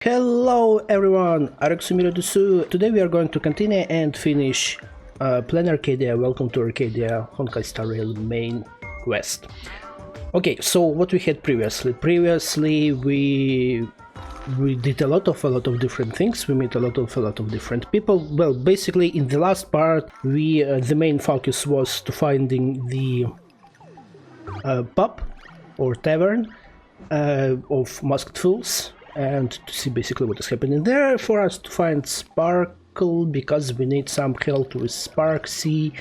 Hello everyone, Arexumiro. Today we are going to continue and finish Planarcadia. Welcome to Arcadia Honkai Star Rail main quest. Okay, so what we had previously? Previously we did a lot of different things. We met a lot of different people. Well, basically in the last part, the main focus was to finding the pub or tavern of masked fools, and to see basically what is happening there, for us to find Sparkle, because we need some help with Sparksy,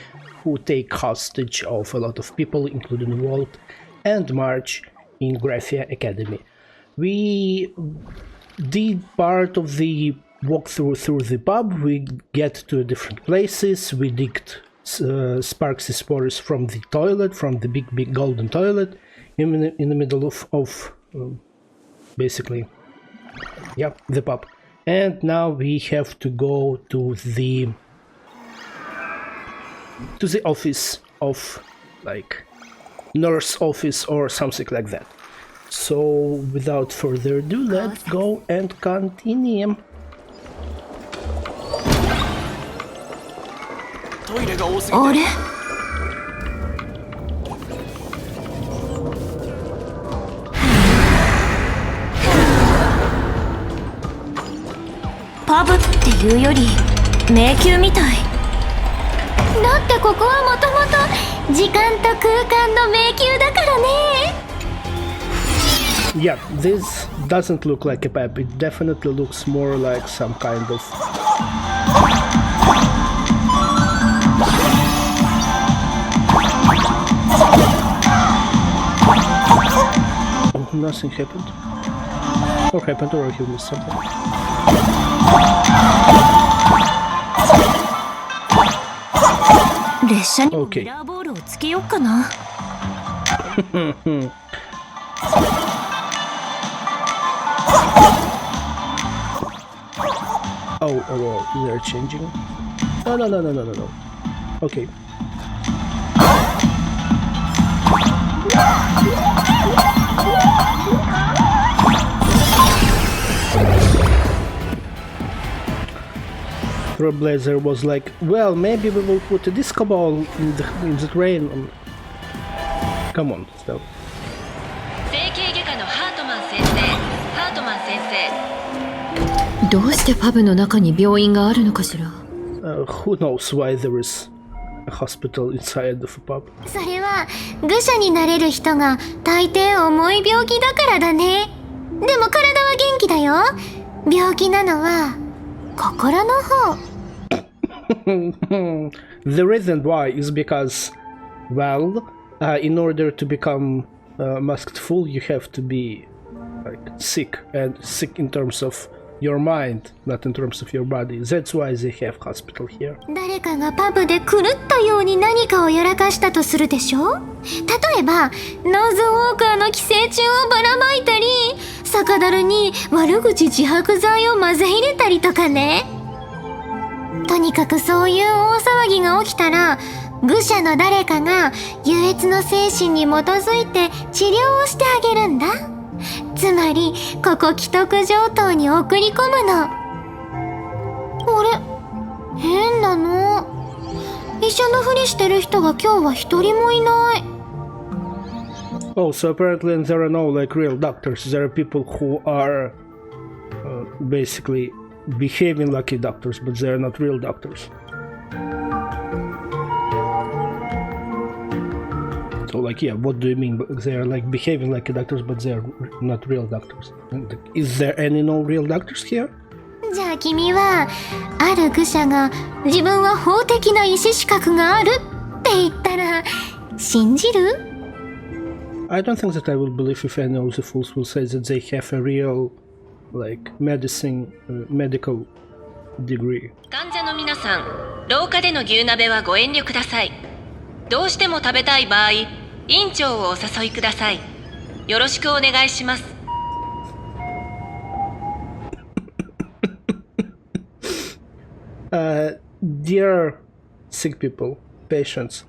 who take hostage of a lot of people, including Walt and March in Graphia Academy. We did part of the walkthrough through the pub. We get to different places. We digged Sparksy spores from the toilet, from the big golden toilet in the middle of basically, yeah, the pub. And now we have to go to the office of, like, nurse office or something like that. So without further ado, let's go and continue. Pub っていうより迷宮みたい。だってここはもともと時間と空間の迷宮だからね。Yeah, this doesn't look like a pub. It definitely looks more like some kind of oh, nothing happened. Or happened, or he missed something. Okay. Oh, they're changing. No. Okay. Trailblazer was like, well, maybe we will put a disco ball in the train. Come on, stop. Who knows why there is a hospital inside of a pub? それは愚者になれる人が大抵重い病気だからだね。でも体は元気だよ。病気なのは心の方。The reason why is because, well, in order to become masked fool, you have to be like sick, and sick in terms of your mind, not in terms of your body. That's why they have hospital here. 誰かがパブで狂ったように何かをやらかしたとするでしょ。例えばノーズウォーカーの寄生虫をばらまいたり、酒樽に悪口自白剤を混ぜ入れたりとかね。とにかくそういう大騒ぎが起きたら、愚者の誰かが優越の精神に基づいて治療をしてあげるんだ。つまりここ既得状態に送り込むの。あれ、変なの。医者のふりしてる人が今日は一人もいない。Oh, so apparently there are no like real doctors. There are people who are basically behaving like doctors, but they are not real doctors. So, like, yeah, what do you mean? They are like behaving like doctors, but they are not real doctors. Is there any no real doctors here? じゃあ君はある愚者が自分は法的な医師資格があるって言ったら信じる？ I don't think that I will believe if any of the fools will say that they have a real, like, medical degree. 患者の皆さん、廊下での牛鍋はご遠慮ください。どうしても食べたい場合、院長をお誘いください。よろしくお願いします。Dear sick people, patients,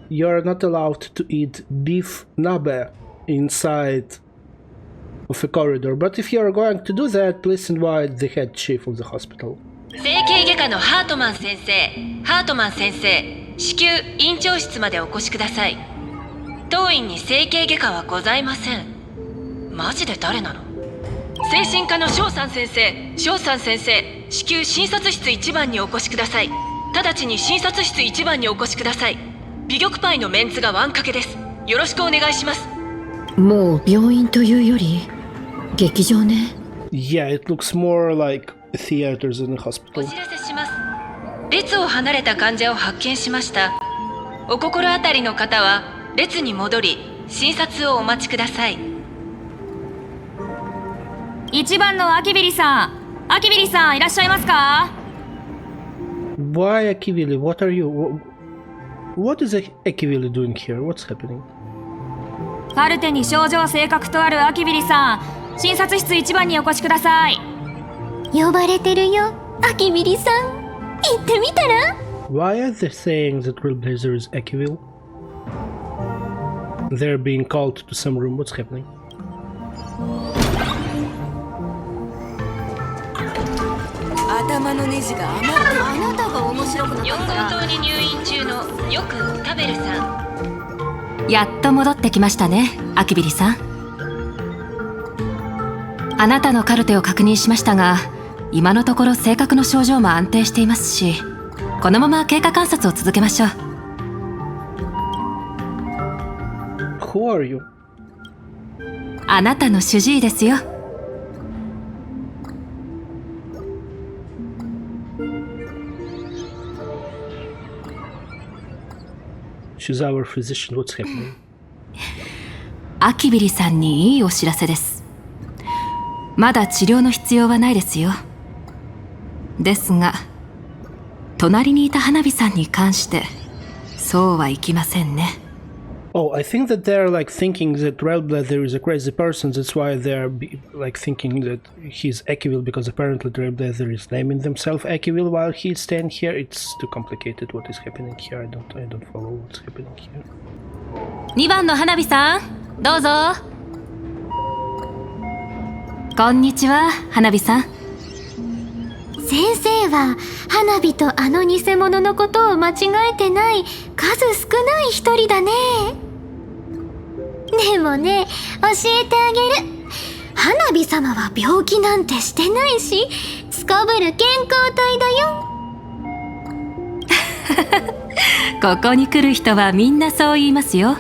you are not allowed to eat beef nabe inside of a corridor, but if you are going to do that, please invite the head chief of the hospital. 整形外科のハートマン先生、至急院長室までお越しください。当院に整形外科はございません。マジで誰なの？精神科の翔さん先生、至急診察室1番にお越しください。直ちに診察室1番にお越しください。美玉パイのメンツがワンかけです。よろしくお願いします。もう病院というより劇場ね。Yeah, it looks more like theaters in a お hospital. 知らせします。列を離れた患者を発見しました。お心当たりの方は列に戻り診察をお待ちください。1番のアキビリさんいらっしゃいますか？ Why Akivili? What are you? What is Akivili doing here? What's happening? カルテに症状性格とあるアキビリさん、診察室1番にお越しください。呼ばれてるよ、アキビリさん。行ってみたら？ Why are they saying that Trailblazer is Akivil? They're being called to some room. What's happening? 頭のネジが余ってあなたが面白くなか4ったら号棟に入院中のよく食べるさん。やっと戻ってきましたね、アキビリさん。あなたのカルテを確認しましたが、今のところ性格の症状も安定していますし、このまま経過観察を続けましょう。 Who are you? あなたの主治医ですよ。She's our physician. What's happening? アキビリさんにいいお知らせです。まだ治療の必要はないですよ。ですが、隣にいた花火さんに関してそうはいきませんね。 Oh, I think that they're like thinking that Trailblazer is a crazy person. That's why they're like thinking that he's Akivil, because apparently Trailblazer is naming themselves Akivil while he's staying here. It's too complicated. What is happening here? I don't follow what's happening here. 2番の花火さん、どうぞ。こんにちは、花火さん。先生は花火とあの偽物のことを間違えてない数少ない一人だね。でもね、教えてあげる。花火様は病気なんてしてないし、すこぶる健康体だよ。ここに来る人はみんなそう言いますよ。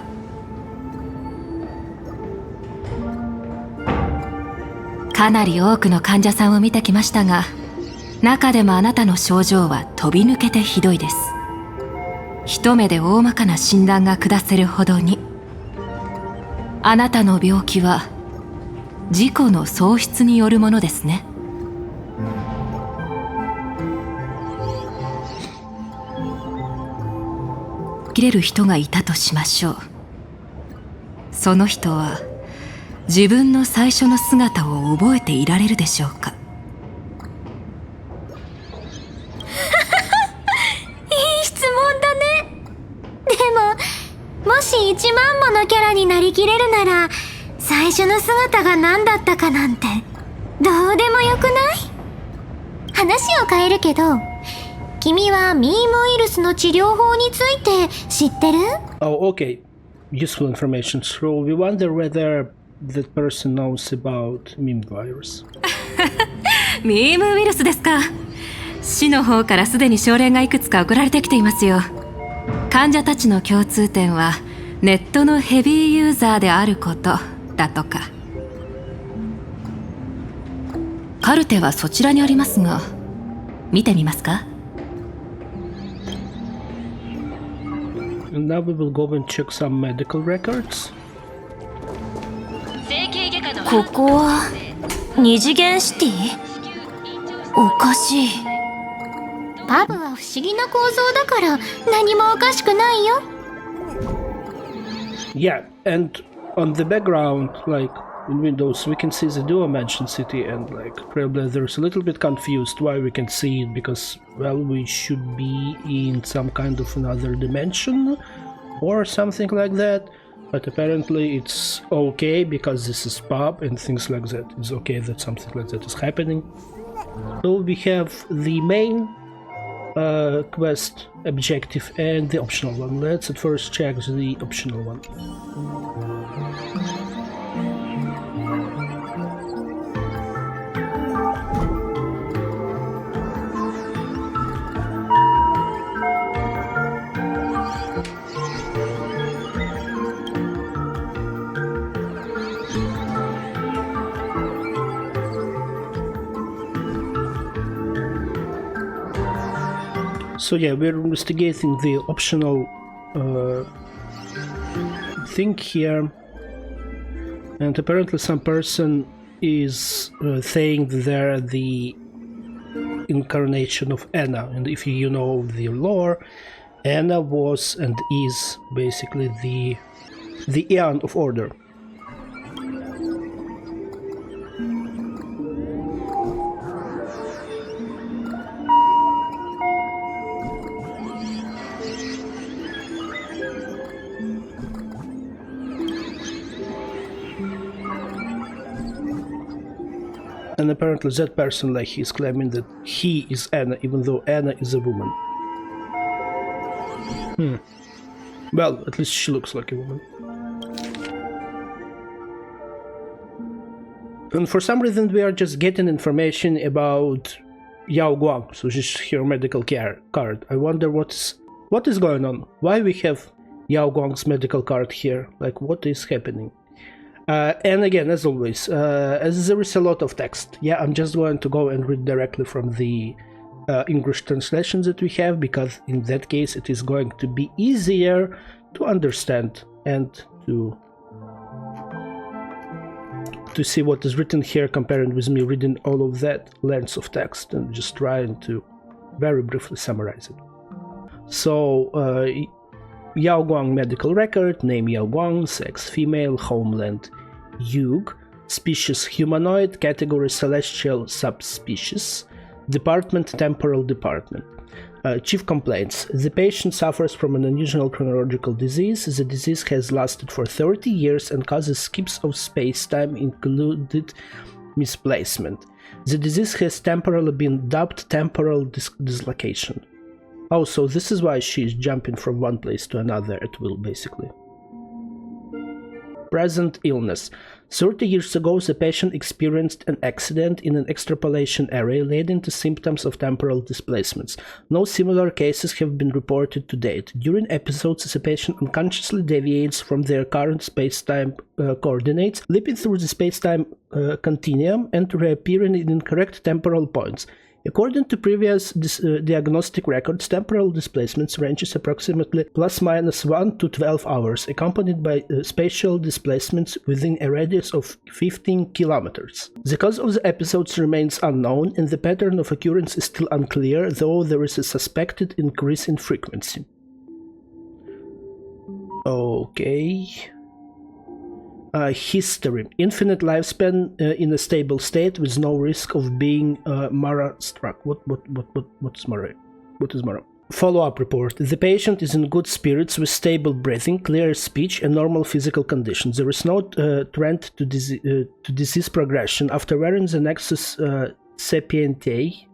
かなり多くの患者さんを見てきましたが、中でもあなたの症状は飛び抜けてひどいです。一目で大まかな診断が下せるほどに。あなたの病気は自己の喪失によるものですね。切れる人がいたとしましょう。その人は自分の最初の姿を覚えていられるでしょうか。いい質問だね。でも、もし1万ものキャラになりきれるなら、最初の姿が何だったかなんてどうでもよくない？話を変えるけど、君はミームウイルスの治療法について知ってる？ Oh, okay. Useful information. So we wonder whether that person knows about meme virus. ミームウイルスですか。市の方からすでに症例がいくつか送られてきていますよ。患者たちの共通点はネットのヘビーユーザーであることだとか。カルテはそちらにありますが、見てみますか？ And now we will go and check some medical records. 整形外科のここは二次元シティ？おかしい。パブは不思議な構造だから何もおかしくないよ。Yeah, and on the background, like in Windows, we can see the dual mansion city, and like Trailblazer is a little bit confused why we can see it, because, well, we should be in some kind of another dimension or something like that. But apparently it's okay because this is pub and things like that. It's okay that something like that is happening. So we have the main quest objective and the optional one. Let's at first check the optional one. So yeah, we're investigating the optional thing here, and apparently some person is saying that they're the incarnation of Anna, and if you know the lore, Anna was and is basically the Eon of Order. And apparently that person, like, he's claiming that he is Anna, even though Anna is a woman. Well, at least she looks like a woman. And for some reason we are just getting information about Yao Guang, so just her medical care card. I wonder what is going on. Why we have Yao Guang's medical card here? Like, what is happening? And again, as always, as there is a lot of text, yeah, I'm just going to go and read directly from the English translations that we have, because in that case it is going to be easier to understand and to see what is written here, comparing with me reading all of that length of text and just trying to very briefly summarize it. So, Yao Guang medical record, name Yao Guang, sex female, homeland Yug, species humanoid, category celestial subspecies, department temporal department. Chief complaints: the patient suffers from an unusual chronological disease. The disease has lasted for 30 years and causes skips of space-time, included misplacement. The disease has temporarily been dubbed temporal dislocation. Oh, so this is why she's jumping from one place to another at will, basically. Present illness. 30 years ago, the patient experienced an accident in an extrapolation array leading to symptoms of temporal displacements. No similar cases have been reported to date. During episodes, the patient unconsciously deviates from their current space-time coordinates, leaping through the space-time continuum and reappearing in incorrect temporal points. According to previous diagnostic records, temporal displacements ranges approximately ±1 to 12 hours, accompanied by spatial displacements within a radius of 15 kilometers. The cause of the episodes remains unknown, and the pattern of occurrence is still unclear, though there is a suspected increase in frequency. Okay. History. Infinite lifespan in a stable state with no risk of being Mara struck. What is Mara? What is Mara? Follow-up report. The patient is in good spirits with stable breathing, clear speech and normal physical conditions. There is no trend to disease progression. After wearing the Nexus Sapientiae,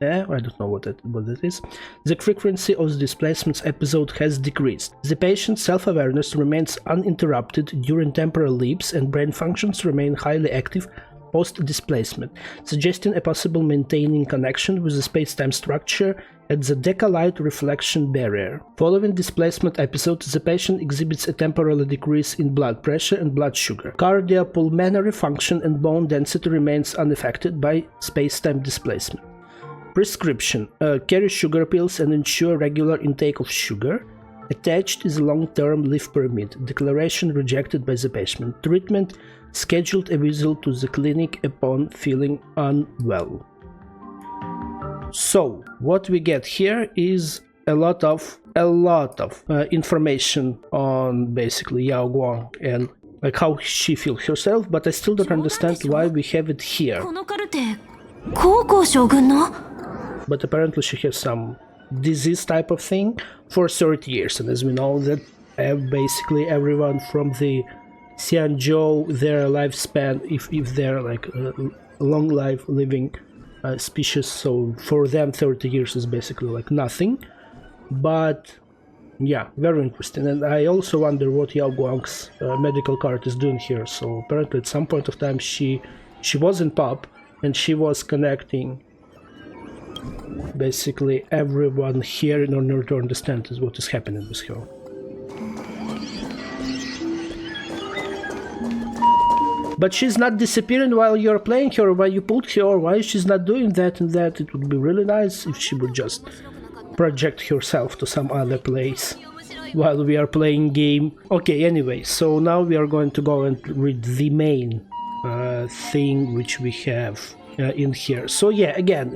I don't know what that is. The frequency of the displacements episode has decreased. The patient's self-awareness remains uninterrupted during temporal leaps, and brain functions remain highly active post-displacement, suggesting a possible maintaining connection with the space-time structure at the Decalight reflection barrier. Following displacement episode, the patient exhibits a temporary decrease in blood pressure and blood sugar. Cardiopulmonary function and bone density remains unaffected by space-time displacement. Prescription. Carry sugar pills and ensure regular intake of sugar. Attached is a long-term leave permit. Declaration rejected by the patient. Treatment. Scheduled a visit to the clinic upon feeling unwell. So, what we get here is a lot of information on basically Yao Guang and like how she feels herself, but I still don't understand why we have it here. But apparently she has some disease type of thing for 30 years, and as we know that basically everyone from the Xianzhou, their lifespan, if they're like a long life living species, so for them 30 years is basically like nothing. But yeah, very interesting. And I also wonder what Yao Guang's medical card is doing here. So apparently at some point of time she was in pub and she was connecting basically everyone here in order to understand what is happening with her. But she's not disappearing while you're playing her, while you put her, why she's not doing that and that. It would be really nice if she would just project herself to some other place while we are playing game. Okay, anyway, so now we are going to go and read the main thing which we have in here. So yeah, again,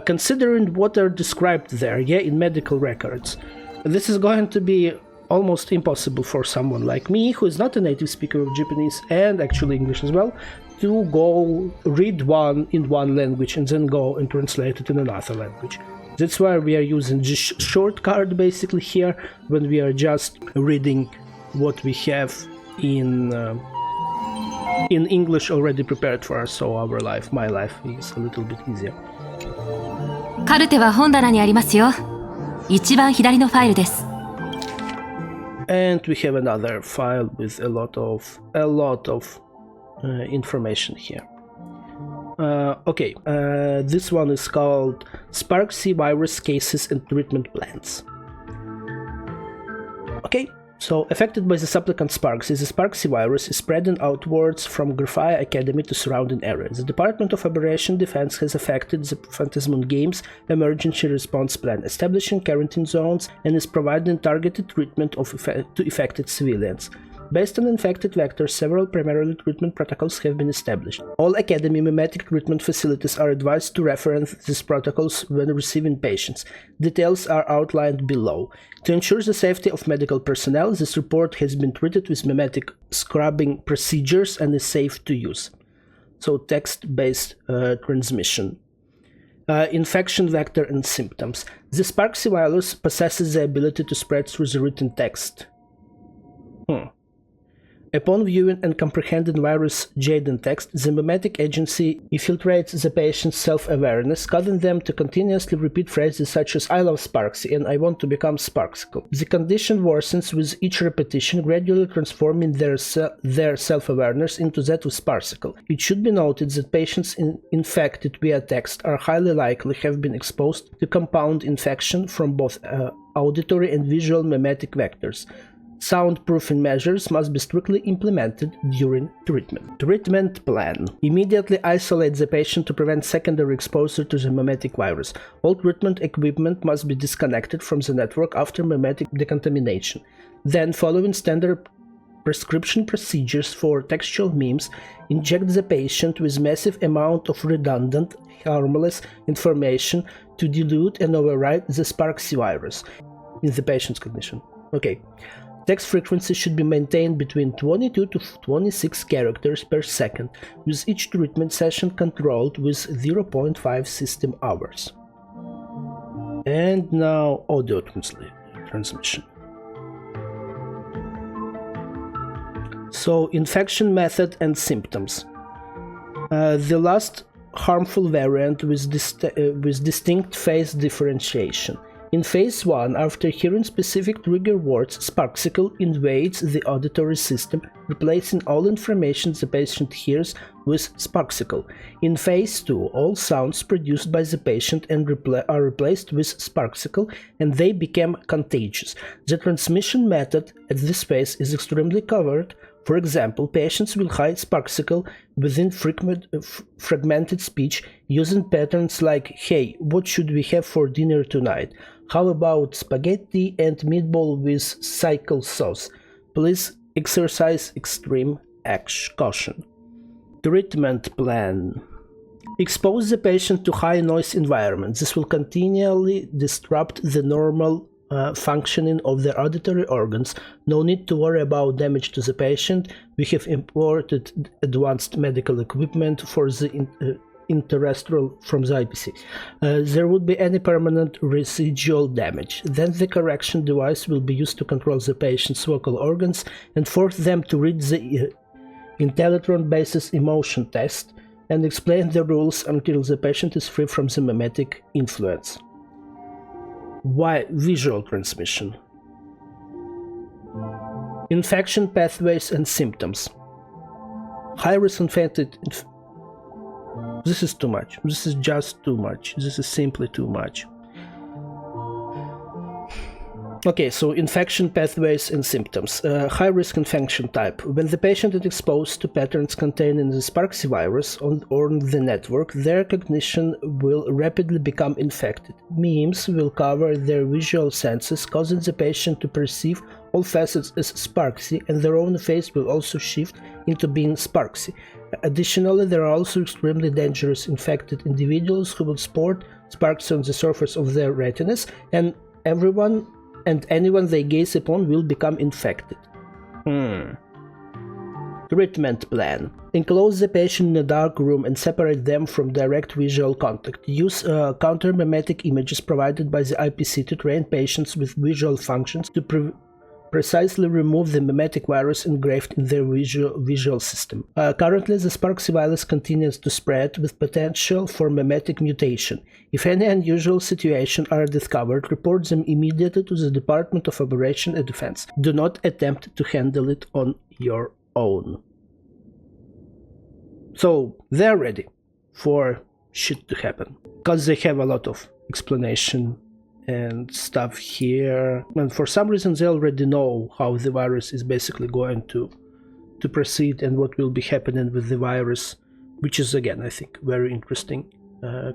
considering what are described there, yeah, in medical records, this is going to be almost impossible for someone like me, who is not a native speaker of Japanese and actually English as well, to go read one in one language and then go and translate it in another language. That's why we are using this short card basically here, when we are just reading what we have in English already prepared for us, so my life is a little bit easier. カルテは本棚にありますよ。一番左のファイルです。And we have another file with a lot of information here. Okay, this one is called Spark C virus cases and treatment plans. Okay, so affected by the supplicant Spark C, the Spark C virus is spreading outwards from Graphia Academy to surrounding areas. The Department of Operation Defense has affected the Phantasmoon Games emergency response plan, establishing quarantine zones and is providing targeted treatment to affected civilians. Based on infected vectors, several primarily treatment protocols have been established. All Academy mimetic treatment facilities are advised to reference these protocols when receiving patients. Details are outlined below. To ensure the safety of medical personnel, this report has been treated with mimetic scrubbing procedures and is safe to use. So text-based transmission. Infection vector and symptoms. The Spark C virus possesses the ability to spread through the written text. Upon viewing and comprehending virus Jaden text, the mimetic agency infiltrates the patient's self-awareness, causing them to continuously repeat phrases such as "I love Sparksy" and "I want to become Sparksicle." The condition worsens with each repetition, gradually transforming their self-awareness into that of Sparksicle. It should be noted that patients infected via text are highly likely have been exposed to compound infection from both auditory and visual mimetic vectors. Soundproofing measures must be strictly implemented during treatment. Treatment plan. Immediately isolate the patient to prevent secondary exposure to the mimetic virus. All treatment equipment must be disconnected from the network after mimetic decontamination. Then, following standard prescription procedures for textual memes, inject the patient with massive amount of redundant, harmless information to dilute and override the Spark C virus in the patient's cognition. Okay. Text frequency should be maintained between 22 to 26 characters per second, with each treatment session controlled with 0.5 system hours. And now audio transmission. So infection method and symptoms. The last harmful variant with distinct phase differentiation. In phase 1, after hearing specific trigger words, Sparksicle invades the auditory system, replacing all information the patient hears with Sparksicle. In phase 2, all sounds produced by the patient are replaced with Sparksicle, and they become contagious. The transmission method at this phase is extremely covered. For example, patients will hide Sparksicle within fragmented speech using patterns like, "Hey, what should we have for dinner tonight? How about spaghetti and meatball with cycle sauce? Please exercise extreme caution." Treatment plan. Expose the patient to high noise environments. This will continually disrupt the normal functioning of their auditory organs. No need to worry about damage to the patient. We have imported advanced medical equipment for the in terrestrial from the IPC. There would be any permanent residual damage. Then the correction device will be used to control the patient's vocal organs and force them to read the Intellitron-based emotion test and explain the rules until the patient is free from the mimetic influence. Why visual transmission? Infection pathways and symptoms. High-risk infected. This is too much. This is just too much. This is simply too much. Okay, so infection pathways and symptoms. High-risk infection type. When the patient is exposed to patterns contained in the Sparksy virus or the network, their cognition will rapidly become infected. Memes will cover their visual senses, causing the patient to perceive all facets as Sparksy, and their own face will also shift into being Sparksy. Additionally, there are also extremely dangerous infected individuals who will sport Sparksy on the surface of their retinas, and anyone they gaze upon will become infected. Treatment plan. Enclose the patient in a dark room and separate them from direct visual contact. Use counter-mimetic images provided by the IPC to train patients with visual functions to precisely remove the mimetic virus engraved in their visual system. Currently, the Sparksy virus continues to spread with potential for mimetic mutation. If any unusual situations are discovered, report them immediately to the Department of Operation and Defense. Do not attempt to handle it on your own. So, they're ready for shit to happen. Because they have a lot of explanation and stuff here, and for some reason they already know how the virus is basically going to proceed and what will be happening with the virus, which is again I think very interesting,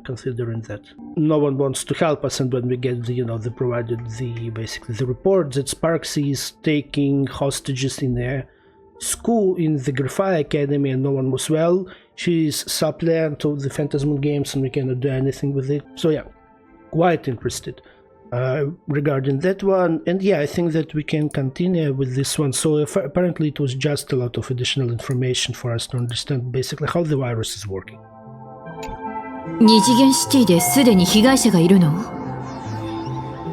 considering that no one wants to help us, and when we get they provided basically the report that Sparksy is taking hostages in a school in the Grifai Academy and no one was well. She's supplant of the Phantasmoon Games and we cannot do anything with it. So yeah, quite interested regarding that one, and yeah, I think that we can continue with this one. So apparently it was just a lot of additional information for us to understand basically how the virus is working. 二次元シティですでに被害者がいるの？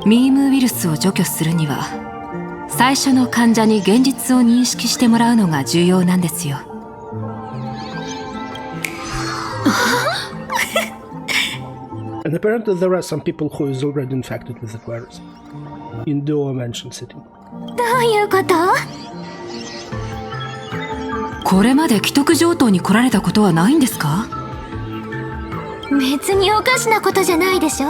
ミームウイルスを除去するには最初の患者に現実を認識してもらうのが重要なんですよ。And apparently there are some people who is already infected with that virus in Duo Mansion City. どういうこと？これまで既得上等に来られたことはないんですか？別におかしなことじゃないでしょ。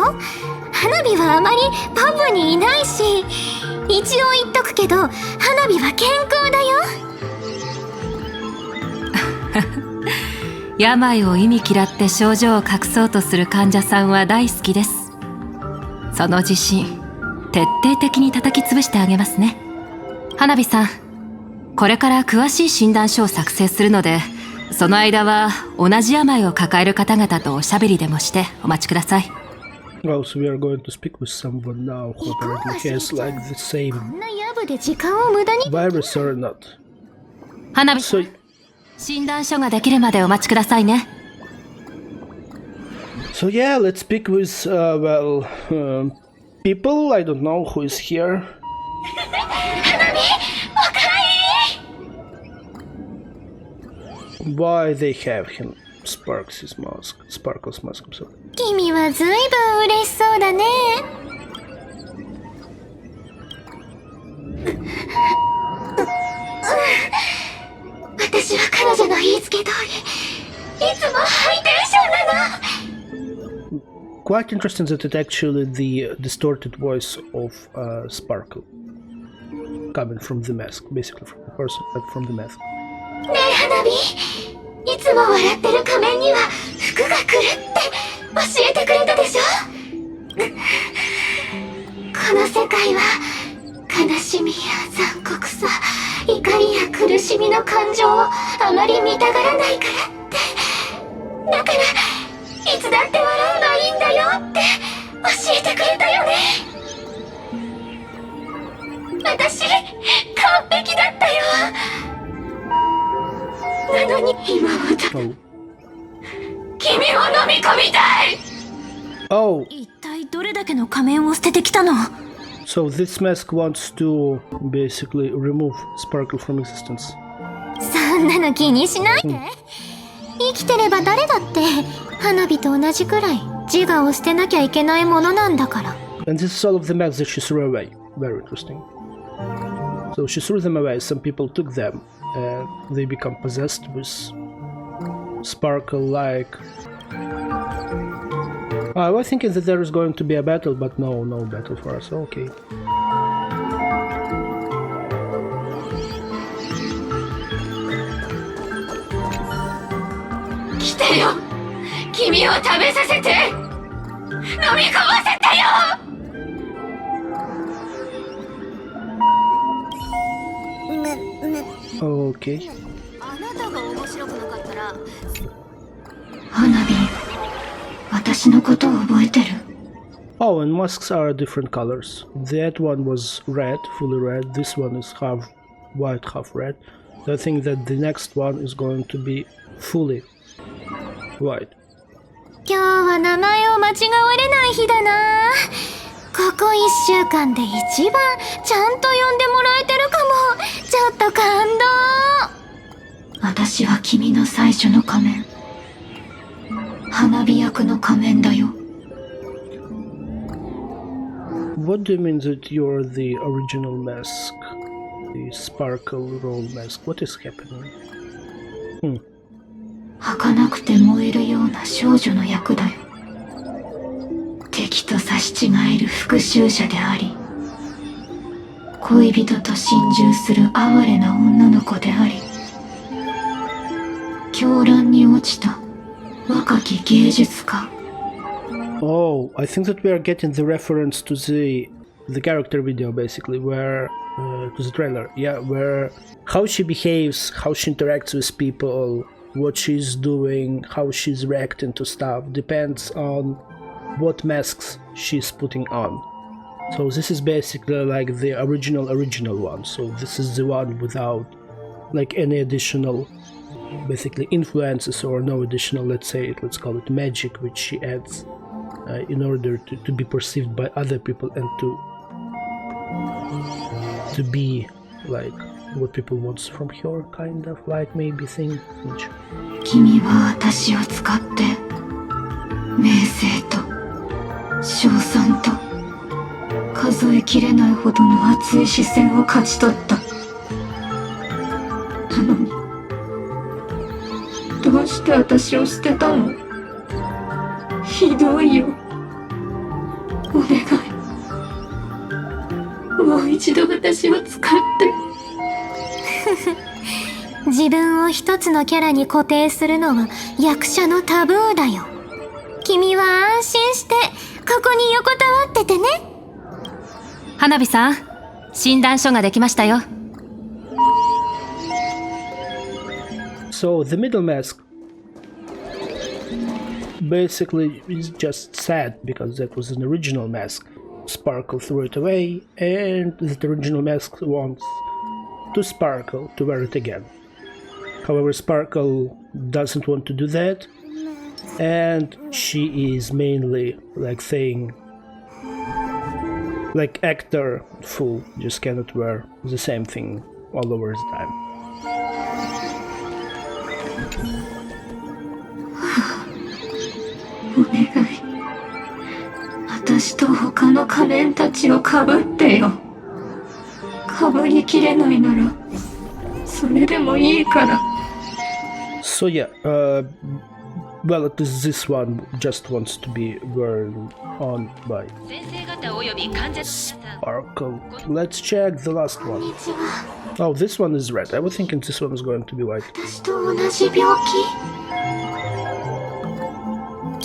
花火はあまりパブにいないし、一応言っとくけど花火は健康だよ。病を忌み嫌って症状を隠そうとする患者さんは大好きです。その自信徹底的に叩き潰してあげますね。花火さん、これから詳しい診断書を作成するので、その間は同じ病を抱える方々とおしゃべりでもしてお待ちください。Well, so we are going to speak with someone now who apparently has like the same こんなやぶで時間を無駄に。 virus or not. 花火さん、診断書ができるまでお待ちくださいね。So yeah, let's speak with people. I don't know who is here. 花火、おかえり。 Why they have him? Sparkles mask. I'm sorry. 君はずいぶん嬉しそうだね。私は彼女の言いつけ通り、いつもハイテンションなの。 Quite interesting that it actually the distorted voice of Sparkle coming from the mask, basically from the person, but from the mask. ねえ花火、いつも笑ってる仮面には服が来るって教えてくれたでしょ。この世界は悲しみや残酷さ、怒りや苦しみの感情をあまり見たがらないからって。だからいつだって笑えばいいんだよって教えてくれたよね。私完璧だったよ。なのに今は君を飲み Oh, 一体どれだけの仮面を捨ててきたの？ so this mask wants to basically remove Sparkle from existence. そんなの気にしないで。生きてれば誰だって花火と同じくらい自我を捨てなきゃいけないものなんだから。And this is all of the masks that she threw away. Very interesting. So she threw them away, some people took them, and they become possessed with sparkle-like... I was thinking that there is going to be a battle, but no battle for us, okay. 来てよ、君を食べさせて、飲み込ませてよ。Okay. あなたが面白くなかったら花火、私のことを覚えてる？ Oh, and masks are different colors. That one was red, fully red. This one is half white, half red. So I think that the next one is going to be fully white. 今日は名前を間違われない日だな。ここ1週間で一番ちゃんと呼んでもらえてるかも。ちょっと感動。私は君の最初の仮面。花火役の仮面だよ。What do you mean that you're the original mask? The sparkle roll mask? What is happening? 儚くて燃えるような少女の役だよ。敵と差し違える復讐者であり、恋人と心中する哀れな女の子であり、狂乱に落ちた若き芸術家。Oh, I think that we are getting the reference to the character video, basically, where to the trailer, yeah, where how she behaves, how she interacts with people, what she's doing, how she's reacting to stuff depends on what masks she's putting on. So this is basically like the original one. So this is the one without like any additional basically influences or no additional, let's call it magic, which she adds in order to be perceived by other people and to be like what people want from her, kind of like maybe thing. 君は私を使って名声と称賛と数えきれないほどの熱い視線を勝ち取った。なのにどうして私を捨てたの？ひどいよ。お願い、もう一度私を使って。自分を一つのキャラに固定するのは役者のタブーだよ。君は安心してここに横たわっててね。花火さん、診断書ができましたよ。So the middle mask basically is just sad because that was an original mask. Sparkle threw it away, and the original mask wants to Sparkle to wear it again. However, Sparkle doesn't want to do that, and she is mainly like saying, like actor fool, just cannot wear the same thing all over the time. お願い、私と他の仮面たちをかぶってよ。かぶりきれないならそれでもいいから。 So yeah, well, at least this one just wants to be worn on by Sparkle. Let's check the last one. Oh, this one is red. I was thinking this one is going to be white. 私と同じ病気。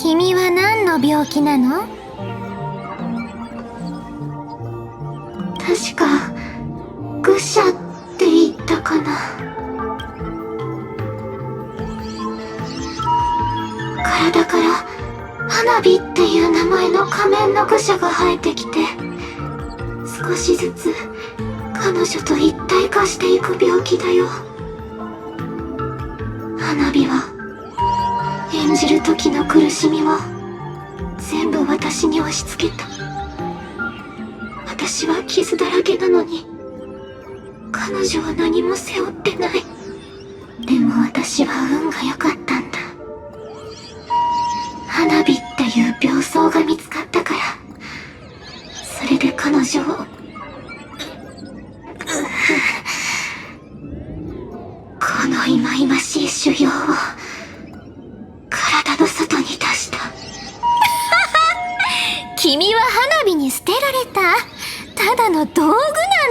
君は何の病気なの？確か愚者って言ったかな。体から花火っていう名前の仮面の愚者が生えてきて、少しずつ彼女と一体化していく病気だよ。花火は演じる時の苦しみを全部私に押し付けた。私は傷だらけなのに、彼女は何も背負ってない。でも私は運が良かったんだ。花火っていう病巣が見つかったから、それで彼女をこの忌々しい修行を体の外に出した。君は花火に捨てられた。ただの道具な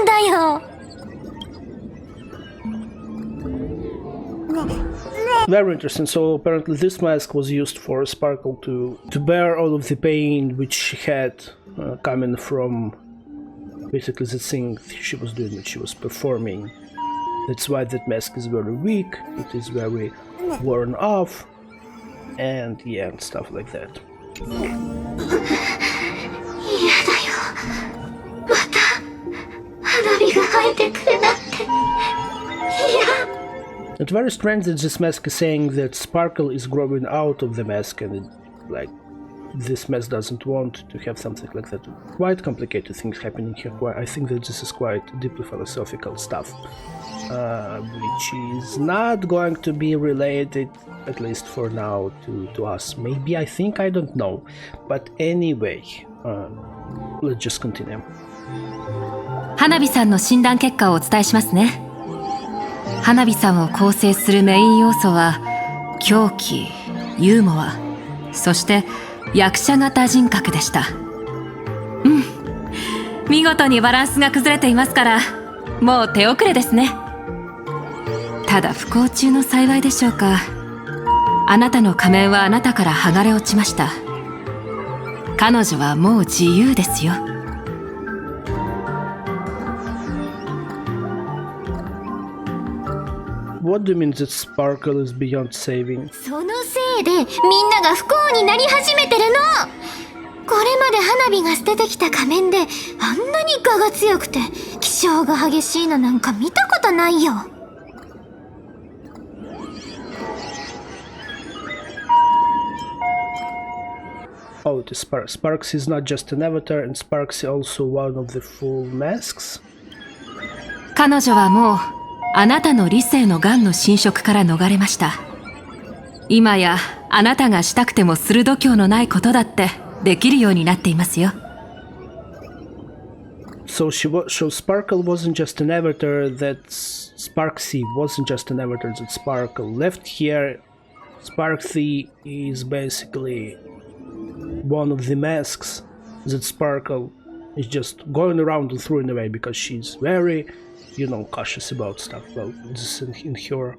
んだよ。Very interesting. So apparently this mask was used for Sparkle to bear all of the pain which she had coming from basically the thing she was doing when she was performing. That's why that mask is very weak, it is very worn off, and yeah, and stuff like that. 嫌だよ。また花火が生えてくるなんて嫌。It's very strange that this mask is saying that Sparkle is growing out of the mask, and like this mask doesn't want to have something like that. Quite complicated things happening here. I think that this is quite deeply philosophical stuff, which is not going to be related, at least for now, to us. Maybe, I think, I don't know. But anyway, let's just continue. 花火さんの診断結果をお伝えしますね。花火さんを構成するメイン要素は狂気、ユーモア、そして役者型人格でした。見事にバランスが崩れていますから、もう手遅れですね。ただ不幸中の幸いでしょうか。あなたの仮面はあなたから剥がれ落ちました。彼女はもう自由ですよ。What do you mean that Sparkle is beyond saving? そのせいでみんなが不幸になり始めてるの。これまで花火が捨ててきた仮面であんなに我が強くて気性が激しいのなんか見たことないよ。Oh, it is Sparks is not just an avatar, and Sparks is also one of the full masks? 彼女はもうあなたの理性の癌の侵食から逃れました。今やあなたがしたくてもする度胸のないことだってできるようになっていますよ。So Sparkle wasn't just an avatar, Sparksy wasn't just an avatar that Sparkle left here. Sparksy is basically one of the masks that Sparkle is just going around and throwing away because she's very, cautious about stuff. Well, this is in her.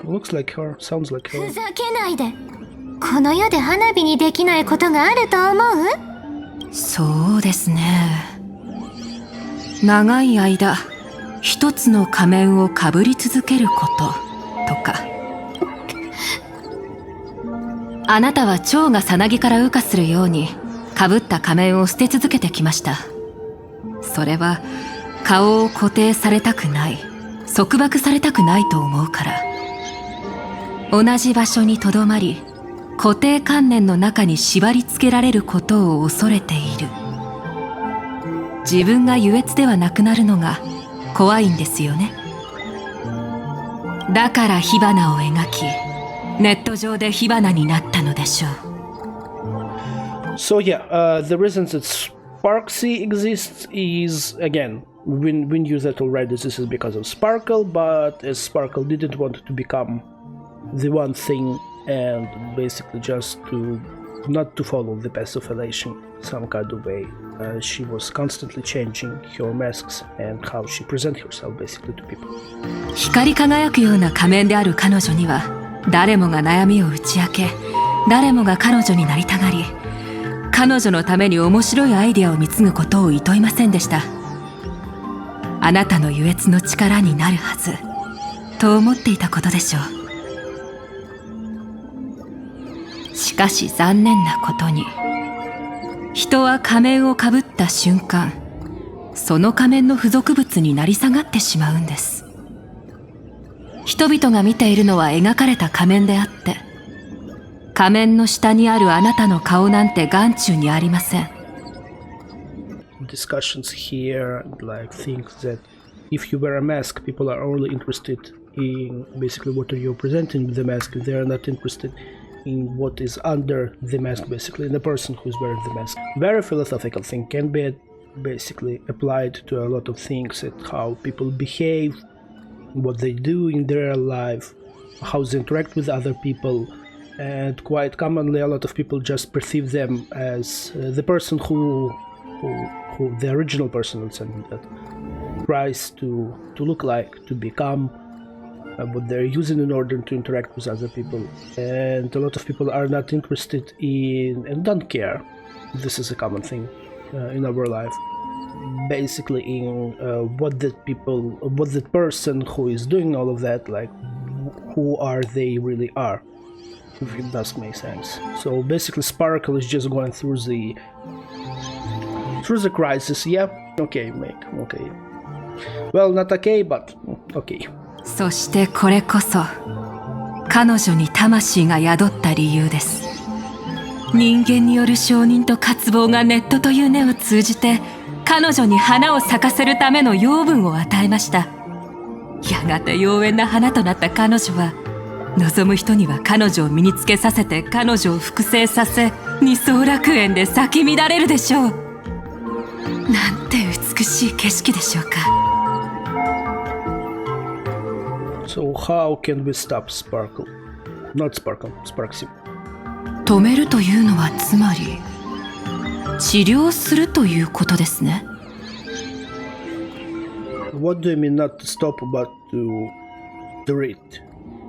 Looks like her, sounds like her. ふざけないで。この世で花火にできないことがあると思う？そうですね。長い間一つの仮面をかぶり続けることとか。あなたは蝶がさなぎから羽化するようにかぶった仮面を捨て続けてきました。それは顔を固定されたくない、束縛されたくないと思うから。同じ場所にとどまり、固定観念の中に縛り付けられることを恐れている。自分が優越ではなくなるのが怖いんですよね。だから火花を描き、ネット上で火花になったのでしょう。So yeah, the reason that Sparksy exists is, again, we knew that already, this is because of Sparkle, but as Sparkle didn't want to become the one thing and basically just not to follow the path of elation some kind of way, she was constantly changing her masks and how she presents herself basically to people. 光り輝くような仮面である彼女には誰もが悩みを打ち明け、誰もが彼女になりたがり、彼女のために面白いアイデアを貢ぐことを厭いませんでした。あなたの優越の力になるはずと思っていたことでしょう。しかし残念なことに、人は仮面をかぶった瞬間、その仮面の付属物になり下がってしまうんです。人々が見ているのは描かれた仮面であって、仮面の下にあるあなたの顔なんて眼中にありません。Discussions here like think that if you wear a mask, people are only interested in basically what are you presenting with the mask. They are not interested in what is under the mask, basically, in the person who is wearing the mask. Very philosophical thing, can be basically applied to a lot of things, at how people behave, what they do in their life, how they interact with other people, and quite commonly a lot of people just perceive them as the person who the original person, let's say, that tries to look like, to become, what they're using in order to interact with other people. And a lot of people are not interested in and don't care. This is a common thing in our life. Basically in what that person who is doing all of that, like who are they really are, if it does make sense. So basically Sparkle is just going through the crisis. Yeah, okay, mate, okay. Well, not okay, but okay. そしてこれこそ彼女に魂が宿った理由です。人間による承認と渇望がネットという根を通じて彼女に花を咲かせるための養分を与えました。やがて妖艶な花となった彼女は望む人には彼女を身につけさせて彼女を複製させ二層楽園で咲き乱れるでしょう。なんて美しい景色でしょうか。So how can we stop Sparkle? Not Sparkle, Sparksy. 止めるというのはつまり治療するということですね。What do you mean not to stop but to treat,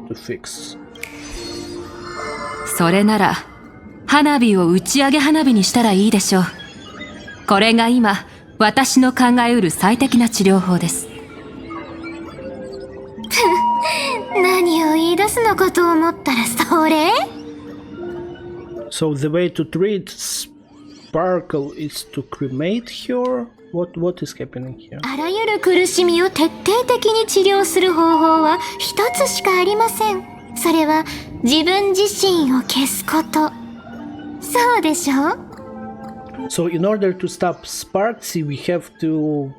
to fix? それなら花火を打ち上げ花火にしたらいいでしょう。これが今私の考えうる最適な治療法です。何を言い出すのかと思ったらそれ？ So the way to treat Sparkle is to cremate her? What is happening here? あらゆる苦しみを徹底的に治療する方法は一つしかありません。それは自分自身を消すこと。そうでしょ？ So in order to stop Sparksy, we have to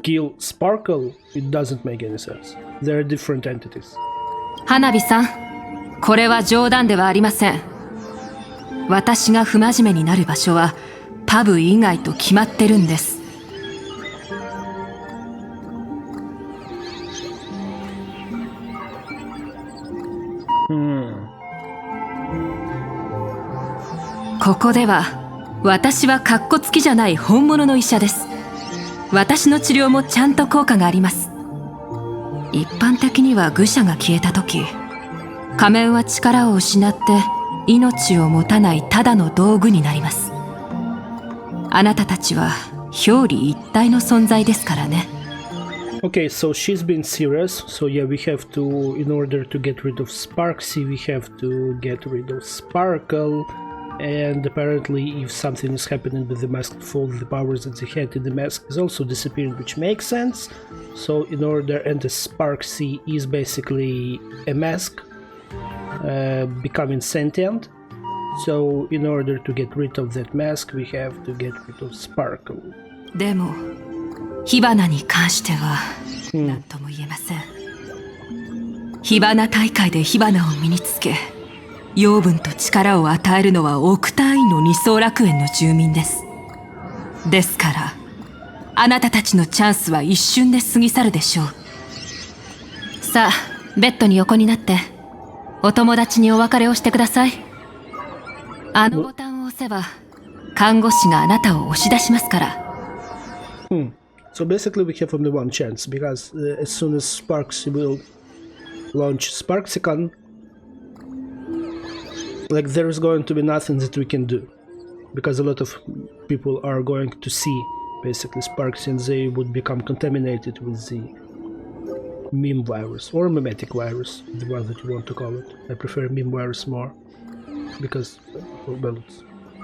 kill Sparkle. It doesn't make any sense. There are different entities. 花火さん、これは冗談ではありません。私が不真面目になる場所はパブ以外と決まってるんです。ここでは私はカッコつきじゃない本物の医者です。私の治療もちゃんと効果があります。一般的には愚者が消えた時、仮面は力を失って命を持たないただの道具になります。あなたたちは表裏一体の存在ですからね。Okay, so she's been serious. So yeah, we have to, in order to get rid of Sparksy, we have to get rid of Sparkle. And apparently if something is happening with the masked fool, the powers that they had in the mask is also disappearing, which makes sense. So in order, and the Sparksy is basically a mask becoming sentient. So in order to get rid of that mask, we have to get rid of Sparkle. でも火花に関しては何とも言えません。火花大会で火花を身につけ養分と力を与えるのは億単位の二層楽園の住民です。ですからあなたたちのチャンスは一瞬で過ぎ去るでしょう。さあベッドに横になってお友達にお別れをしてください。あのボタンを押せば看護師があなたを押し出しますから。So basically we have only one chance, because as soon as Sparksy will launch Sparksicon, like there is going to be nothing that we can do, because a lot of people are going to see basically Sparksy and they would become contaminated with the meme virus or mimetic virus, the one that you want to call it. I prefer meme virus more because, well, it's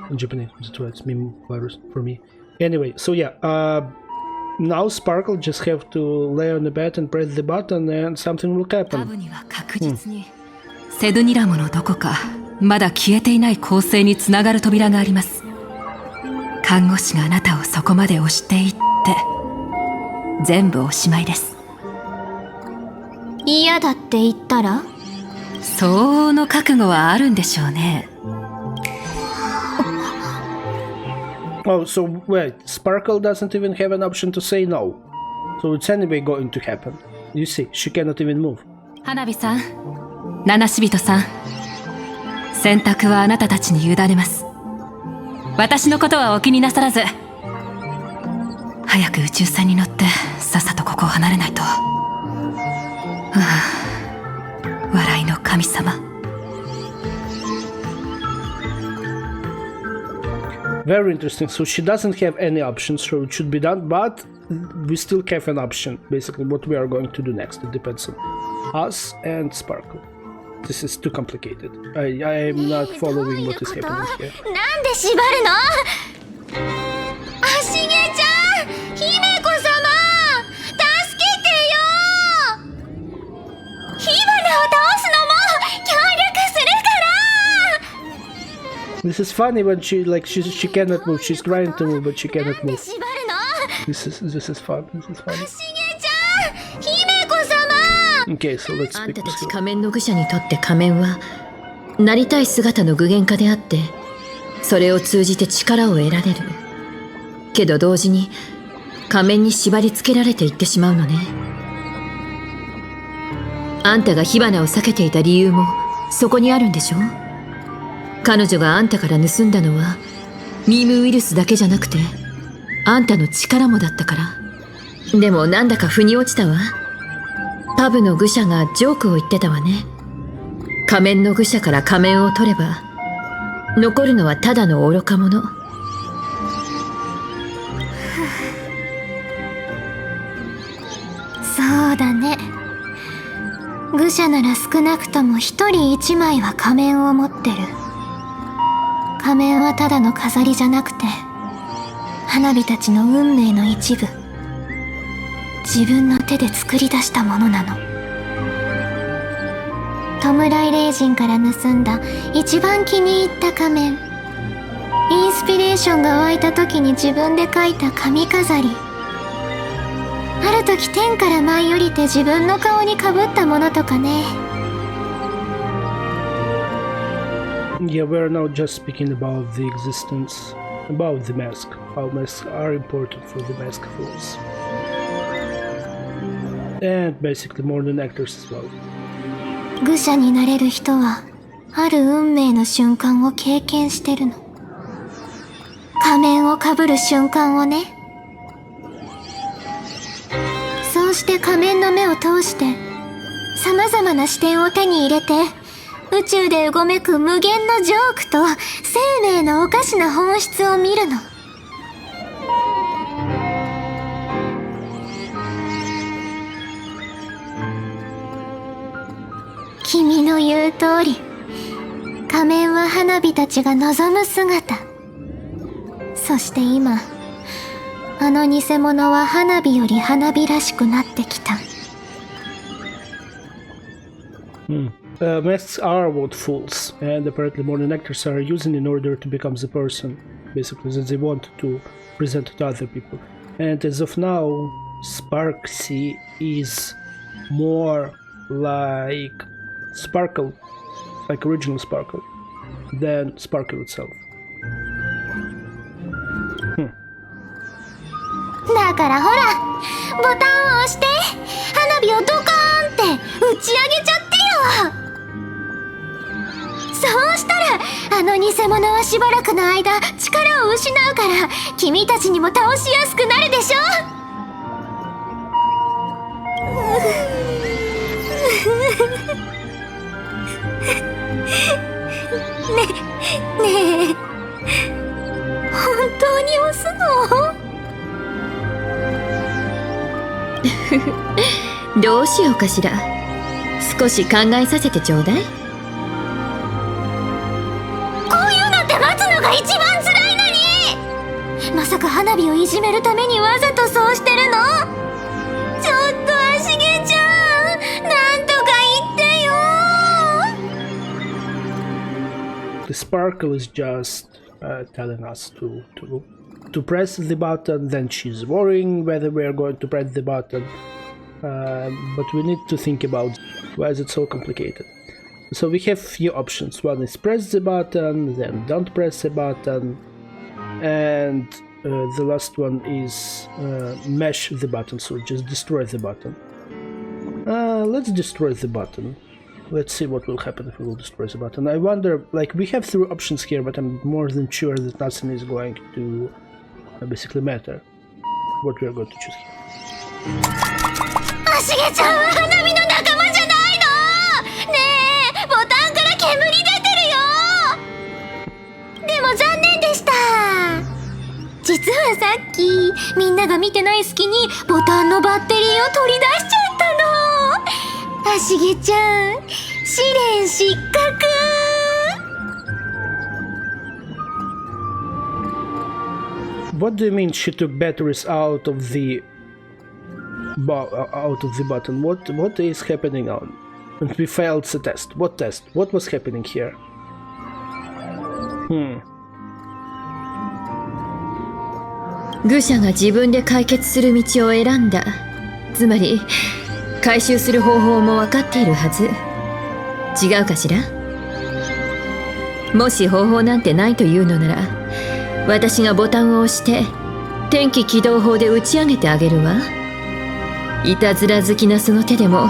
in Japanese, that's why it's meme virus for me. Anyway, so yeah, now Sparkle just have to lay on the bed and press the button and something will パブ happen. には確実にセドニラモのどこかまだ消えていない構成につながる扉があります。看護師があなたをそこまで押していって全部おしまいです。嫌だって言ったら？相応の覚悟はあるんでしょうね。Oh, so wait, Sparkle doesn't even have an option to say no. So it's anyway going to happen. You see, she cannot even move. 花火さん、七死人さん、選択はあなたたちに委ねます。私のことはお気になさらず、早く宇宙船に乗ってさっさとここを離れないと。笑いの神様。Very interesting. So she doesn't have any options, so it should be done, but we still have an option. Basically, what we are going to do next. It depends on us and Sparkle. This is too complicated. I am not following what is happening here. なんで縛るの？足毛ちゃん、姫子様、助けてよ！火花を倒すのも協力するから！ This is funny when she cannot move. She's trying to move, but she cannot なんで move. 縛るの？ This is fun. This is funny. 足毛ちゃん、姫子様！ Okay, so let's あん speak たたち this. 仮面の愚者にとって仮面はなりたい姿の具現化であって、それを通じて力を得られる。けど同時に仮面に縛り付けられていってしまうのね。あんたが火花を避けていた理由もそこにあるんでしょ？彼女があんたから盗んだのはミームウイルスだけじゃなくてあんたの力もだったから。でもなんだか腑に落ちたわ。パブの愚者がジョークを言ってたわね。仮面の愚者から仮面を取れば残るのはただの愚か者。そうだね。愚者なら少なくとも一人一枚は仮面を持ってる。仮面はただの飾りじゃなくて花火たちの運命の一部。自分の手で作り出したものなの。弔い霊人から盗んだ一番気に入った仮面。インスピレーションが湧いた時に自分で描いた髪飾り。ある時天から舞い降りて自分の顔にかぶったものとかね。 Yeah, we're now just speaking about the existence, about the mask, how masks are important for the mask fools. And basically more than actors as well. 愚者になれる人はある運命の瞬間を経験してるの。仮面をかぶる瞬間をね。そうして仮面の目を通して様々な視点を手に入れて宇宙でうごめく無限のジョークと生命のおかしな本質を見るの。君の言う通り、仮面は花火たちが望む姿。そして今、あの偽物は花火より花火らしくなってきた。Masks are what fools, and apparently modern actors are using in order to become the person, basically, that they want to present to other people. And as of now, Sparksy is more like Sparkle, like original Sparkle, than Sparkle itself. だからほら、ボタンを押して花火をドカーンって打ち上げちゃってよ。そうしたらあの偽物はしばらくの間力を失うから君たちにも倒しやすくなるでしょ。ねえ本当に押すの？どうしようかしら。少し考えさせてちょうだい。こういうのって待つのが一番辛いのに。まさか花火をいじめるためにわざとそうしてるの？ちょっと足毛ちゃん、なんとか言ってよ。The sparkle is just telling us to press the button, then she's worrying whether we are going to press the button. But we need to think about why is it so complicated. So we have few options. One is press the button, then don't press the button, and the last one is mash the button, so just destroy the button. Let's destroy the button. Let's see what will happen if we will destroy the button. I wonder, like, we have 3 options here, but I'm more than sure that nothing is going to basically matter what we are going to choose here. アシゲちゃんは花火の仲間じゃないの。ねえ、ボタンから煙出てるよ。でも残念でした。実はさっきみんなが見てない隙にボタンのバッテリーを取り出しちゃったの。アシゲちゃん、試練失格。What do you mean she took batteries out of the button? What is happening on? And we failed the test. What test? What was happening here? 愚者が自分で解決する道を選んだ。つまり回収する方法も分かっているはず。違うかしら？もし方法なんてないというのなら、私がボタンを押して天気起動法で打ち上げてあげるわ。いたずら好きなその手でも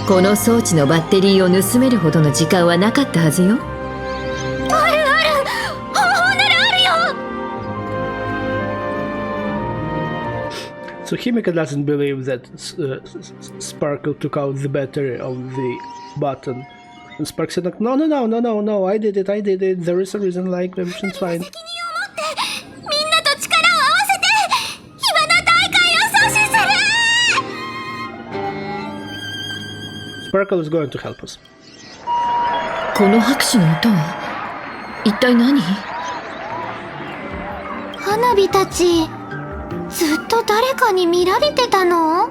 この装置のバッテリーを盗めるほどの時間はなかったはずよ。あるある、方法ならあるよ。So Himeko doesn't believe that Sparkle took out the battery of the button. And Spark said, no, I did it, there is a reason, like, everything's fine. みんなと力を合わせて火花大会を阻止する。 Sparkle is going to help us. この拍手の音は一体何？花火たち、ずっと誰かに見られてたの？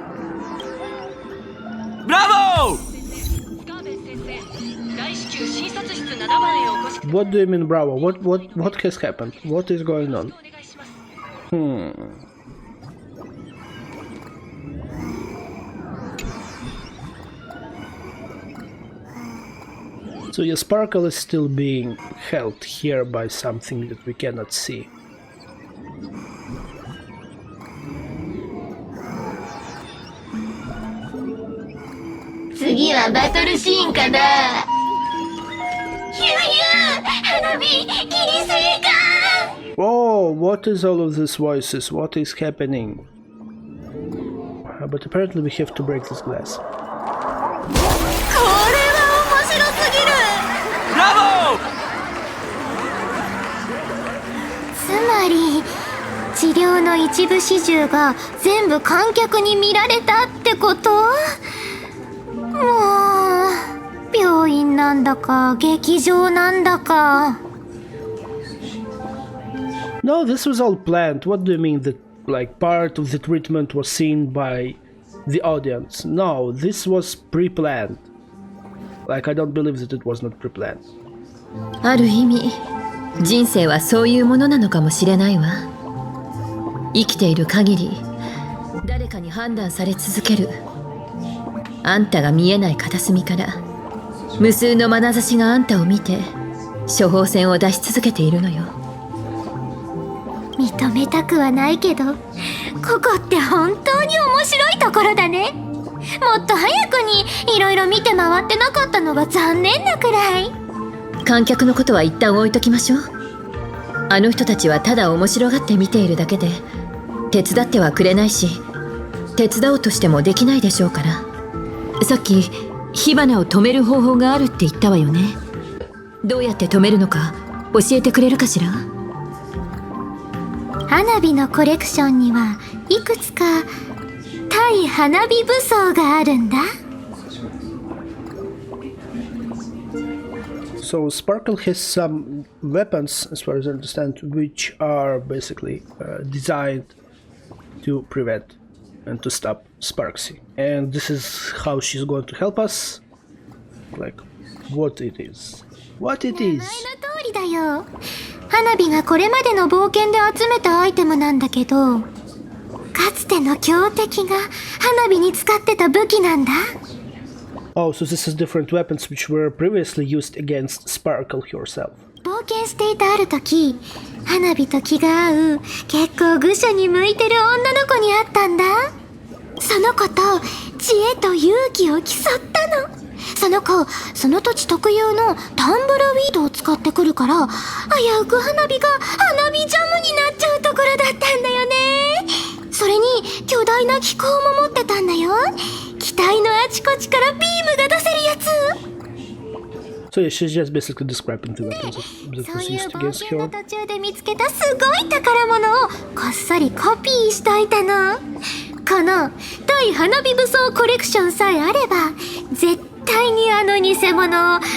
ブラボー！ What do you mean, Bravo? What has happened? What is going on? So your Sparkle is still being held here by something that we cannot see. Oh, what is all of these voices? What is happening? But apparently we have to break this glass. これは面白すぎる。ブラボー！つまり治療の一部始終が全部観客に見られたってこと？もう病院なんだか劇場なんだか。 No, this was all planned. What do you mean that, like, part of the treatment was seen by the audience? No, this was pre-planned. Like, I don't believe that it was not pre-planned. ある意味、人生はそういうものなのかもしれないわ。生きている限り、誰かに判断され続ける。あんたが見えない片隅から、無数の眼差しがあんたを見て、処方箋を出し続けているのよ。認めたくはないけど、ここって本当に面白いところだね。もっと早くにいろいろ見て回ってなかったのが残念なくらい。観客のことは一旦置いときましょう。あの人たちはただ面白がって見ているだけで、手伝ってはくれないし、手伝おうとしてもできないでしょうから。さっき火花を止める方法があるって言ったわよね。どうやって止めるのか教えてくれるかしら？花火のコレクションにはいくつか対花火武装があるんだ。 So Sparkle has some weapons, as far as I understand, which are basically designed to prevent and to stop Sparksy. And this is how she's going to help us. Like, what it is. What it is. 名前の通りだよ。花火がこれまでの冒険で集めたアイテムなんだけど、かつての強敵が花火に使ってた武器なんだ。Oh, so this is different weapons which were previously used against Sparkle herself. 冒険していたある時、花火と気が合う結構愚者に向いてる女の子に会ったんだ。その子と知恵と勇気を競ったの。その子、その土地特有のタンブルウィードを使ってくるから、危うく花火が花火ジャムになっちゃうところだったんだよね。それに巨大な気候も持ってたんだよ。機体のあちこちからビームが出せるやつ。So yeah, she's just basically describing the weapons that そう was いう used 冒 against 険の her. 途中で見つけたすごい宝物をこっそりコピーしといたの。この対花火武装コレクションさえあれば、絶対にあの偽物をこっ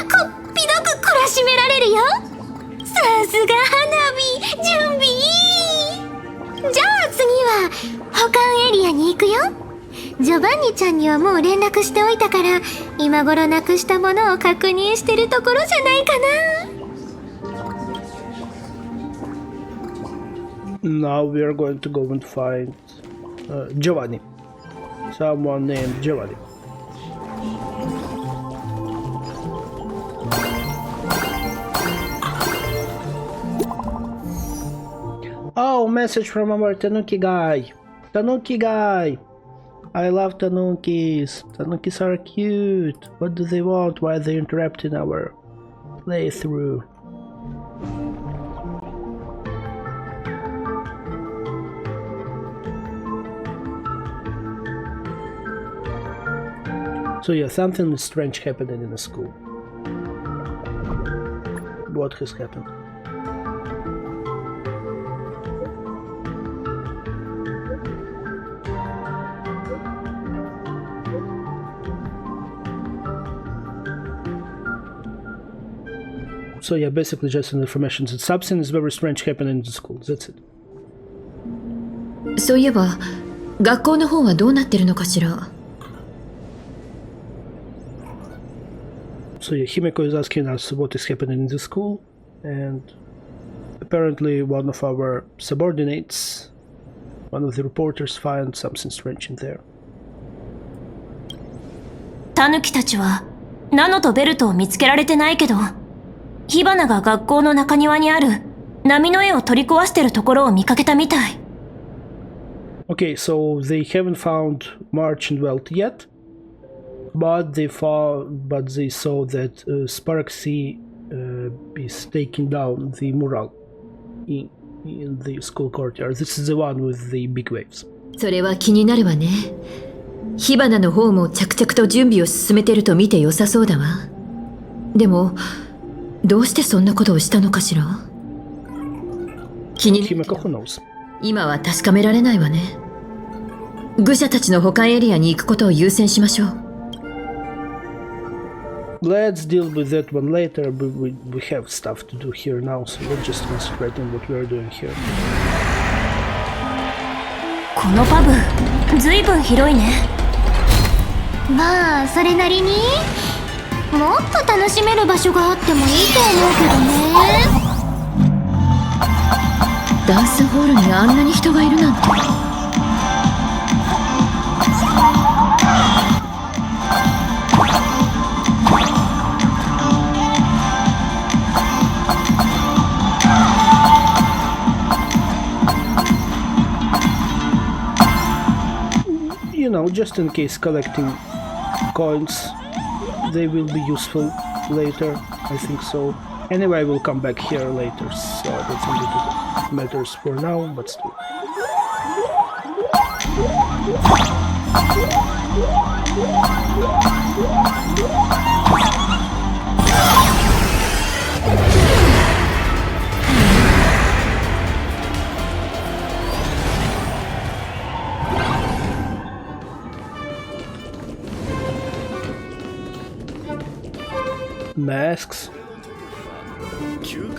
ぴどく懲らしめられるよ。さすが花火、準備いい。じゃあ次は保管エリアに行くよ。ジョバンニちゃんにはもう連絡しておいたから、今頃なくしたものを確認してるところじゃないかな。Now we are going to go and find Giovanni. Someone named Giovanni. Oh, message from our Tanuki guy. Tanuki guy. I love Tanukis. Tanukis are cute. What do they want? Why are they interrupting our playthrough? So yeah, something strange happening in the school. What has happened? So yeah, basically just an information that something is very strange happening in the school. That's it. そういえば学校の方はどうなってるのかしら。 So yeah, Himeko is asking us what is happening in the school, and apparently one of our subordinates, one of the reporters, found something strange in there. タヌキたちはナノとベルトを見つけられてないけど、火花が学校の中庭にある波の絵を取り壊してるところを見かけたみたい。Okay, so they haven't found March and Welt yet, but they saw that Sparksy is taking down the mural in the school courtyard. This is the one with the big waves. それは気になるわね。火花の方も着々と準備を進めてると見て良さそうだわ。でもどうしてそんなことをしたのかしら。気に Himeko, who knows? 今は確かめられないわね。愚者たちの保管エリアに行くことを優先しましょう。Let's deal with that one later, but we have stuff to do here now, so let's just concentrate on what we are doing here. このパブ、ずいぶん広いね。まあそれなりにもっと楽しめる場所があってもいいと思うけどね。ダンスホールにあんなに人がいるなんて。You know, just in case collecting coins, they will be useful later, I think so. Anyway, I will come back here later, so I don't think it matters for now, but still. Masks,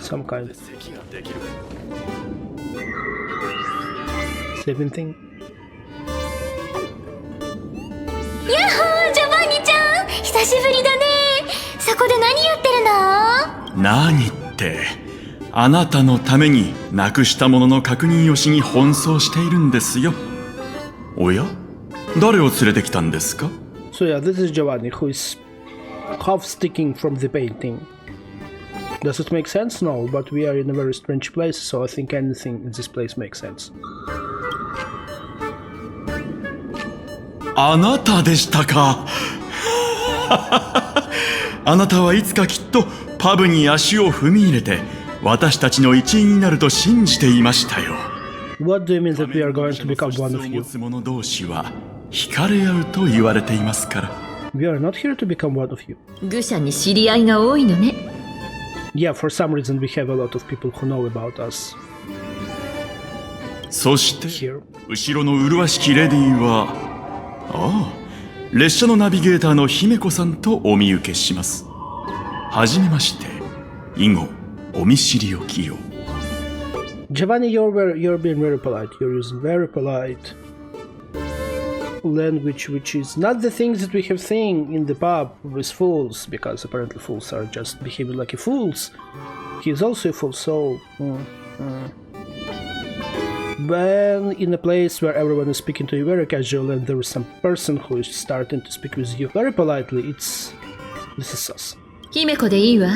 some kind of saving thing. やっほー、ジョバンニちゃん久しぶりだね。そこで何やってるの？何ってあなたのためになくしたものの確認をしに奔走しているんですよ。おや、誰を連れてきたんですか？ So yeah, this is Giovanni, who is half sticking from the painting. Does it make sense? No, but we are in a very strange place, so I think anything in this place makes sense. あなたでしたか。あなたはいつかきっとパブに足を踏み入れて私たちの一員になると信じていましたよ。What do you mean that we are going to become one of you? 持つ者同士は惹かれ合うと言われていますから。We are not here to become one of you. 愚者に知り合いが多いのね。Yeah, for some reason we have a lot of people who know about us. そして Here. 後ろの麗しきレディは、ああ、列車のナビゲーターの姫子さんとお見受けします。はじめまして。以後お見知りおきよ。Giovanni, you're being very polite. You're using very polite language, which is not the things that we have seen in the pub with fools, because apparently fools are just behaving like fools. He is also a fool, so... When in a place where everyone is speaking to you very casual and there is some person who is starting to speak with you very politely, this is sus. 姫子でいいわ。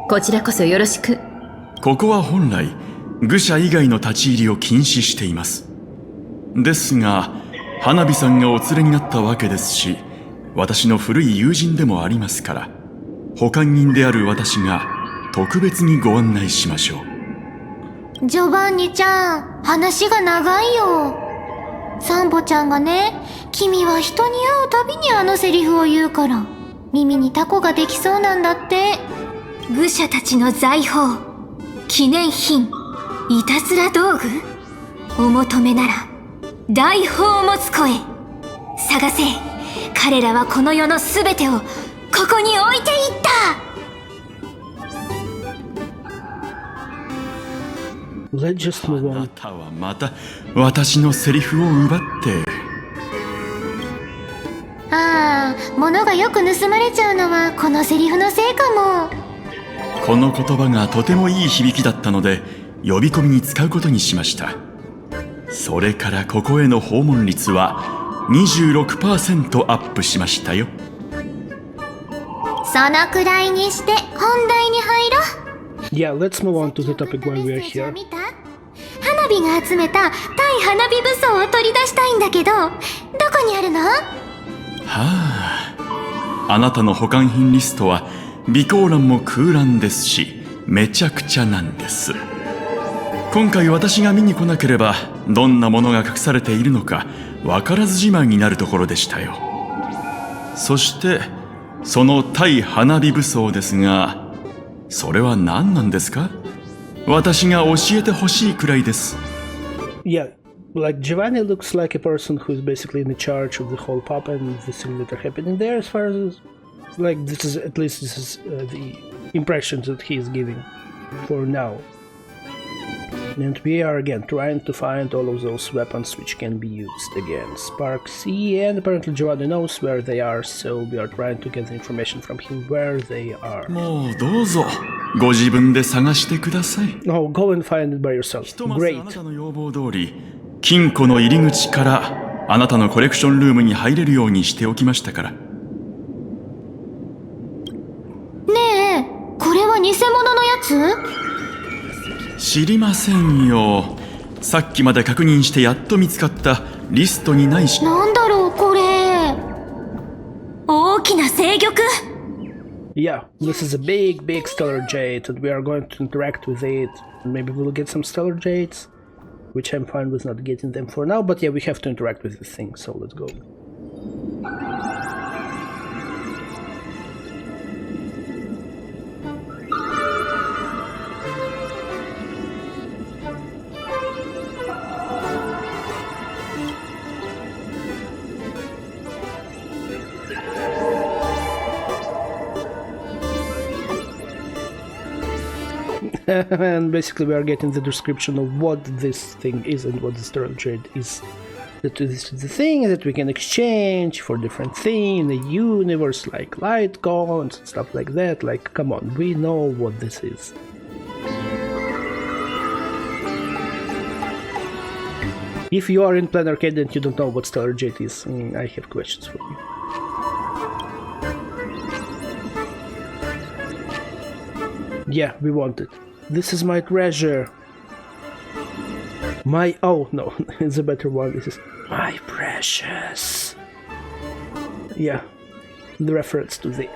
こちらこそよろしく。ここは本来愚者以外の立ち入りを禁止しています。ですが花火さんがお連れになったわけですし、私の古い友人でもありますから、保管人である私が特別にご案内しましょう。ジョバンニちゃん、話が長いよ。サンボちゃんがね、君は人に会うたびにあのセリフを言うから、耳にタコができそうなんだって。愚者たちの財宝、記念品、いたずら道具、お求めなら大宝を持つ声、探せ。彼らはこの世のすべてをここに置いていった。Let's just move あな on. たはまた私のセリフを奪って。ああ、物がよく盗まれちゃうのはこのセリフのせいかも。この言葉がとてもいい響きだったので呼び込みに使うことにしました。それからここへの訪問率は 26% アップしましたよ。そのくらいにして本題に入ろう。Yeah, let's move on to the topic while we are here. 見た？花火が集めた対花火武装を取り出したいんだけど、どこにあるの？はあ、あなたの保管品リストは備考欄も空欄ですし、めちゃくちゃなんです。今回私が見に来なければどんなものが隠されているのか分からずじまいになるところでしたよ。そしてその対花火武装ですが、それは何なんですか？私が教えてほしいくらいです。Yeah, like Giovanni looks like a person who's basically in charge of the whole pub and the things that are happening there, as far as like this is at least this is the impression that he is giving for now. And we are again trying to find all of those weapons which can be used against Spark C, and apparently Giovanni knows where they are, so we are trying to get the information from him where they are. もうどうぞご自分で探してください。Oh, go and find it by yourself. ひとまず Great. あなたの要望通り金庫の入り口からあなたのコレクションルームに入れるようにしておきましたから。ねえ、これは偽物のやつ？知りませんよ。さっきまで確認してやっと見つかったリストにないし。なんだろうこれ。大きな制御。Yeah, this is a big stellar jade, and we are going to interact with it. Maybe we'll get some stellar jades, which I'm fine with not getting them for now, but yeah, we have to interact with this thing, so let's go. And basically we are getting the description of what this thing is and what the stellar jade is. That this is the thing that we can exchange for different things in the universe, like light cones and stuff like that. Like, come on, we know what this is. If you are in planarcadia and you don't know what stellar jade is, I have questions for you. Yeah, we want it. This is my treasure. Oh no, it's a better one. This is my precious. Yeah, the reference to the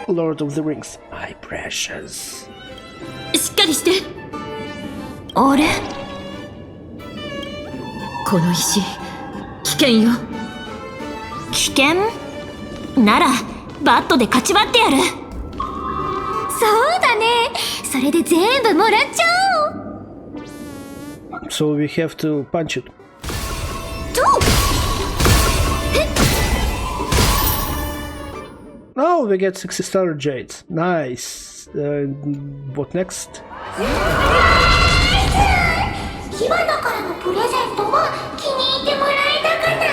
Lord of the Rings. My precious. しっかりして。あれ？この石、危険よ。危険？ならバットでかち割ってやる。そうだね。それで全部もらっちゃおう。So we have to punch it. Oh, we get 60 stellar jades. Nice. What next? 火花からのプレゼントは気に入ってもらえたかな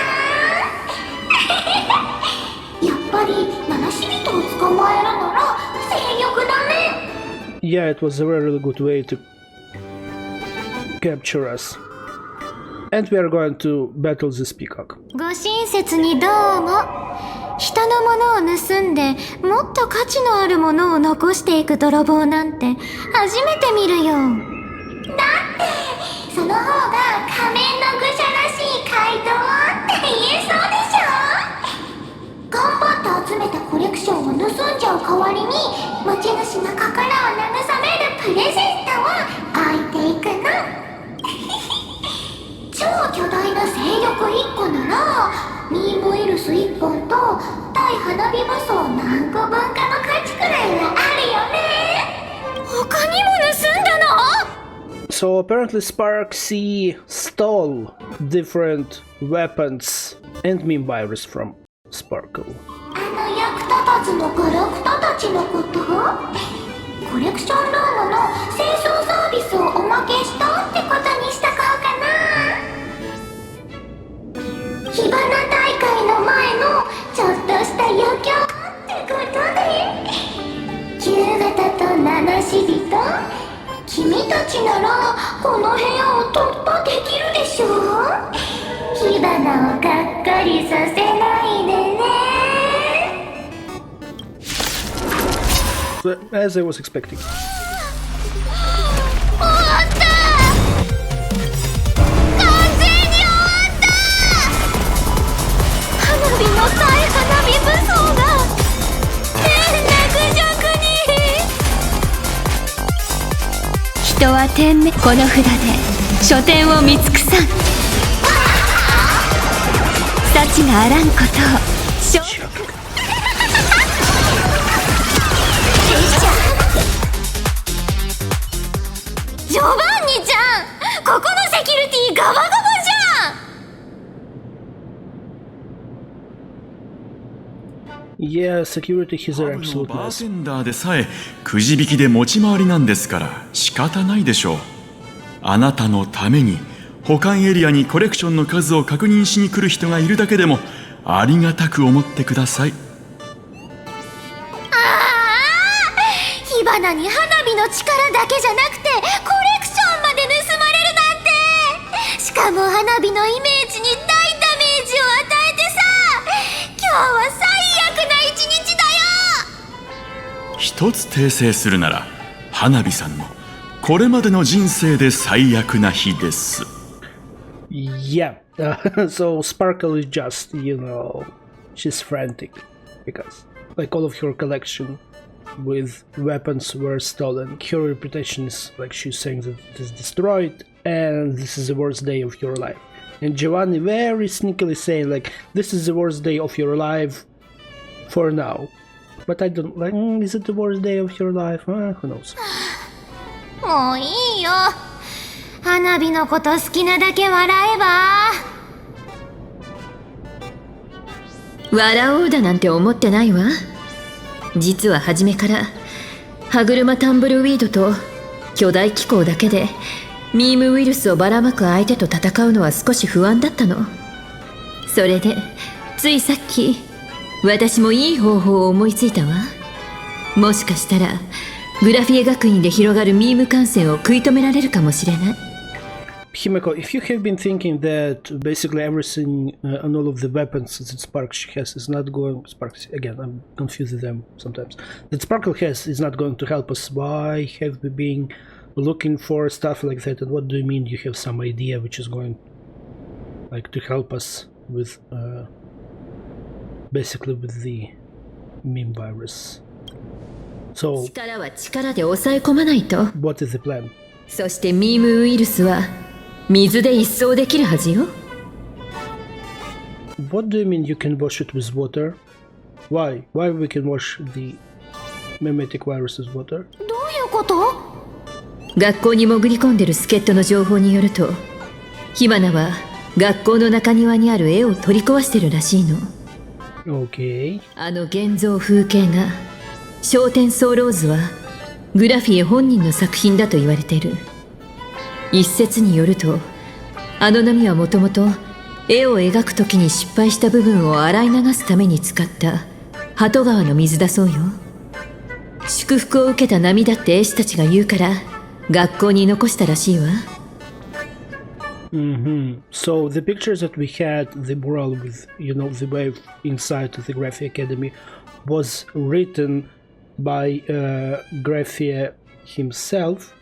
やっぱり七死人を捕まえるなら精力だね。 Yeah, it was a really good way to capture us. And we are going to battle this peacock. ご親切にどうも。人のものを盗んでもっと価値のあるものを残していく泥棒なんて初めて見るよ。だってその方が仮面の愚者らしい怪盗って言えそうでしょ。頑張って集めたコレクションを盗んじゃう代わりに持ち主の心を慰めるプレゼントを置いていくの。超巨大な勢力1個ならミームウイルス1本と対花火武装何個分かの価値くらいはあるよね。他にも盗んだの？ So apparently Sparksy stole different weapons and meme virus from Sparkle. 役立たずのガラクタたちのこと？コレクションルームの清掃サービスをおまけしたってことにしたこうかな。火花大会の前のちょっとした余興ってことで、旧型と七死人、君たちならこの部屋を突破できるでしょ。火花をがっかりさせないでね。As I was expecting. 終わった！完全に終わった！花火の対花火武装が天落弱に。人は天命。この札で書店を見尽くさん。幸があらんことを。ジョバンニちゃん、ここのセキュリティガバガバじゃん。 Yeah, security is an の absolute バー mess. テンダーでさえくじ引きで持ち回りなんですから仕方ないでしょう。あなたのために保管エリアにコレクションの数を確認しに来る人がいるだけでもありがたく思ってください。火花に花火の力だけじゃなくてコレクションまで盗まれるなんて。しかも花火のイメージに大ダメージを与えてさ、今日は最悪な一日だよ。一つ訂正するなら花火さんのこれまでの人生で最悪な日です。Yeah, so Sparkle is just, she's frantic because like all of her collection with weapons were stolen. Her reputation is like she's saying that it is destroyed and this is the worst day of your life. And Giovanni very sneakily saying like this is the worst day of your life for now. But I don't like, is it the worst day of your life? Who knows? もういいよ。花火のこと好きなだけ笑えば。笑おうだなんて思ってないわ。実は初めから歯車タンブルウィードと巨大気候だけでミームウイルスをばらまく相手と戦うのは少し不安だったの。それでついさっき私もいい方法を思いついたわ。もしかしたらグラフィエ学院で広がるミーム感染を食い止められるかもしれない。Himeko, if you have been thinking that basically everything and all of the weapons that Spark has is not going... Spark, again, I'm confusing them sometimes. That Sparkle has is not going to help us, why have we been looking for stuff like that? And what do you mean you have some idea which is going like to help us with basically with the meme virus? So, 力は力で抑え込まないと。 what is the plan? そしてミームウイルスは水で一掃できるはずよ。 What do you mean you can wash it with water? Why? Why we can wash the mimetic virus with water? どういうこと？学校に潜り込んでる助っ人の情報によると、火花は学校の中庭にある絵を取り壊してるらしいの。 Okay. あの現像風景画焦点ソーローズはグラフィエ本人の作品だと言われている。一説によると、あの波はもともと絵を描くときに失敗した部分を洗い流すために使った鳩川の水だそうよ。祝福を受けた波だって絵師たちが言うから学校に残したらしいわ。 So the pictures that we had, the mural with, you know, the wave inside the Graphia Academy was written by Graphia himself,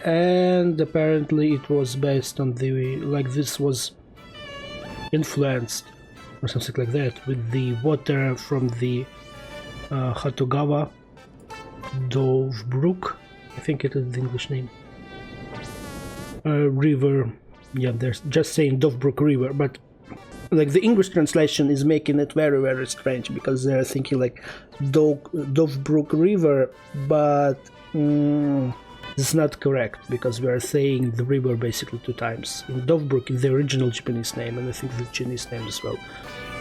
and apparently it was based on the, like this was influenced or something like that with the water from the Hatogawa Dove Brook, I think it is the English name, river. Yeah, they're just saying Dovebrook River, but like the English translation is making it very, very strange because they're thinking like Dovebrook River, but it's not correct because we are saying the river basically two times. In Dovebrook is the original Japanese name, and I think the Chinese name as well.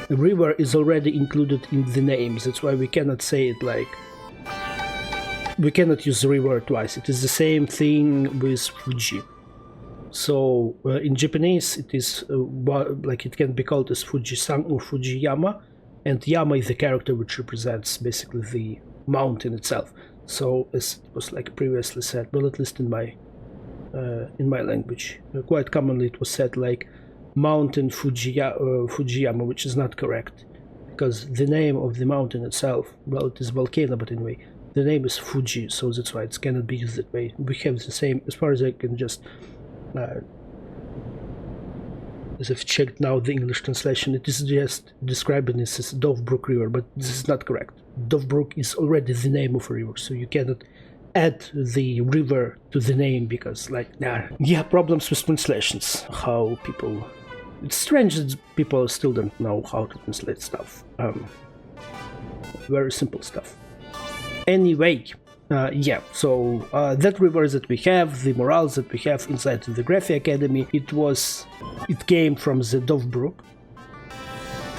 The river is already included in the names, that's why we cannot say it like... We cannot use river twice. It is the same thing with Fuji. So in Japanese it is like it can be called as Fuji-san or Fujiyama, and Yama is the character which represents basically the mountain itself. So as it was like previously said, well, at least in my language, quite commonly it was said like Mountain Fujiyama, which is not correct because the name of the mountain itself, well, it is volcano, but anyway, the name is Fuji, so that's why it cannot be used that way. We have the same, as far as I can just as I've checked now the English translation, it is just describing this as Dovebrook River, but this is not correct. Dovebrook is already the name of a river, so you cannot add the river to the name because, like, yeah, problems with translations. How people... It's strange that people still don't know how to translate stuff. Very simple stuff. Anyway, yeah, so that river that we have, the morals that we have inside the Graphia Academy, it came from the Dovebrook,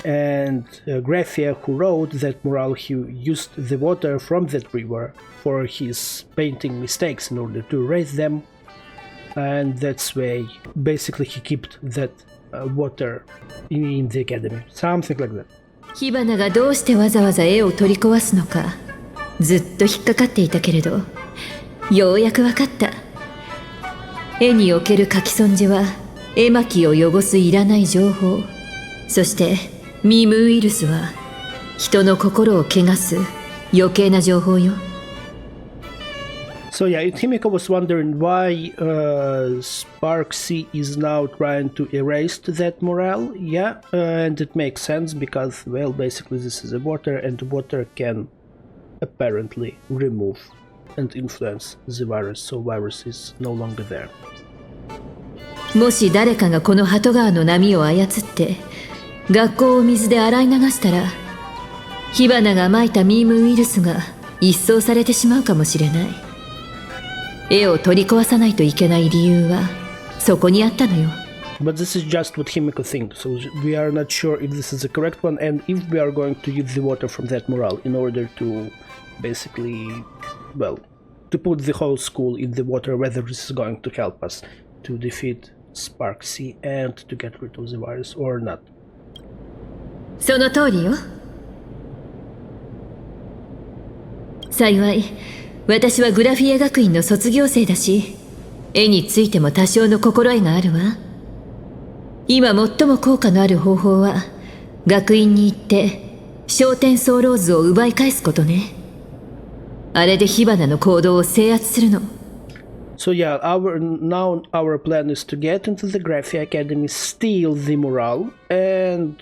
and Graphia, who wrote that moral, he used the water from that river for his painting mistakes in order to erase them, and that's why basically he kept that water in the academy, something like that. 火花がどうしてわざわざ絵を取り壊すのかずっと引っかかっていたけれど、ようやくわかった。絵における書き損じは絵巻を汚すいらない情報、そしてミームウイルスは人の心を汚す余計な情報よ。 So yeah, Himeko was wondering why Sparksy is now trying to erase that morale. Yeah, and it makes sense because, well, basically this is a water, and water can apparently remove and influence the virus, so virus is no longer there. もし誰かがこの鳩川の波を操って学校を水で洗い流したら、火花がまいたミームウイルスが一掃されてしまうかもしれない。絵を取り壊さないといけない理由はそこにあったのよ。 But this is just what Himeko thinks, so we are not sure if this is the correct one and if we are going to use the water from that morale in order to basically, well, to put the whole school in the water, whether this is going to help us to defeat Sparksy and to get rid of the virus or not. その通りよ。幸い私はグラフィエ学院の卒業生だし、絵についても多少の心得があるわ。今最も効果のある方法は学院に行って昇天ソローズを奪い返すことね。あれで火花の行動を制圧するの。So yeah, now our plan is to get into the Graphia Academy, steal the morale, and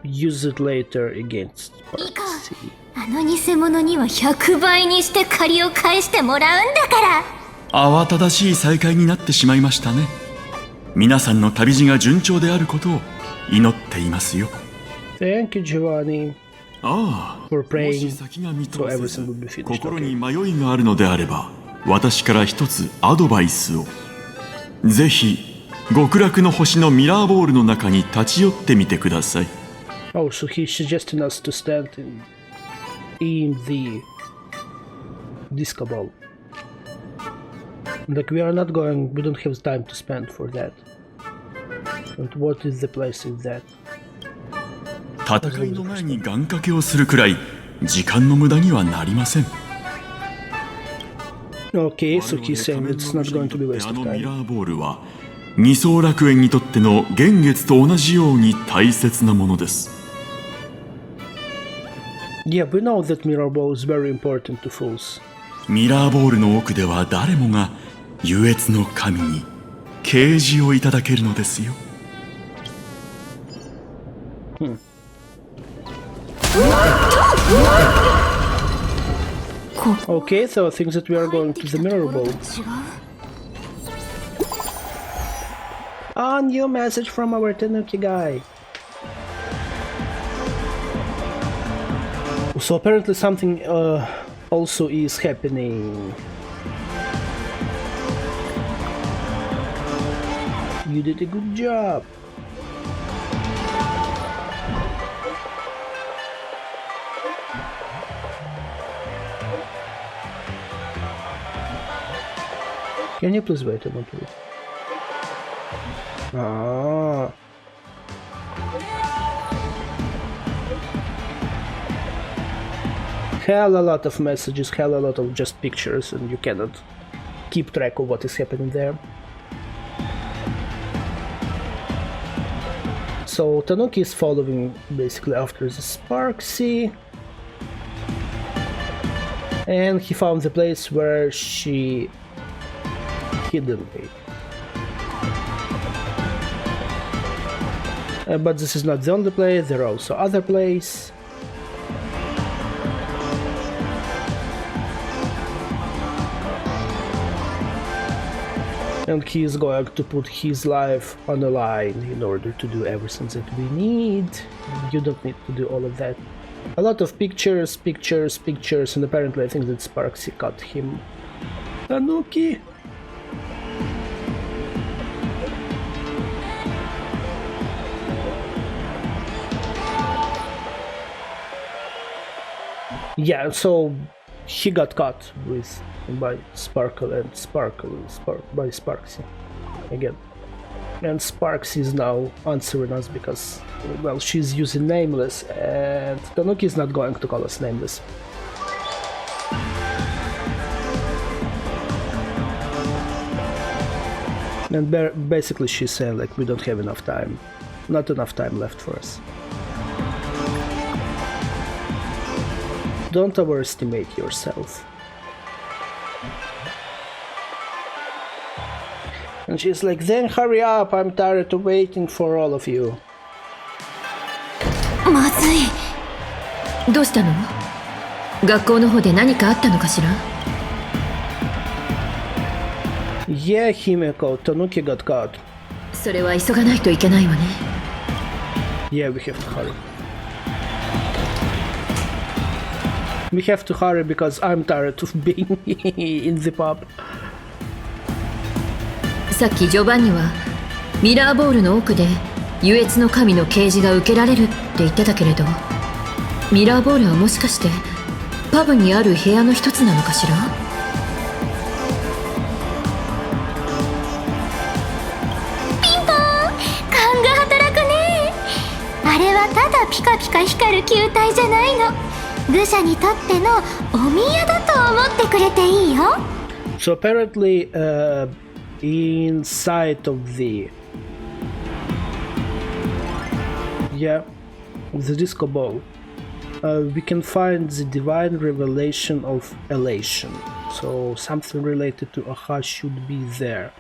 use it later against Sparksy. あの偽物には100倍にして借りを返してもらうんだから。慌ただしい再会になってしまいましたね。皆さんの旅路が順調であることを祈っていますよ。Thank you, Giovanni. ああ、 For praying もし先が見通 so せ everything ず will be finished. 心に迷いがあるのであれば、私から一つアドバイスを。ぜひ極楽の星のミラーボールの中に立ち寄ってみてください。Oh, so he's suggesting us to stand in the disco ball. Like we are not going, we don't have time to spend for that. And what is the place in that? 戦いの前に願掛けをするくらい時間の無駄にはなりません。Okay, so he's saying it's not going to be wasted あのミラ time. ーボールは二層楽園にとっての幻月と同じように大切なものです。Yeah, we know that mirror ball is very important to fools. ミラーボールの奥では誰もが優越の神に啓示をいただけるのですよ。Okay, so I think that we are going to the mirror ball. Ah, new message from our Tanuki guy. So apparently something also is happening. You did a good job. Can you please wait a moment? Ah. Hell a lot of messages, hell a lot of just pictures, and you cannot keep track of what is happening there. So Tanuki is following basically after the Sparksy, and he found the place where she hidden it. But this is not the only place, there are also other places. And he is going to put his life on the line in order to do everything that we need. You don't need to do all of that. A lot of pictures, and apparently I think that Sparksy caught him. Tanuki! Yeah, so he got caught by Sparkle and by Sparksy again. And Sparksy is now answering us because, well, she's using Nameless, and Tanuki is not going to call us Nameless. And basically she's saying like we don't have enough time, not enough time left for us. Don't overestimate yourself. And she's like, then hurry up, I'm tired of waiting for all of you. まずい。どうしたの？学校の方で何かあったのかしら？ Yeah, Himeko, Tanuki got caught. それは急がないといけないわね。Yeah, we have to hurry. We have to hurry because I'm tired of being in the pub. さっきジョバンニはミラーボールの奥で優越の神の啓示が受けられるって言ってたけれど、ミラーボールはもしかしてパブにある部屋の一つなのかしら？ピンポーン！勘が働くね。あれはただピカピカ光る球体じゃないの。愚者にとってのお宮だと思ってくれていいよ。So apparently, inside of the the disco ball, we can find the divine revelation of elation. So something related to Aha should be there,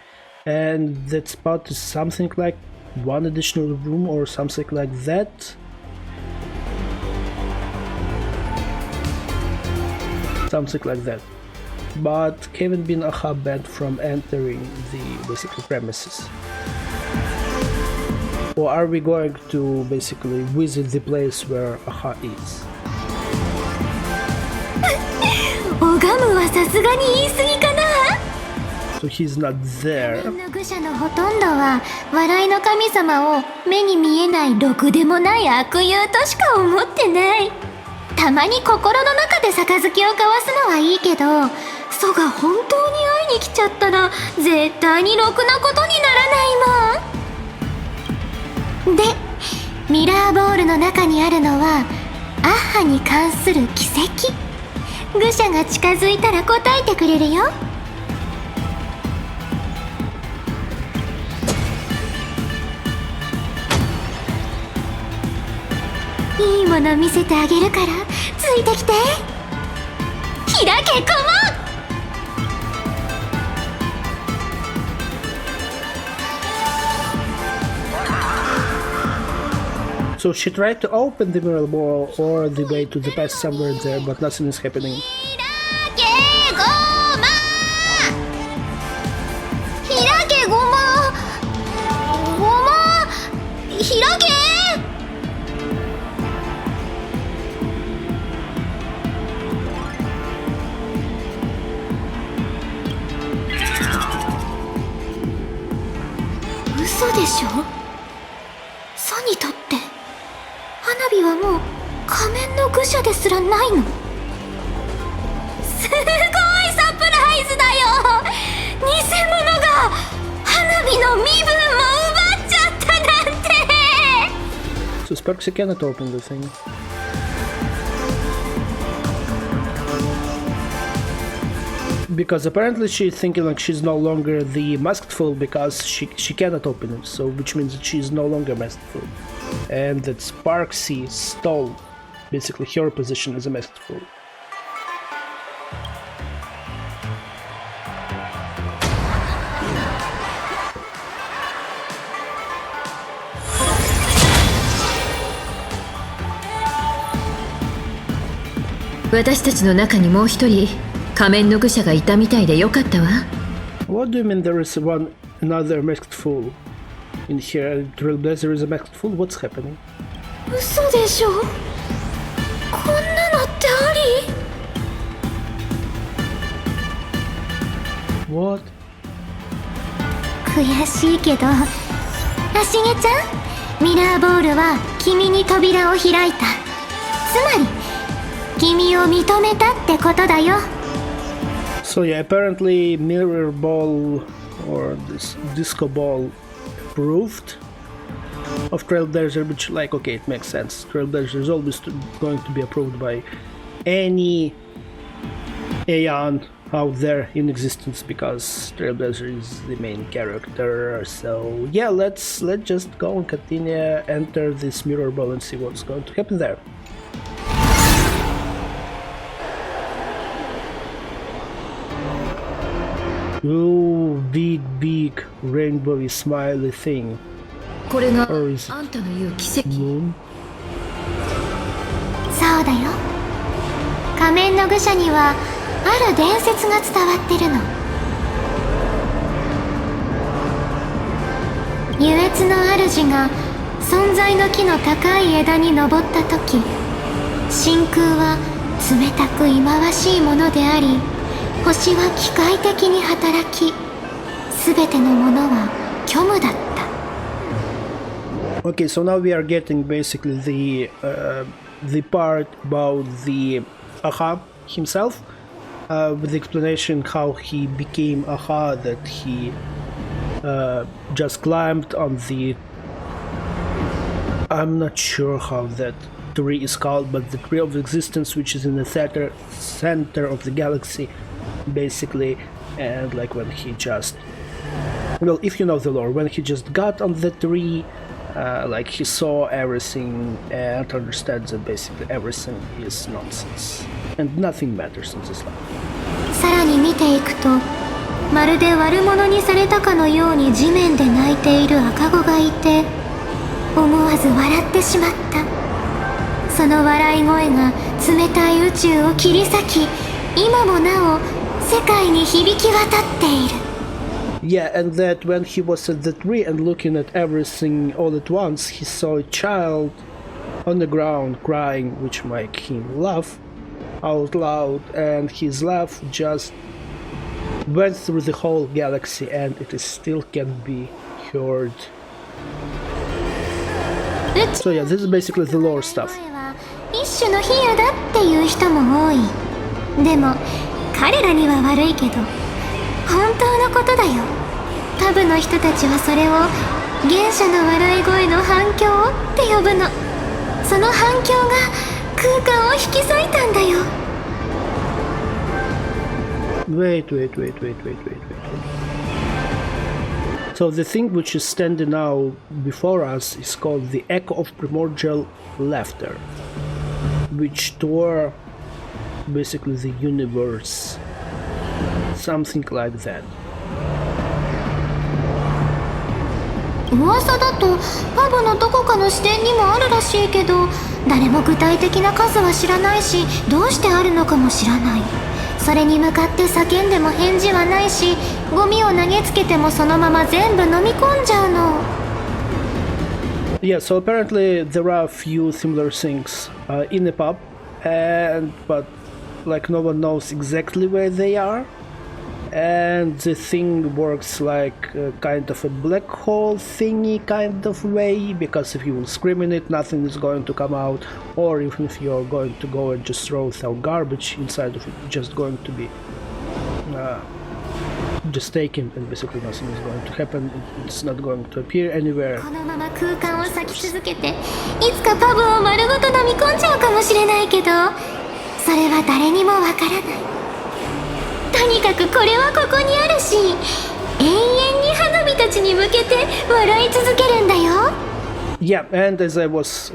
and that spot is something like one additional room or something like that. Something like that. But haven't been Aha banned from entering the basically premises. Or are we going to basically visit the place where Aha is? 拝むはさすがに言い過ぎかな。 So he's not there. 愚者のほとんどは笑いの神様を目に見えないろくでもない悪友としか思ってない。たまに心の中で杯を交わすのはいいけど、ソが本当に会いに来ちゃったら絶対にろくなことにならないもん。で、ミラーボールの中にあるのはアッハに関する奇跡。愚者が近づいたら答えてくれるよ。いいもの見せてあげるからついてきて。開けこも。 So she tried to open the mirror ball or the way to the past somewhere there, but nothing is happening. 開けごま。開けごま。ごま。開け。 嘘でしょ。ソにとって花火はもう仮面の愚者ですらないの。すごいサプライズだよ。偽物が花火の身分も奪っちゃったなんて。 So Sparksy cannot open the thing. Because apparently she's thinking like she's no longer the masked fool because she cannot open it, so which means that she's no longer masked fool. And that Sparksy stole basically her position as a masked fool. What do you mean there is another masked fool in here? Trailblazer is a masked fool? What's happening? 嘘でしょ。こんなのってあり？ What? 悔しいけど、足毛ちゃん、ミラーボールは君に扉を開いた。つまり君を認めたってことだよ。 So yeah, apparently Mirror Ball or this Disco Ball approved of Trailblazer, which like, okay, it makes sense. Trailblazer is always going to be approved by any Aeon out there in existence because Trailblazer is the main character. So yeah, let's just go and continue, enter this Mirror Ball and see what's going to happen there. Oh, big rainbowy smiley thing. Or is it moon? そうだよ。仮面の愚者にはある伝説が伝わってるの。優越の主が存在の木の高い枝に登った時、真空は冷たく忌まわしいものであり、星は機械的に働き、すべてのものは虚無だった。 Okay, so now we are getting basically the part about the Aha himself, with the explanation how he became Aha, that he just climbed on the... I'm not sure how that tree is called, but the tree of existence, which is in the center of the galaxy, basically, and like when he just well, if you know the lore, when he just got on the tree, like he saw everything and understands that basically everything is nonsense and nothing matters in this life. さらに見ていくと、まるで悪者にされたかのように地面で泣いている赤子がいて、思わず笑ってしまった。その笑い声が冷たい宇宙を切り裂き、今もなお世界に響き渡っている。Yeah, and that when he was at the tree and looking at everything all at once, he saw a child on the ground crying, which made him laugh out loud, and his laugh just went through the whole galaxy, and it is still can be heard. So yeah, this is basically the lore stuff. 一種の比喩だっていう人も多い。でも彼らには悪いけど本当のことだよ。タブの人たちはそれを原初の笑い声の反響って呼ぶの。その反響が空間を引き裂いたんだよ。Wait. So the thing which is standing now before us is called the Echo of Primordial Laughter, which tore basically the universe. Something like that. 噂だとパブのどこかの視点にもあるらしいけど、誰も具体的な数は知らないし、どうしてあるのかも知らない。それに向かって叫んでも返事はないし、ゴミを投げつけてもそのまま全部飲み込んじゃうの。Yeah, so apparently there are a few similar things in the pub, but like no one knows exactly where they are. And the thing works like kind of a black hole thingy kind of way, because if you will scream in it, nothing is going to come out, or even if you're going to go and just throw some garbage inside of it, just going to be just taken, and basically nothing is going to happen. It's not going to appear anywhere. このまま空間を裂き続けて、いつかパブを丸ごと飲み込んじゃうかもしれないけど、それは誰にもわからない。とにかくこれはここにあるし、永遠に花火たちに向けて笑い続けるんだよ。Yeah, and as I was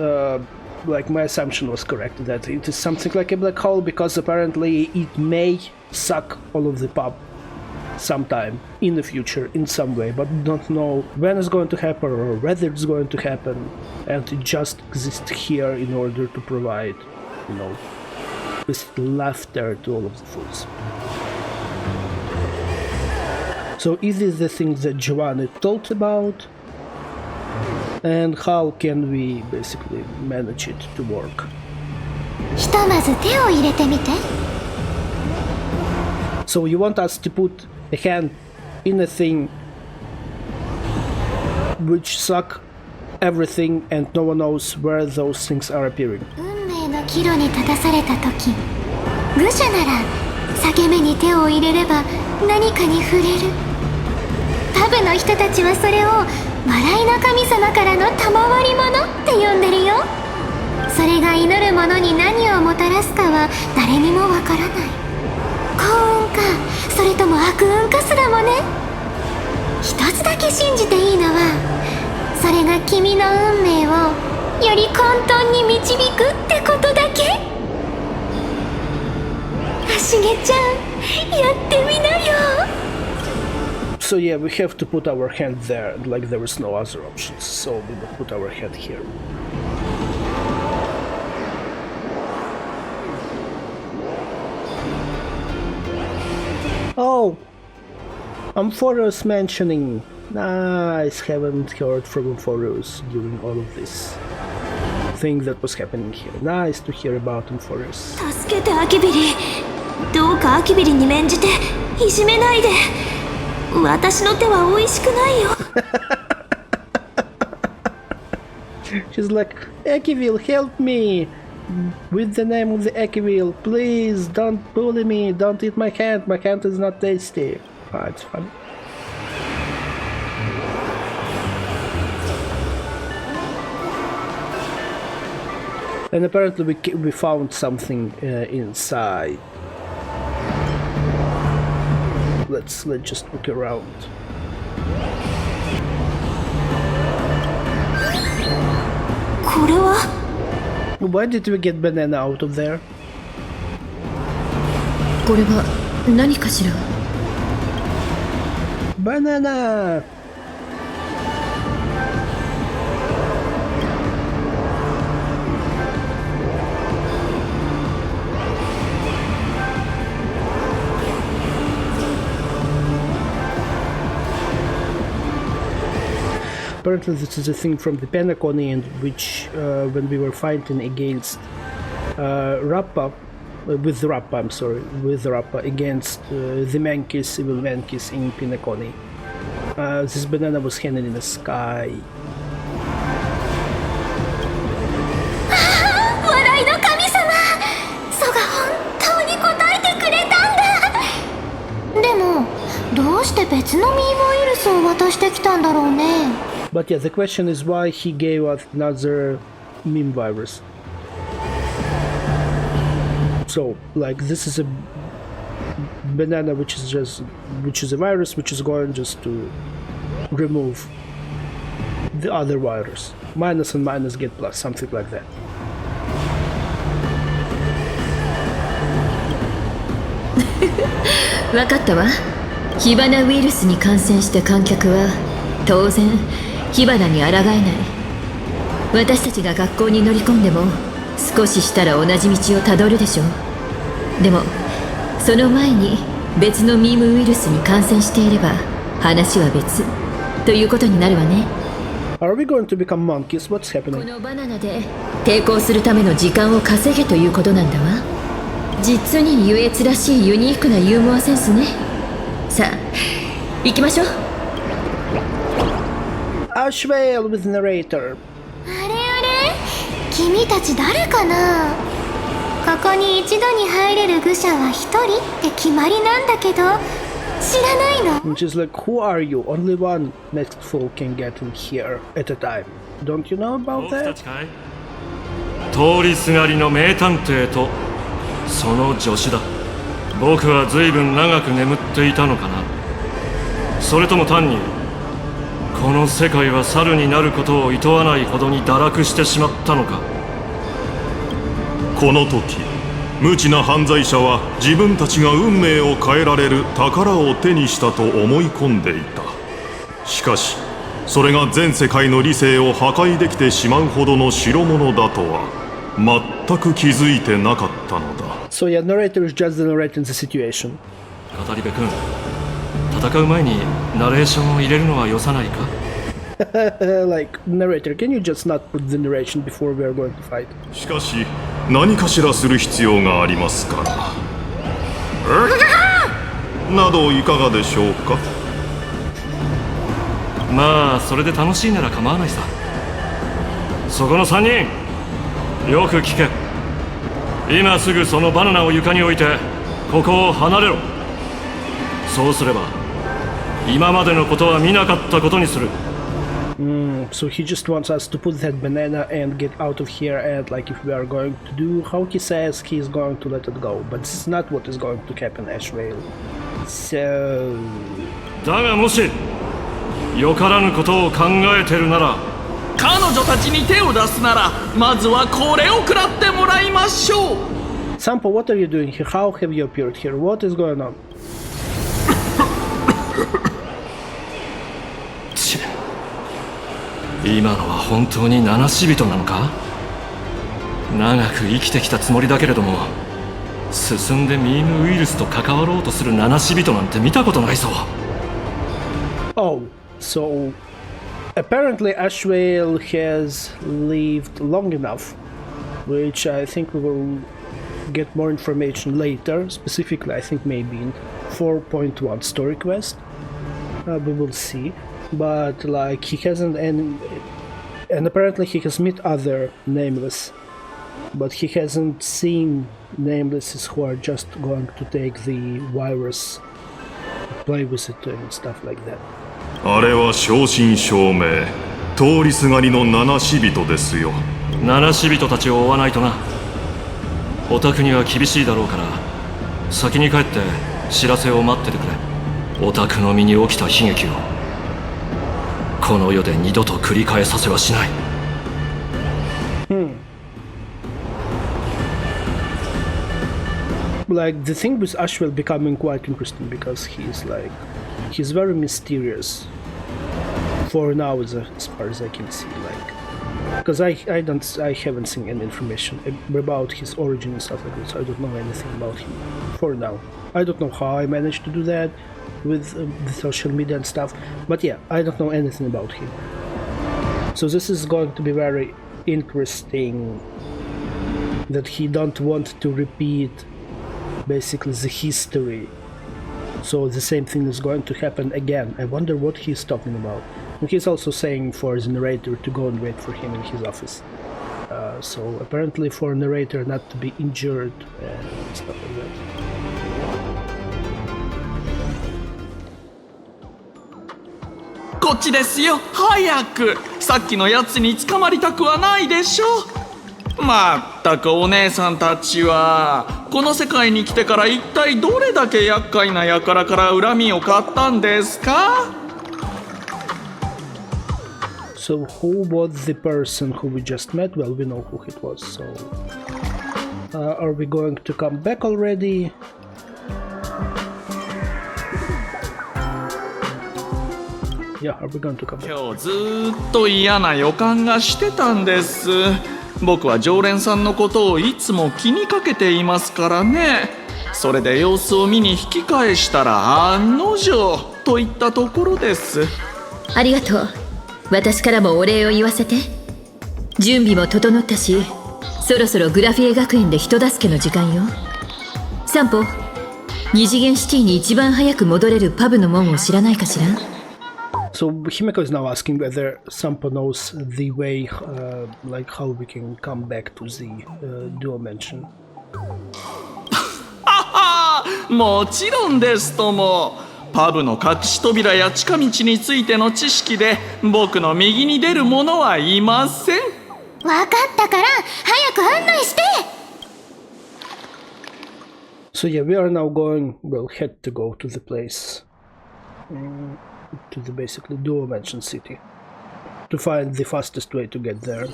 like my assumption was correct that it is something like a black hole, because apparently it may suck all of the pub sometime in the future in some way, but we don't know when it's going to happen or whether it's going to happen, and it just exists here in order to provide, you know, this laughter to all of the fools. So is this the thing that Giovanni talked about, and how can we basically manage it to work? ひとまず手を入れてみて。So you want us to put a hand in a thing which suck everything and no one knows where those things are appearing. 運命の岐路に立たされた時、愚者なら裂け目に手を入れれば何かに触れる。パブの人たちはそれを笑いの神様からの賜り物って呼んでるよ。それが祈る者に何をもたらすかは誰にもわからない。幸運か、それとも悪運かすらもね。一つだけ信じていいのは、それが君の運命をより混沌に導くってことだけ。あしげちゃん、やってみなよ。So yeah, we have to put our hand there, like there is no other options, so we will put our hand here. Oh! Amphoros mentioning. Nice, haven't heard from Amphoros during all of this thing that was happening here. Nice to hear about Amphoros. 助けてアキビリ。どうかアキビリに免じていじめないで。私の手は美味しくないよ。She's like, Ekivil, help me! With the name of the Ekivil, please don't bully me, don't eat my hand is not tasty. Ah, it's funny. And apparently we found something inside. Let's just look around. これは Why did we get banana out of there? これは何かしら。 Banana! Apparently this is a thing from the Penacony, in which when we were fighting against Rappa, with Rappa against the monkeys, evil monkeys in Penacony. This banana was hanging in the sky. 笑いの神様、ソが本当に答えてくれたんだ。でもどうして別のミームウイルスを渡してきたんだろうね。 But yeah, the question is why he gave us another meme virus. So, like, this is a banana which is a virus which is going just to remove the other virus. Minus and minus get plus, something like that. わかったわ。火花ウイルスに感染した観客は当然火花に抗えない。私たちが学校に乗り込んでも少ししたら同じ道をたどるでしょう。でもその前に別のミームウイルスに感染していれば話は別ということになるわね。 Are we going to become monkeys? What's こ happening? のバナナで抵抗するための時間を稼げということなんだわ。実に優越らしいユニークなユーモアセンスね。さあ行きましょう。 Ashvale with narrator. あれあれ、君たち誰かな。ここに一度に入れる愚者は一人って決まりなんだけど、知らないの？ Which is like, who are you? Only one next fool can get in here at a time. Don't you know about 僕た that? ちかい？通りすがりの名探偵とその助手だ。僕は随分長く眠っていたのかな。それとも単にこの世界は猿になることを厭わないほどに堕落してしまったのか。この時無知な犯罪者は自分たちが運命を変えられる宝を手にしたと思い込んでいた。しかしそれが全世界の理性を破壊できてしまうほどの代物だとは全く気づいてなかったのだ。 So yeah, narrator is just narrating the situation. 語り部君、戦う前にナレーションを入れるのはよさないか？ Like, narrator, can you just not put the narration before we are going to fight? しかし何かしらする必要がありますから。などいかがでしょうか？まあそれで楽しいなら構わないさ。そこの3人よく聞け。今すぐそのバナナを床に置いてここを離れろ。そうすれば今までのことは見なかったことにする。So he just wants us to put that banana and get out of here, and like if we are going to do how he says, he is going to let it go. But this is not what is going to happen, Ashvale. So... だがもしよからぬことを考えてるなら、彼女たちに手を出すならまずはこれを食らってもらいましょう。 Sampo, what are you doing here? How have you appeared here? What is going on? 今のは本当に七死人なのか？長く生きてきたつもりだけれども、進んでミームウイルスと関わろうとする七死人なんて見たことないぞ。 Oh, so apparently Ashvale has lived long enough, which I think we will get more information later. Specifically, I think maybe in 4.1 story quest. We will see. But like he hasn't and apparently he has met other nameless, but he hasn't seen namelesses who are just going to take the virus, play with it and stuff like that. あれは正真正銘通りすがりの七死人ですよ。七死人たちを追わないとな。お宅には厳しいだろうから先に帰って知らせを待っててくれ。お宅の身に起きた悲劇をこの世で二度と繰り返させはしない。Like, the thing with Ashwell becoming quite interesting because he's very mysterious for now, as far as I can see. Like, because I haven't seen any information about his origin and stuff like that, so I don't know anything about him for now. I don't know how I managed to do that with the social media and stuff, but yeah, I don't know anything about him. So this is going to be very interesting that he don't want to repeat basically the history, so the same thing is going to happen again. I wonder what he's talking about. And he's also saying for the narrator to go and wait for him in his office, so apparently for a narrator not to be injured and stuff like that.こっちですよ、早く。さっきのやつに捕まりたくはないでしょ。まったくお姉さんたちはこの世界に来てから一体どれだけ厄介な輩から恨みを買ったんですか？ So who was the person who we just met? Well, we know who it was, so are we going to come back already? Yeah, are we going to come back? 今日ずっと嫌な予感がしてたんです。僕は常連さんのことをいつも気にかけていますからね。それで様子を見に引き返したら案の定といったところです。ありがとう。私からもお礼を言わせて。準備も整ったし、そろそろグラフィエ学園で人助けの時間よ。散歩、二次元シティに一番早く戻れるパブの門を知らないかしら？ So Himeko is now asking whether Sampo knows the way, like how we can come back to the dual mansion. もちろんですとも。パブの隠し扉や近道についての知識で僕の右に出る者はいません。わかったから早く案内して。 So yeah, we are now going, well, had to go to the place, to the basically dual mansion city, to find the fastest way to get there.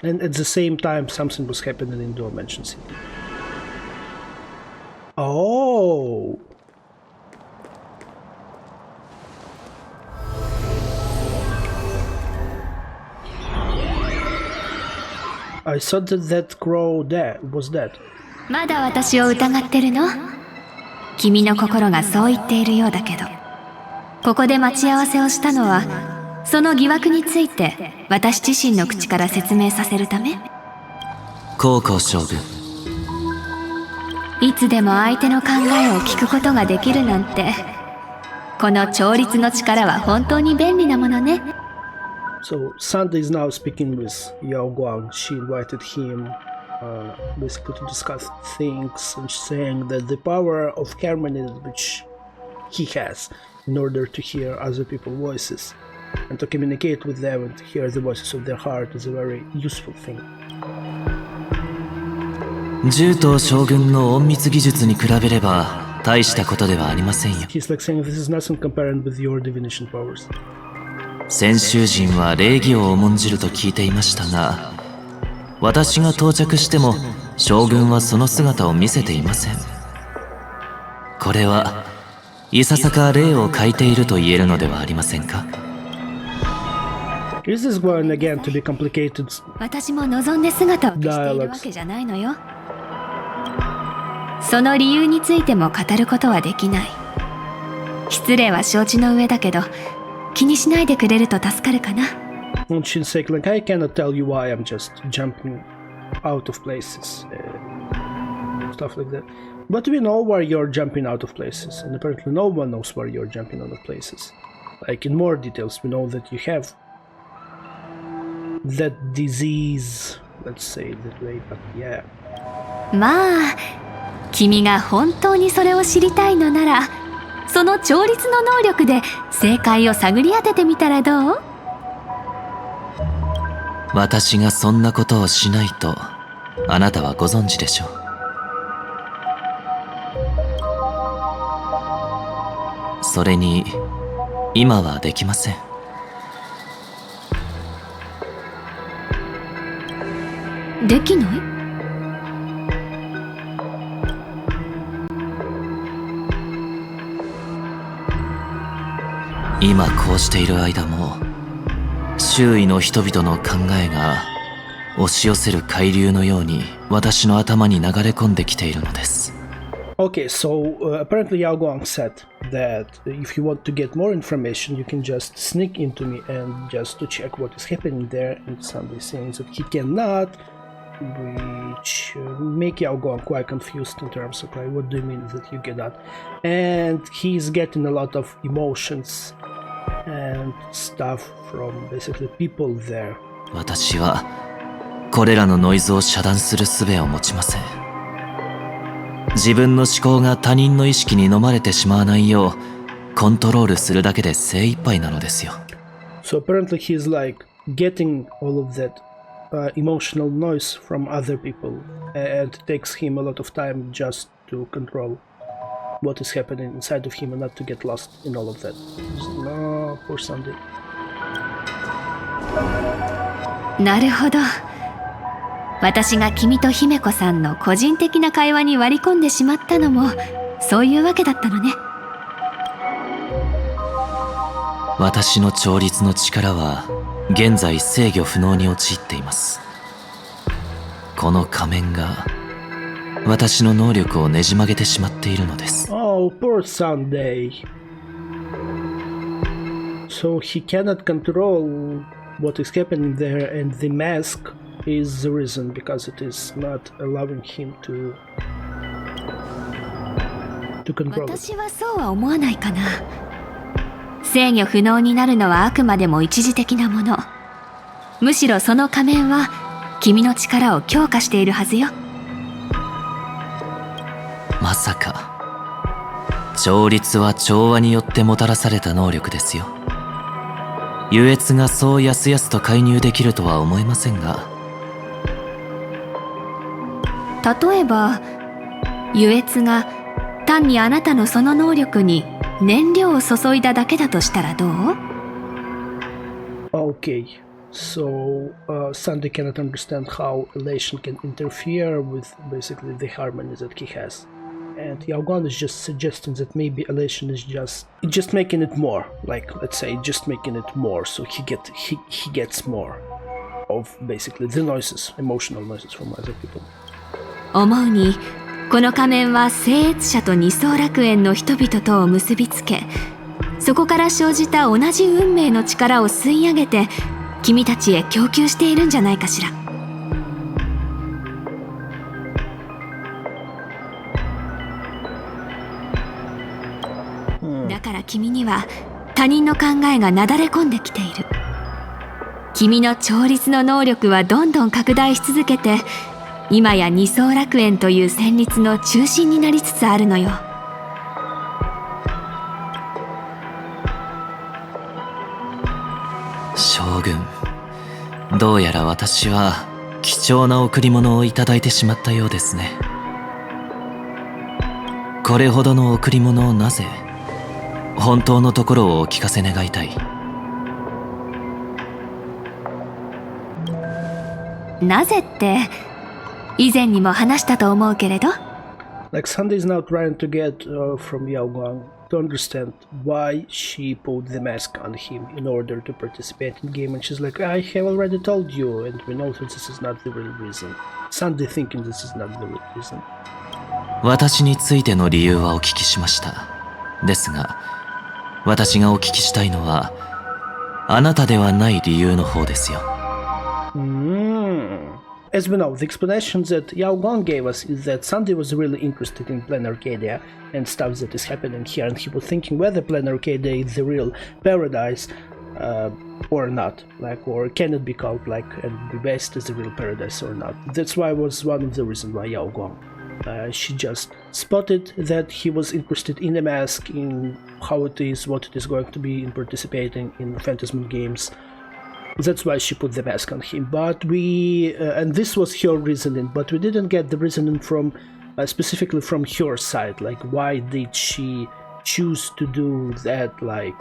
And at the same time, something was happening in Dual Mansion City. Oh! I thought that crow was dead. まだ私を疑ってるの？君の心がそう言っているようだけど、ここで待ち合わせをしたのはその疑惑について私自身の口から説明させるため？高校将軍、いつでも相手の考えを聞くことができるなんて、この調律の力は本当に便利なものね。So Sunday is now speaking with Yao Guang. She invited him basically to discuss things and saying that the power of harmony which he has in order to hear other people's voices and to communicate with them and to hear the voices of their heart is a very useful thing. 獣人将軍の隠密技術に比べれば大したことではありませんよ。 He's like saying this is nothing compared with your divination powers. 先衆人は礼儀を重んじると聞いていましたが、私が到着しても将軍はその姿を見せていません。これはいささか礼を欠いていると言えるのではありませんか？ Is this going again to be complicated? 私も望んで姿を消しているわけじゃないのよ。その理由についても語ることはできない。失礼は承知の上だけど、気にしないでくれると助かるかな。And she'd say, like, I cannot tell you why I'm just jumping out of places, stuff like that. But we know why you're jumping out of places, and apparently no one knows why you're jumping out of places. Like, in more details, we know that you have that disease, let's say it that way, but yeah. まあ、君が本当にそれを知りたいのなら、その調律の能力で正解を探り当ててみたらどう？私がそんなことをしないとあなたはご存知でしょう。それに今はできません。できない？今こうしている間も周囲の人々の考えが押し寄せる海流のように私の頭に流れ込んできているのです。Okay, so apparently Yao Guang said that if you want to get more information, you can just sneak into me and just to check what is happening there. And Sunday saying that he cannot, which make Yao Guang quite confused in terms of like, what do you mean that you cannot? And he's getting a lot of emotions and stuff from basically people there. 私はこれらのノイズを遮断する術を持ちません。自分の思考が他人の意識に飲まれてしまわないようコントロールするだけで精一杯なのですよ。So apparently he's like getting all of that emotional noise from other people, and it takes him a lot of time just to control what is happening inside of him and not to get lost in all of that. No, poor Sunday. なるほど。私が君と姫子さんの個人的な会話に割り込んでしまったのもそういうわけだったのね。私の調律の力は現在制御不能に陥っています。この仮面が私の能力をねじ曲げてしまっているのです。Oh, poor Sunday. So he cannot control what is happening there, and the mask is the reason, because it is not allowing him to control it. 私はそうは思わないかな。制御不能になるのはあくまでも一時的なもの。むしろその仮面は君の力を強化しているはずよ。まさか調律は調和によってもたらされた能力ですよ。優越がそうやすやすと介入できるとは思えませんが。例えば優越が単にあなたのその能力に燃料を注いだだけだとしたらどう？ Okay, so Sunday cannot understand how elation can interfere with basically the harmony that he has. And Yao Guang is just suggesting that maybe elation is just making it more, like let's say just making it more, so he gets more of basically the noises, emotional noises from other people. 思うにこの仮面は聖越者と二層楽園の人々とを結びつけ、そこから生じた同じ運命の力を吸い上げて君たちへ供給しているんじゃないかしら。だから君には他人の考えがなだれ込んできている。君の調律の能力はどんどん拡大し続けて、今や二層楽園という旋律の中心になりつつあるのよ。将軍、どうやら私は貴重な贈り物をいただいてしまったようですね。これほどの贈り物をなぜ、本当のところをお聞かせ願いたい。なぜって以前にも話したと思うけれど。Like Sunday is now trying to get from Yao Guang to understand why she put the mask on him in order to participate in game, and she's like, I have already told you, and we know that this is not the real reason. Sunday thinking this is not the real reason. 私についての理由はお聞きしました。ですが、私がお聞きしたいのは、あなたではない理由の方ですよ。As we know, the explanation that Yao Guang gave us is that Sunday was really interested in planarcadia and stuff that is happening here, and he was thinking whether planarcadia is the real paradise or not, like, or can it be called like and be based as a real paradise or not. That's why was one of the reasons why Yao Guang. She just spotted that he was interested in the mask, in how it is, what it is going to be in participating in Phantasmoon Games. That's why she put the mask on him. But we, and this was her reasoning, but we didn't get the reasoning from, specifically from her side. Like, why did she choose to do that, like,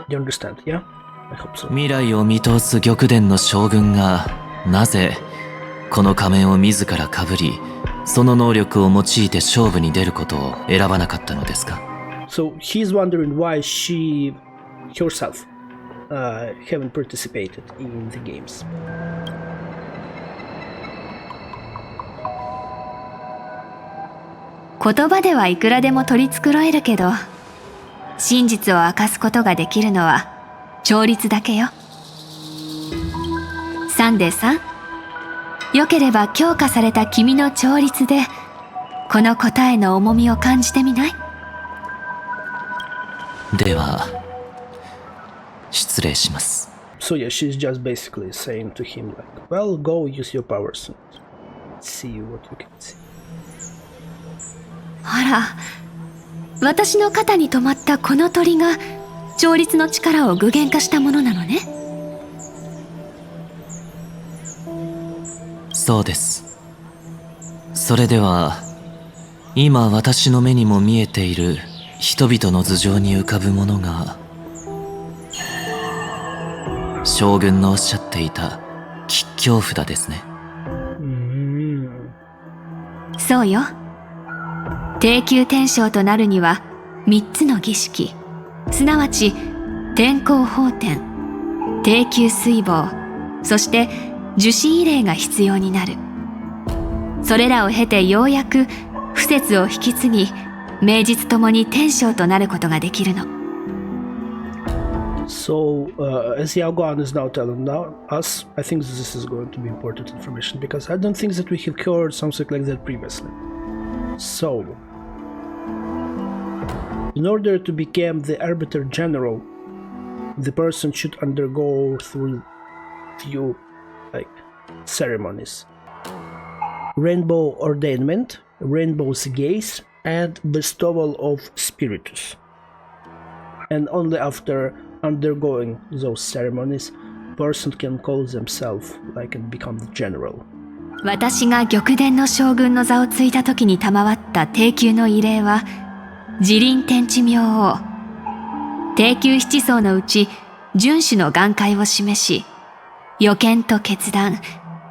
You understand, yeah? I hope so. 未来を見通す玉殿の将軍がなぜこの仮面を自らかぶり、その能力を用いて勝負に出ることを選ばなかったのですか？ So he's wondering why she herself haven't participated in the games. 言葉ではいくらでも取り繕えるけど、真実を明かすことができるのは調律だけよ。サンデーさん、よければ強化された君の調律でこの答えの重みを感じてみない？では失礼します。 So yeah, she's just basically saying to him like, well, go use your powers and see what you can see. あら、私の肩に止まったこの鳥が調律の力を具現化したものなのね。そうです。それでは今私の目にも見えている人々の頭上に浮かぶものが将軍のおっしゃっていた吉凶札ですね。そうよ。低級天将となるには3つの儀式、すなわち天候法典、低級水防、そして受死異例が必要になる。それらを経てようやく不節を引き継ぎ、名実ともに天将となることができるの。So, as Yaoguan is now telling us, I think this is going to be important information because I don't think that we have heard something like that previously. So, in order to become the Arbiter General, the person should undergo through few ceremonies: Rainbow Ordainment, Rainbow's Gaze, and Bestowal of Spiritus. And only after undergoing those ceremonies, person can call themselves and become the general. 私が玉殿の将軍の座をついた時に賜った低級の異例は自臨天地明王。低級七層のうち遵守の眼界を示し、予見と決断、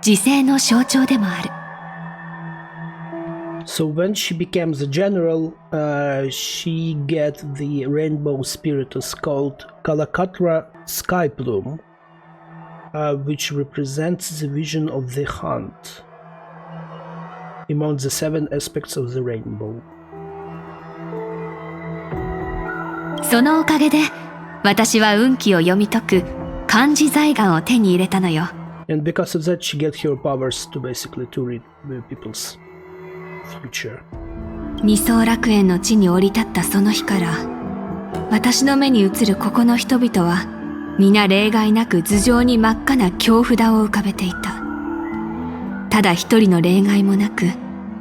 自制の象徴でもある。So when she becomes a general, she gets the rainbow spiritus called Kalakatra Sky Plume, which represents the vision of the hunt among the 7 aspects of the rainbow. そのおかげで私は運気を読み解く漢字財眼を手に入れたのよ。And because of that, she gets her powers to basically to read people's future. 二層楽園の地に降り立ったその日から、私の目に映るここの人々は皆例外なく頭上に真っ赤な京札を浮かべていた。ただ一人の例外もなく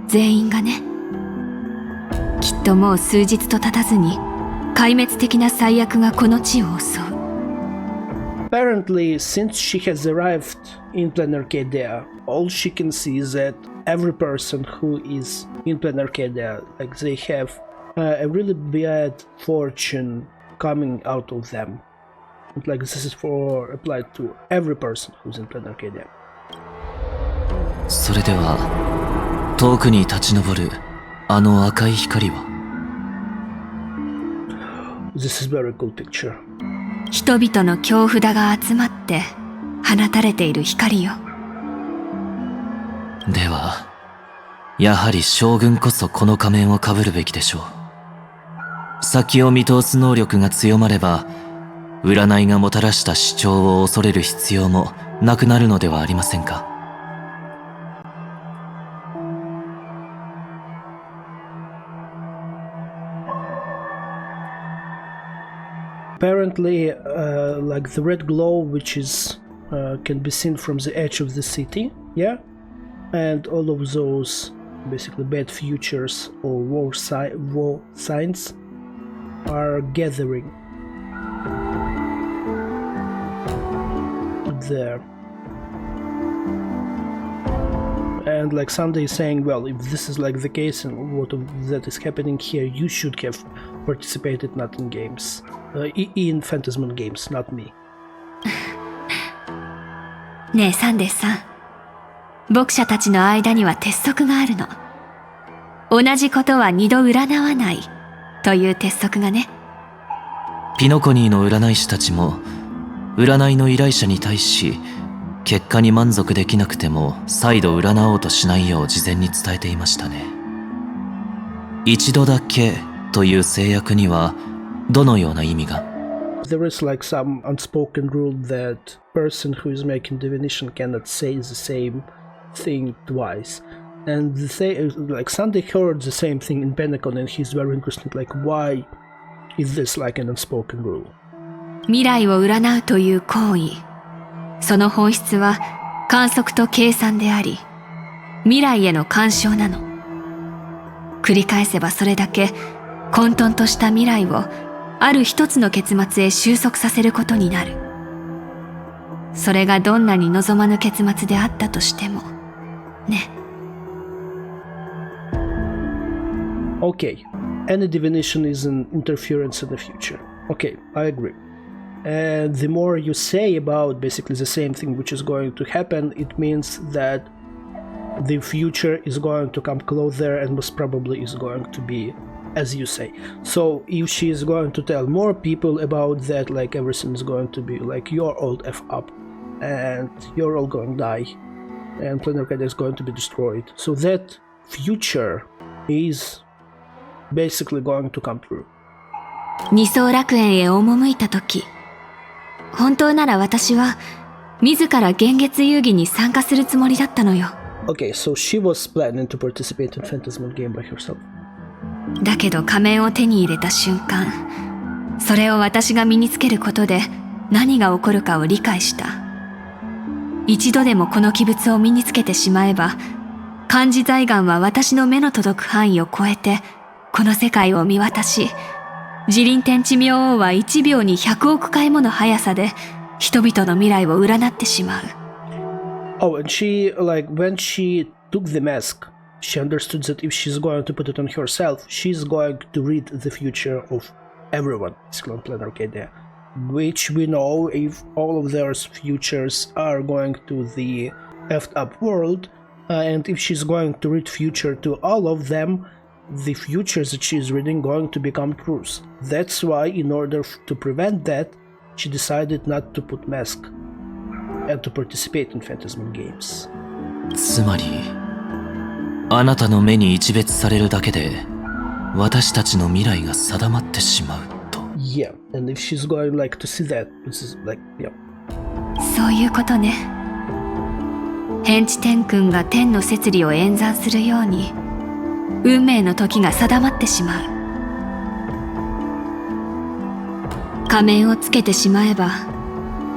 全員がね。きっともう数日と経たずに壊滅的な災厄がこの地を襲う。Apparently, since she has arrived in Planarcadia, all she can see is that every person who is in Planarcadia, they have a really bad fortune coming out of them. And, this is applied to every person who's in Planarcadia. それでは遠くに立ち上るあの赤い光は？ This is very cool picture. 人々の京札が集まって放たれている光よ。ではやはり将軍こそこの仮面をかぶるべきでしょう。先を見通す能力が強まれば、占いがもたらした主張を恐れる必要もなくなるのではありませんか。Apparently, the red glow, which is can be seen from the edge of the city, yeah, and all of those basically bad futures or war signs are gathering there, and and like Sunday is saying, well, if this is like the case and what of that is happening here, you should have participated not in games, in Phantasmoon Games, not me. ねえサンデーさん、牧者たちの間には鉄則があるの。同じことは二度占わないという鉄則がね。ピノコニーの占い師たちも占いの依頼者に対し結果に満足できなくても再度占おうとしないよう事前に伝えていましたね。一度だけという制約にはどのような意味が？ There is like some unspoken rule that person who is making divination cannot say the same thing twice. And like Sunday heard the same thing in Pentacon and he's very interested, like why is this like an unspoken rule? 未来を占うという行為、その本質は観測と計算であり、未来への干渉なの。繰り返せばそれだけ混沌とした未来をある一つの結末へ収束させることになる。それがどんなに望まぬ結末であったとしてもね。Okay, any divination is an interference in the future. Okay, I agree. And the more you say about basically the same thing which is going to happen, it means that the future is going to come closer and most probably is going to be as you say. So if she is going to tell more people about that, like everything is going to be like you're all F up and you're all going to die and planarcadia is going to be destroyed. So that future is basically going to come true. 二層楽園へ赴いた時、本当なら私は自ら幻月遊戯に参加するつもりだったのよ。Okay, so she was planning to participate in Phantasmoon game by herself. だけど仮面を手に入れた瞬間、それを私が身につけることで何が起こるかを理解した。一度でもこの器物を身につけてしまえば、漢字財眼は私の目の届く範囲を超えてこの世界を見渡し、自輪天地明王は1秒に100億回もの速さで人々の未来を占ってしまう。Oh, and she, like, when she took the mask, she understood that if she's going to put it on herself, she's going to read the future of everyone, basically on planarcadia, which we know if all of their futures are going to the effed up world, and if she's going to read future to all of them, the futures that she's reading going to become truths. That's why, in order to prevent that, she decided not to put mask and to participate in Phantasmoon Games. つまりあなたの目に一別されるだけで私たちの未来が定まってしまうと。 Yeah, and if she's going like to see that, this is like, yeah. そういうことね。天地天君が天の摂理を演算するように運命の時が定まってしまう。仮面をつけてしまえば、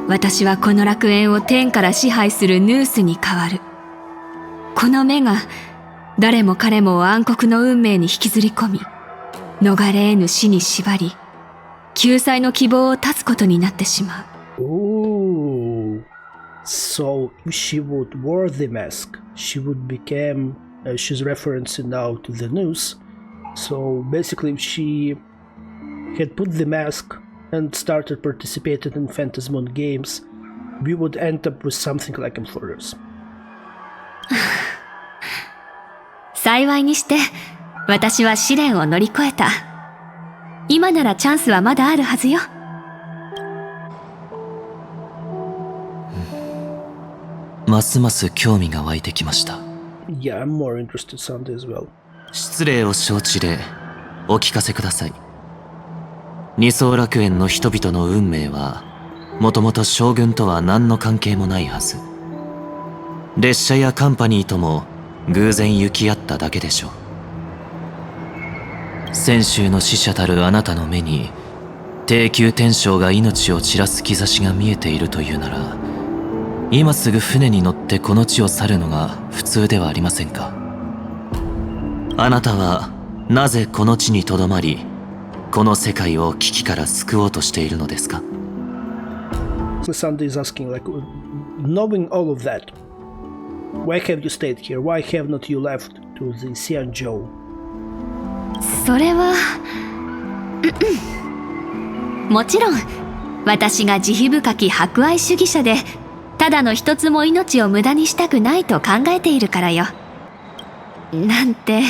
私はこの楽園を天から支配するヌースに変わる。この目が誰も彼もを暗黒の運命に引きずり込み、逃れ得ぬ死に縛り、救済の希望を断つことになってしまう。Oh, so if she would wear the mask, she would become, she's referencing now to the news. So basically, if she had put the mask and started participating in Phantasmoon Games, we would end up with something like Influence. 幸いにして私は試練を乗り越えた。今ならチャンスはまだあるはずよ。ますます興味が湧いてきました。 Yeah, I'm more interested Sunday as well. 失礼を承知でお聞かせください。二層楽園の人々の運命はもともと将軍とは何の関係もないはず。列車やカンパニーとも偶然行き合っただけでしょう。先週の死者たるあなたの目に低級天将が命を散らす兆しが見えているというなら、今すぐ船に乗ってこの地を去るのが普通ではありませんか。あなたはなぜこの地にとどまり、この世界を危機から救おうとしているのですか。 So Sunday is asking, like, knowing all of that, Why have you stayed here? Why have not you left to the Xianzhou? それはもちろん私が慈悲深き博愛主義者でただの一つも命を無駄にしたくないと考えているからよ。なんて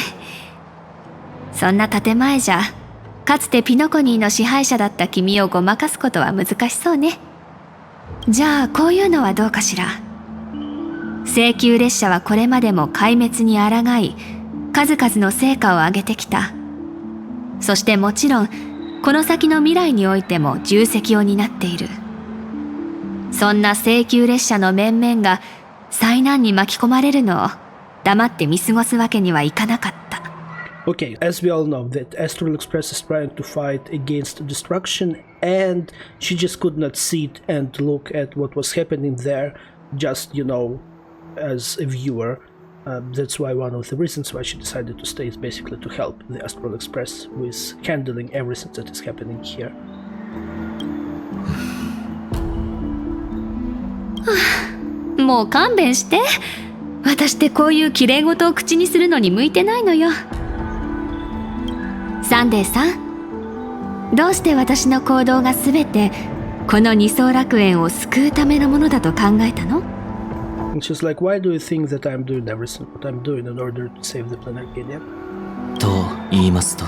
そんな建前じゃかつてピノコニーの支配者だった君をごまかすことは難しそうね。じゃあこういうのはどうかしら。請求列車はこれまでも壊滅に抗い数々の成果を上げてきた。そしてもちろんこの先の未来においても重責を担っている。そんな請求列車の面々が災難に巻き込まれるのを黙って見過ごすわけにはいかなかった。Okay, as we all know that Astral Express is trying to fight against destruction and she just could not sit and look at what was happening there, just, you know, as a viewer. That's why one of the reasons why she decided to stay is basically to help the Astral Express with handling everything that is happening here. もう勘弁して。私ってこういう綺麗事を口にするのに向いてないのよ。サンデーさん、どうして私の行動が全てこの二層楽園を救うためのものだと考えたの？ And she's like, why do you think that I'm doing everything what I'm doing in order to save the planarcadia? と言いますと、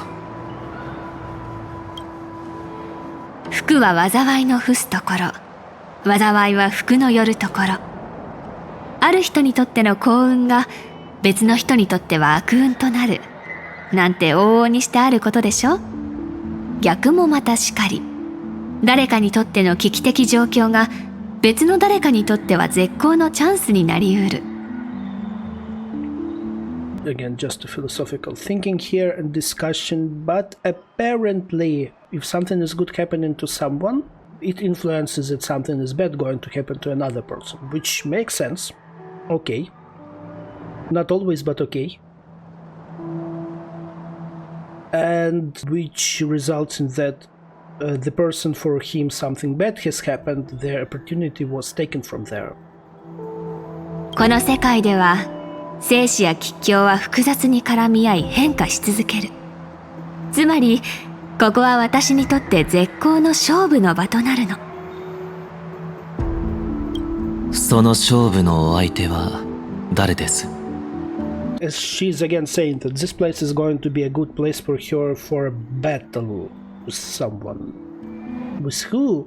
福は災いの伏すところ、災いは福の寄るところ。ある人にとっての幸運が別の人にとっては悪運となるなんて往々にしてあることでしょ。逆もまたしかり。誰かにとっての危機的状況が別の誰かにとっては絶好のチャンスになりうる。Again, just a philosophical thinking here and discussion, but apparently if something is good happening to someone, it influences that something is bad going to happen to another person, which makes sense. Okay. Not always, but okay. And which results in that the person for him something bad has happened, their opportunity was taken from there. この世界では生死や吉凶は複雑に絡み合い変化し続ける。つまりここは私にとって絶好の勝負の場となるの。その勝負のお相手は誰です？ As she's again saying that this place is going to be a good place for her for a battle with someone. With who?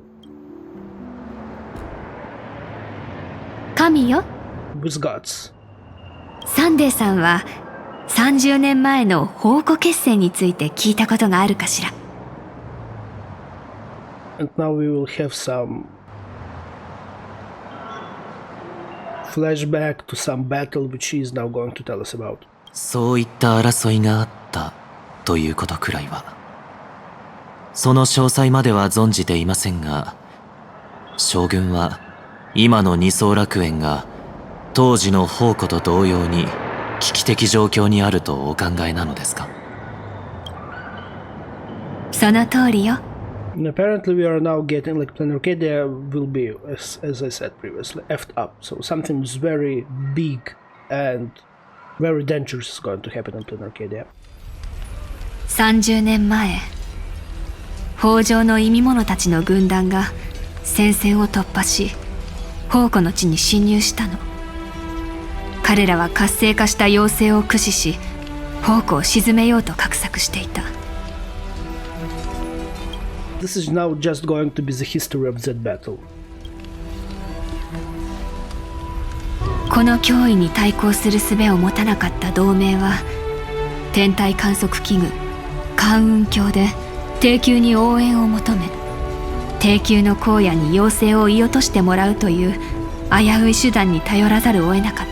神よ。 With gods. サンデーさんは30年前の宝庫決戦について聞いたことがあるかしら。And now we will have some flashback to some battle which she is now going to tell us about. そういった争いがあったということくらいは、その詳細までは存じていませんが、将軍は今の二層楽園が当時の宝庫と同様に危機的状況にあるとお考えなのですか？その通りよ。And apparently we are now getting like planarcadia will be, as I said previously, effed up. So something is very big and very dangerous is going to happen in planarcadia. 30年前、北条の忌み者たちの軍団が戦線を突破し、宝庫の地に侵入したの。彼らは活性化した妖精を駆使し、宝庫を沈めようと画策していた。This is now just going to be the history of that battle. この脅威に対抗する術を持たなかった同盟は、天体観測器具関雲鏡で帝宮に応援を求め、帝宮の荒野に妖精を射落としてもらうという危うい手段に頼らざるを得なかっ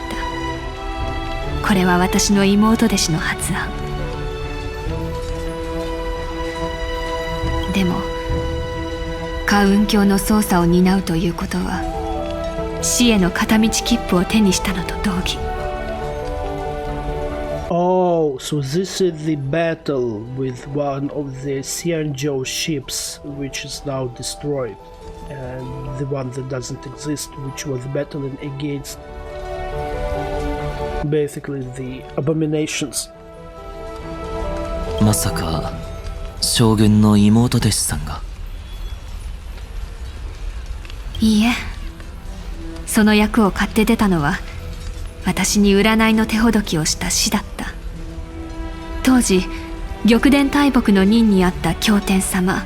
た。これは私の妹弟子の発案。でも関雲鏡の操作を担うということは死への片道切符を手にしたのと同義。 Oh, so this is the battle with one of the Xianzhou ships which is now destroyed, and the one that doesn't exist which was battling against basically the abominations. まさか将軍の妹弟子さんが。いいえ、その役を買って出たのは私に占いの手ほどきをした師だった。当時玉殿大木の任にあった経典様、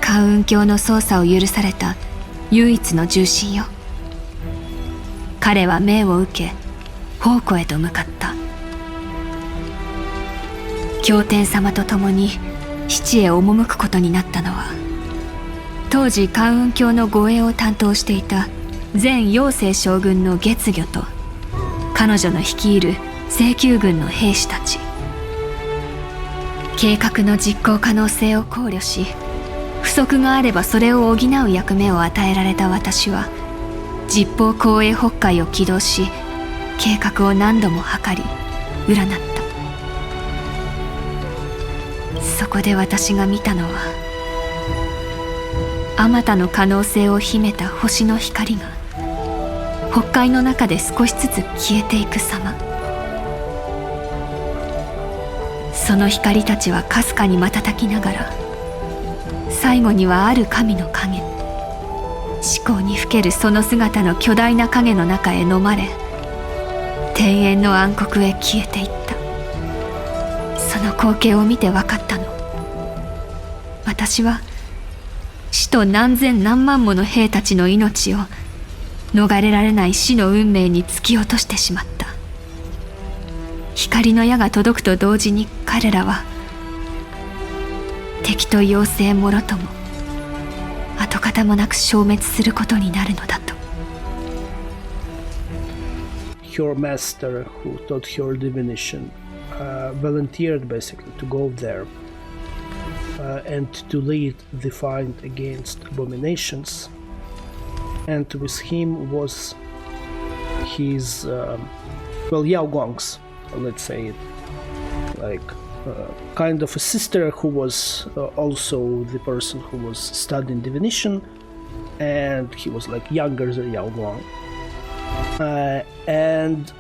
関雲教の操作を許された唯一の重臣よ。彼は命を受け宝庫へと向かった。経典様と共に七へ赴くことになったのは、当時関雲教の護衛を担当していた前陽正将軍の月魚と彼女の率いる正宮軍の兵士たち。計画の実行可能性を考慮し、不足があればそれを補う役目を与えられた私は、実法公営北海を起動し、計画を何度も図り占った。そこで私が見たのは、あまたの可能性を秘めた星の光が北海の中で少しずつ消えていく様。その光たちはかすかに瞬きながら、最後にはある神の影、思考にふけるその姿の巨大な影の中へ飲まれ、天縁の暗黒へ消えていった。その光景を見て分かったの。私は死と何千何万もの兵たちの命を逃れられない死の運命に突き落としてしまった。光の矢が届くと同時に彼らは敵と妖精もろとも跡形もなく消滅することになるのだと。 Her master, who taught her divination, volunteered basically to go there and to lead the fight against abominations. And with him was his, Yao Guang's, let's say it, like kind of a sister who was also the person who was studying divination, and he was like younger than Yao Guang. And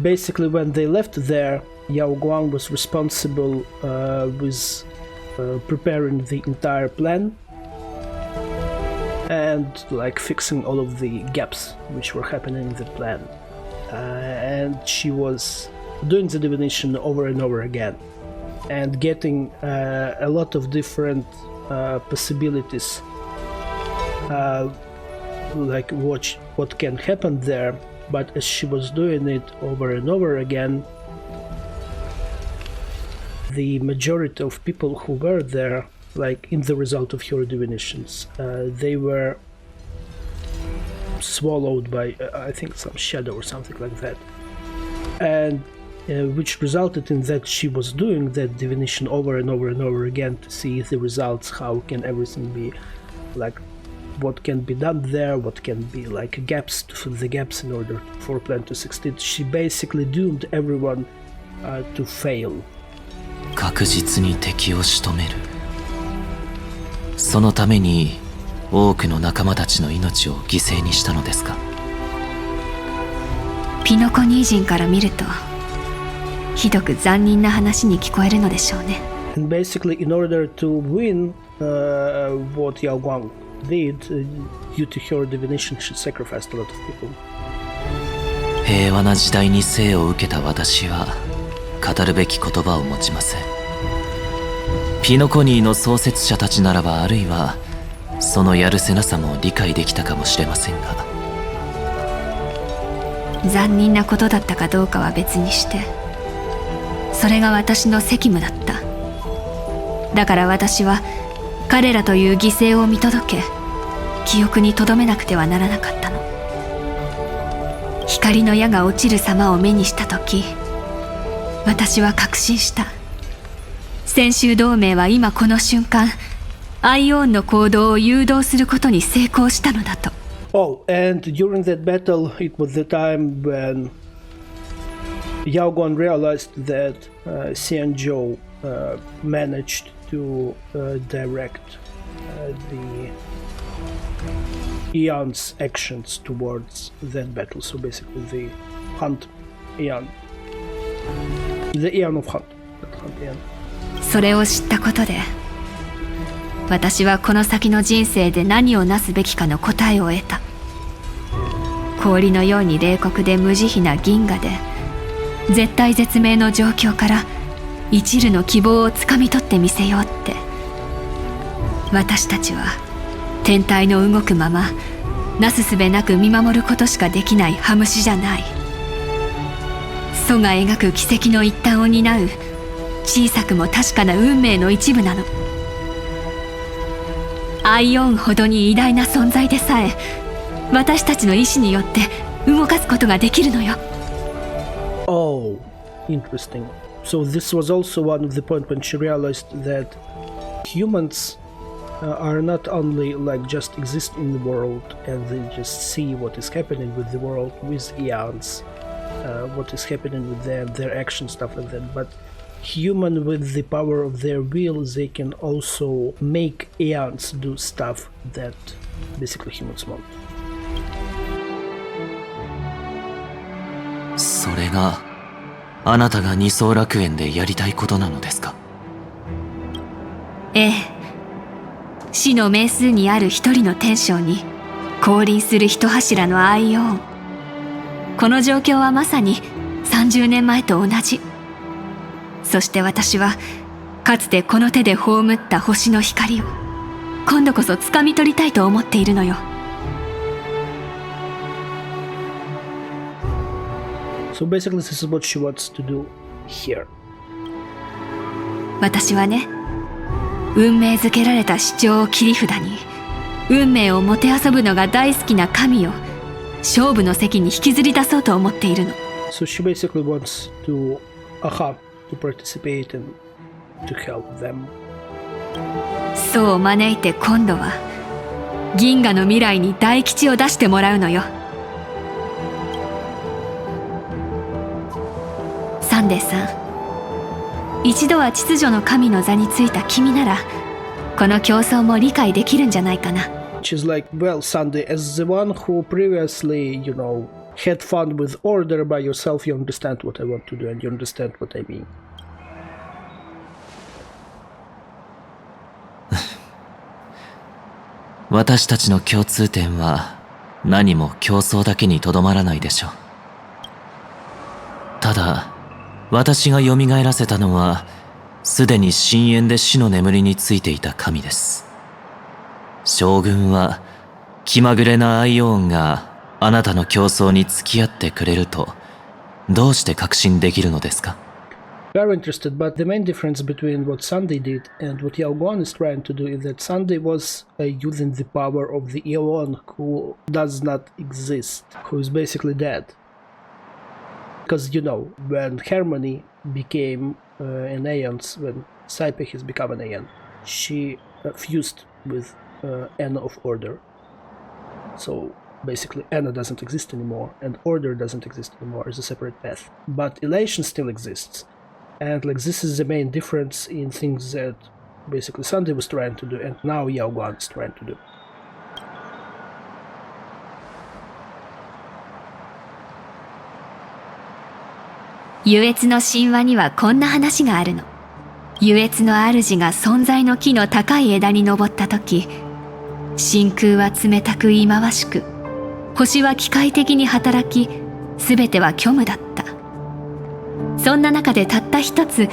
basically when they left there, Yao Guang was responsible with preparing the entire plan and like fixing all of the gaps which were happening in the plan. And she was doing the divination over and over again and getting a lot of different possibilities, like what can happen there. But as she was doing it over and over again, the majority of people who were there, like in the result of her divinations, they were swallowed by I think some shadow or something like that, and which resulted in that she was doing that divination over and over and over again to see the results, how can everything be, like what can be done there, what can be like gaps, to fill the gaps in order for plan to succeed. She basically doomed everyone to fail. 確実に敵を仕留める。そのために多くの仲間たちの命を犠牲にしたのですか。ピノコニー人から見るとひどく残忍な話に聞こえるのでしょうね。And basically, in order to win what Yao Guang did, due to her divination, she sacrificed a lot of people. 平和な時代に生を受けた私は語るべき言葉を持ちません。ピノコニーの創設者たちならば、あるいはそのやるせなさも理解できたかもしれませんが、残忍なことだったかどうかは別にして、それが私の責務だった。だから私は彼らという犠牲を見届け、記憶に留めなくてはならなかったの。光の矢が落ちる様を目にしたとき、私は確信した。先週同盟は今この瞬間、アイオンの行動を誘導することに成功したのだと。Oh, and during that battle, it was the time when Yao Guang realized that Xianzhou managed to direct Aeon's actions towards that battle. So basically the hunt Aeon. The Aeon of Hunt. Hunt Aeon. それを知ったことで、私はこの先の人生で何をなすべきかの答えを得た。氷のように冷酷で無慈悲な銀河で、絶体絶命の状況から一縷の希望をつかみ取ってみせようって。私たちは天体の動くままなすすべなく見守ることしかできない羽虫じゃない。祖が描く奇跡の一端を担う小さくも確かな運命の一部なの。アイオンほどに偉大な存在でさえ、私たちの意志によって動かすことができるのよ。Oh, interesting. So this was also one of the points when she realized that humans are not only like just exist in the world and they just see what is happening with the world, with eons, what is happening with them, their actions, stuff like that, but human with the power of their will, they can also make eons do stuff that basically humans won't. それがあなたが二層楽園でやりたいことなのですか？ええ、死の命数にある一人の天将に降臨する一柱のアイオン。この状況はまさに30年前と同じ。そして私はかつてこの手で葬った星の光を今度こそ掴み取りたいと思っているのよ。So basically this is what she wants to do here. 私はね、運命づけられた主張を切り札に運命をもてあそぶのが大好きな神を勝負の席に引きずり出そうと思っているの。 So she basically wants to participate and to help them. そう招いて今度は銀河の未来に大吉を出してもらうのよ。サンデーさん、一度は秩序の神の座についた君ならこの競争も理解できるんじゃないかな。 She's like, well, Sunday, as the one who previously, you know, had fun with order by yourself, you understand what I want to do and you understand what I mean. 私たちの共通点は何も競争だけにとどまらないでしょう。ただ私が蘇らせたのはすでに深淵で死の眠りについていた神です。将軍は気まぐれなアイオーンがあなたの競争に付き合ってくれるとどうして確信できるのですか？ Very interested, but the main difference between what Sunday did and what Yaoguan is trying to do is that Sunday was using the power of the Aeon who does not exist, who is basically dead. Because, you know, when Harmony became an Aeon, when Saipe has become an Aeon, she fused with Anna of Order. So basically Anna doesn't exist anymore and Order doesn't exist anymore as a separate path. But Elation still exists. And like this is the main difference in things that basically Sunday was trying to do and now Yaoguan is trying to do. 優越の神話にはこんな話があるの。優越の主が存在の木の高い枝に登った時、真空は冷たく忌まわしく、星は機械的に働き、すべては虚無だった。そんな中でたった一つ、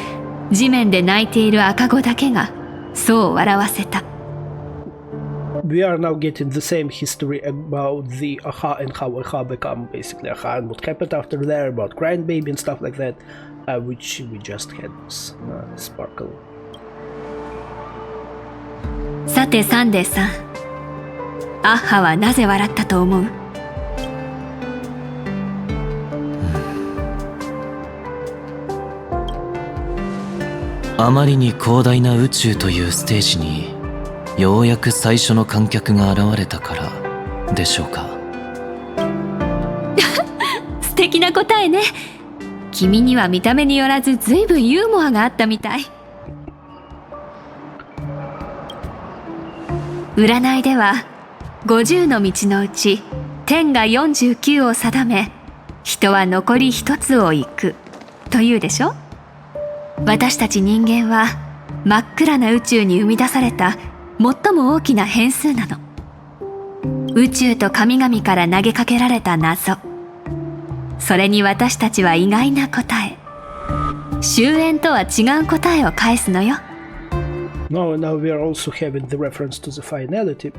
地面で鳴いている赤子だけがそう笑わせた。We are now getting the same history about the Aha and how Aha become basically Aha and what happened after there, about crying baby and stuff like that, which we just had this sparkle. さてサンデーさん、アッハはなぜ笑ったと思う？あまりに広大な宇宙というステージにようやく最初の観客が現れたからでしょうか。素敵な答えね。君には見た目によらず随分ユーモアがあったみたい。占いでは50の道のうち天が49を定め、人は残り1つを行くというでしょ。私たち人間は真っ暗な宇宙に生み出された最も大きな変数なの。宇宙と神々から投げかけられた謎、それに私たちは意外な答え、終焉とは違う答えを返すのよ。No, now we are also having the reference to the finality.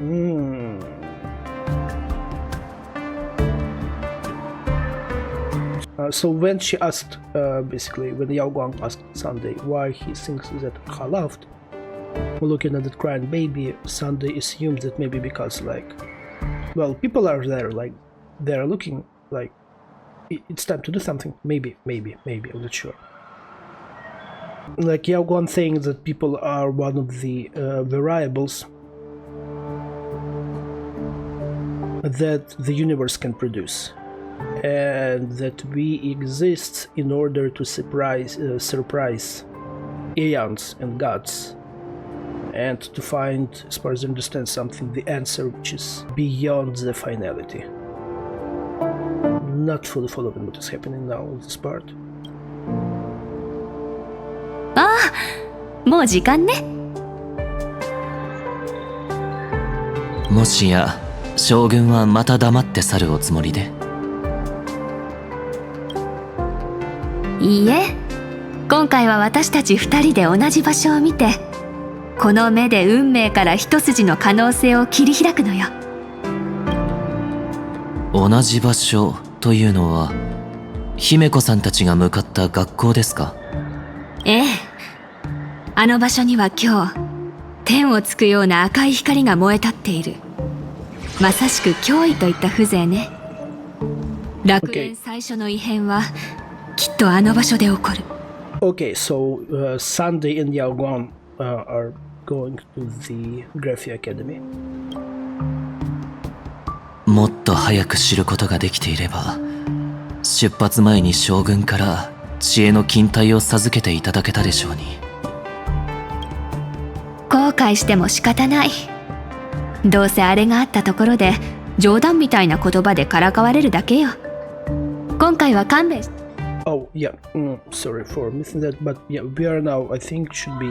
So when she asked, basically, when Yao Guang asked Sunday why he thinks that Ka loved, looking at that crying baby, Sunday assumed that maybe because, like, well, people are there, like, they're looking, like, it's time to do something. Maybe, I'm not sure. Like Yao Guang saying that people are one of the variables that the universe can produce, and that we exist in order to surprise aeons and gods, and to find, as far as I understand, something, the answer which is beyond the finality. Not fully following what is happening now in this part. ああ、もう時間ね。もしや将軍はまた黙って去るおつもりで？いいえ、今回は私たち2人で同じ場所を見て、この目で運命から一筋の可能性を切り開くのよ。同じ場所というのは、姫子さんたちが向かった学校ですか？ええ、あの場所には今日、天をつくような赤い光が燃え立っている。まさしく脅威といった風情ね。楽園最初の異変はきっとあの場所で起こる。Okay, so Sunday and Yao Guang are going to the Graphia Academy. もっと早く知ることができていれば、出発前に将軍から知恵の金体を授けていただけたでしょうに。後悔しても仕方ない。どうせあれがあったところで冗談みたいな言葉でからかわれるだけよ。今回は勘弁して。Oh, yeah, sorry for missing that, but yeah, we are now, I think, should be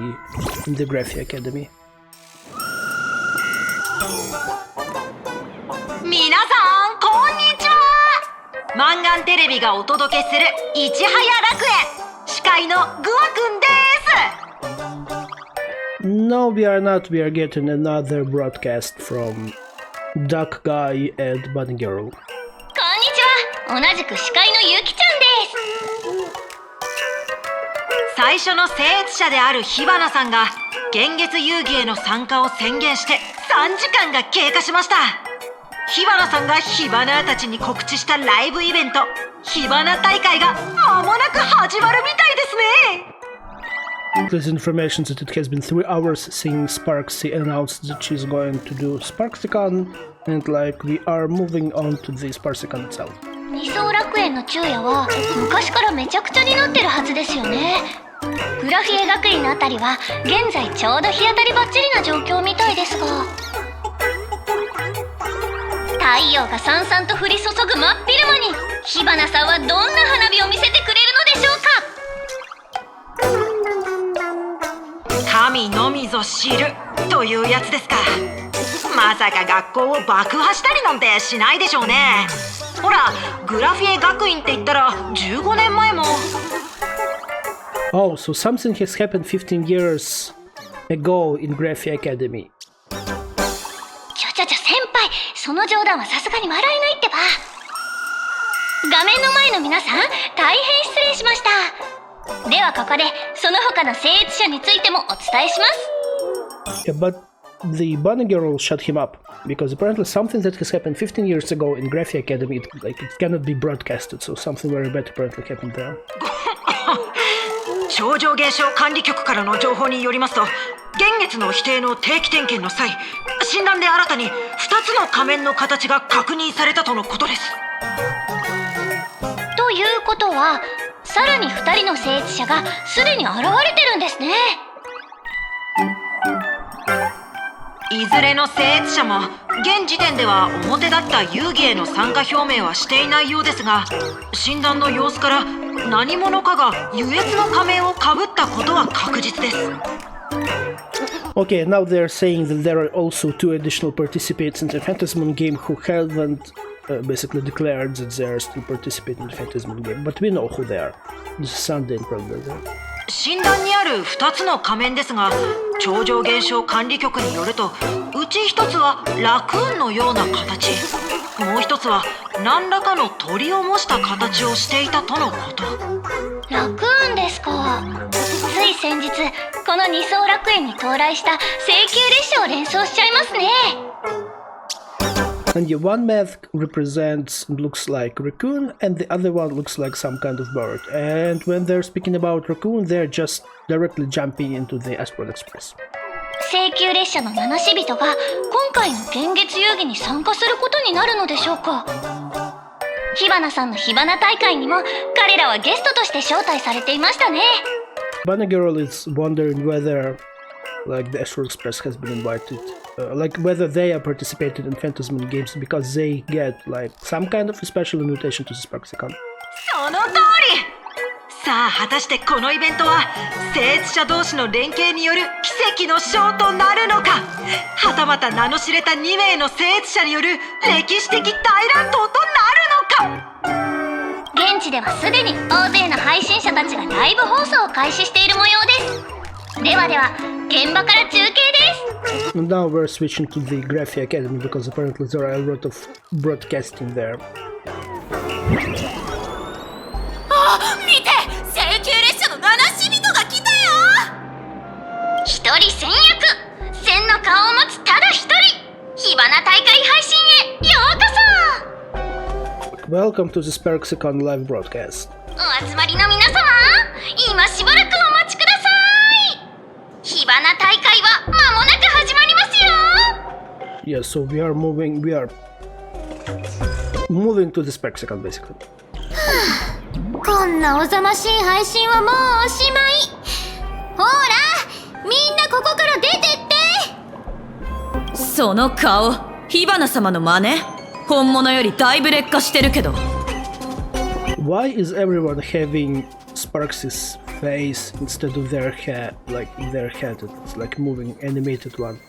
in the Graphia Academy. 皆さんこんにちは。マンガンテレビがお届けするいちはや楽園、司会のグアくんです。 No, we are not. We are getting another broadcast from Duck Guy and Bunny Girl. こんにちは、同じく司会のゆきちゃんです。最初の僭越者である火花さんが現月遊戯への参加を宣言して3時間が経過しました。火花さんが火花たちに告知したライブイベント、火花大会が間もなく始まるみたいですね。There's information that it has been 3 hours since Sparksy announced that she's going to do SparksyCon, and like we are moving on to the SparksyCon itself. 二層楽園の昼夜は昔からめちゃくちゃになってるはずですよね。グラフィエ学院のあたりは現在ちょうど日当たりばっちりな状況みたいですが、太陽がさんさんと降り注ぐ真っ昼間に火花さんはどんな花火を見せてくれるのでしょうか。神のみぞ知るというやつですか。まさか学校を爆破したりなんてしないでしょうね。ほら、グラフィエ学院って言ったら15年前も。Oh, so something has happened 15 years ago in Graphia Academy. 先輩、その冗談はさすがに笑えないってば。画面の前の皆さん、大変失礼しました。ではここでその他の僭越者についてもお伝えします。 Yeah, but the bunny girl shut him up because apparently something that has happened 15 years ago in Graphia Academy, it cannot be broadcasted, so something very bad apparently happened there. 超常現象管理局からの情報によりますと、現月の否定の定期点検の際、診断で新たに2つの仮面の形が確認されたとのことです。ということは、さらに2人の聖地者がすでに現れてるんですね。いずれの聖越者も現時点では表立った遊戯への参加表明はしていないようですが、診断の様子から何者かが優越の仮面をかぶったことは確実です。Okay, now they're saying that there are also 2 additional participants in the Phantasmoon game who haven't basically declared that they are still participating in the Phantasmoon game, but we know who they are. This is Sunday and probably there. 診断にある2つの仮面ですが、超常現象管理局によると、うち1つはラクーンのような形、もう1つは何らかの鳥を模した形をしていたとのこと。ラクーンですか。つい先日この二層楽園に到来した請求列車を連想しちゃいますね。And yeah, one mask represents and looks like raccoon, and the other one looks like some kind of bird. And when they're speaking about raccoon, they're just directly jumping into the Astral Express. 請求列車の七死人が今回の幻月遊戯に参加することになるのでしょうか。火花さんの火花大会にも彼らはゲストとして招待されていましたね。Bunny Girl is wondering whether like the Astral Express has been invited, like whether they are participated in Phantasmoon Games because they get like some kind of a special invitation to the Sparksicon. その通り。さあ果たしてこのイベントは聖越者同士の連携による奇跡のショーとなるのか、はたまた名の知れた2名の聖越者による歴史的大乱闘となるのか。現地ではすでに大勢の配信者たちがライブ放送を開始している模様です。ではでは現場から中継です。 And now we're switching to the Graphy Academy because apparently there are a lot of broadcasting there. あ、見て、請求列車の七死人が来たよ。一人千役、千の顔を持つただ一人、火花大会配信へようこそ。 Welcome to the Sparksicon live broadcast. お集まりの皆様、今しばらくお待ちください。火花大会は間もなく始まりますよ。 Yeah, so we are moving to the Sparksicon basically. こんなおざましい配信はもうおしまい。ほら、みんなここから出てって。その顔、火花様の真似。本物よりだいぶ劣化してるけど。Why is everyone having Sparks' face instead of their head? Like their head, it's like moving animated one.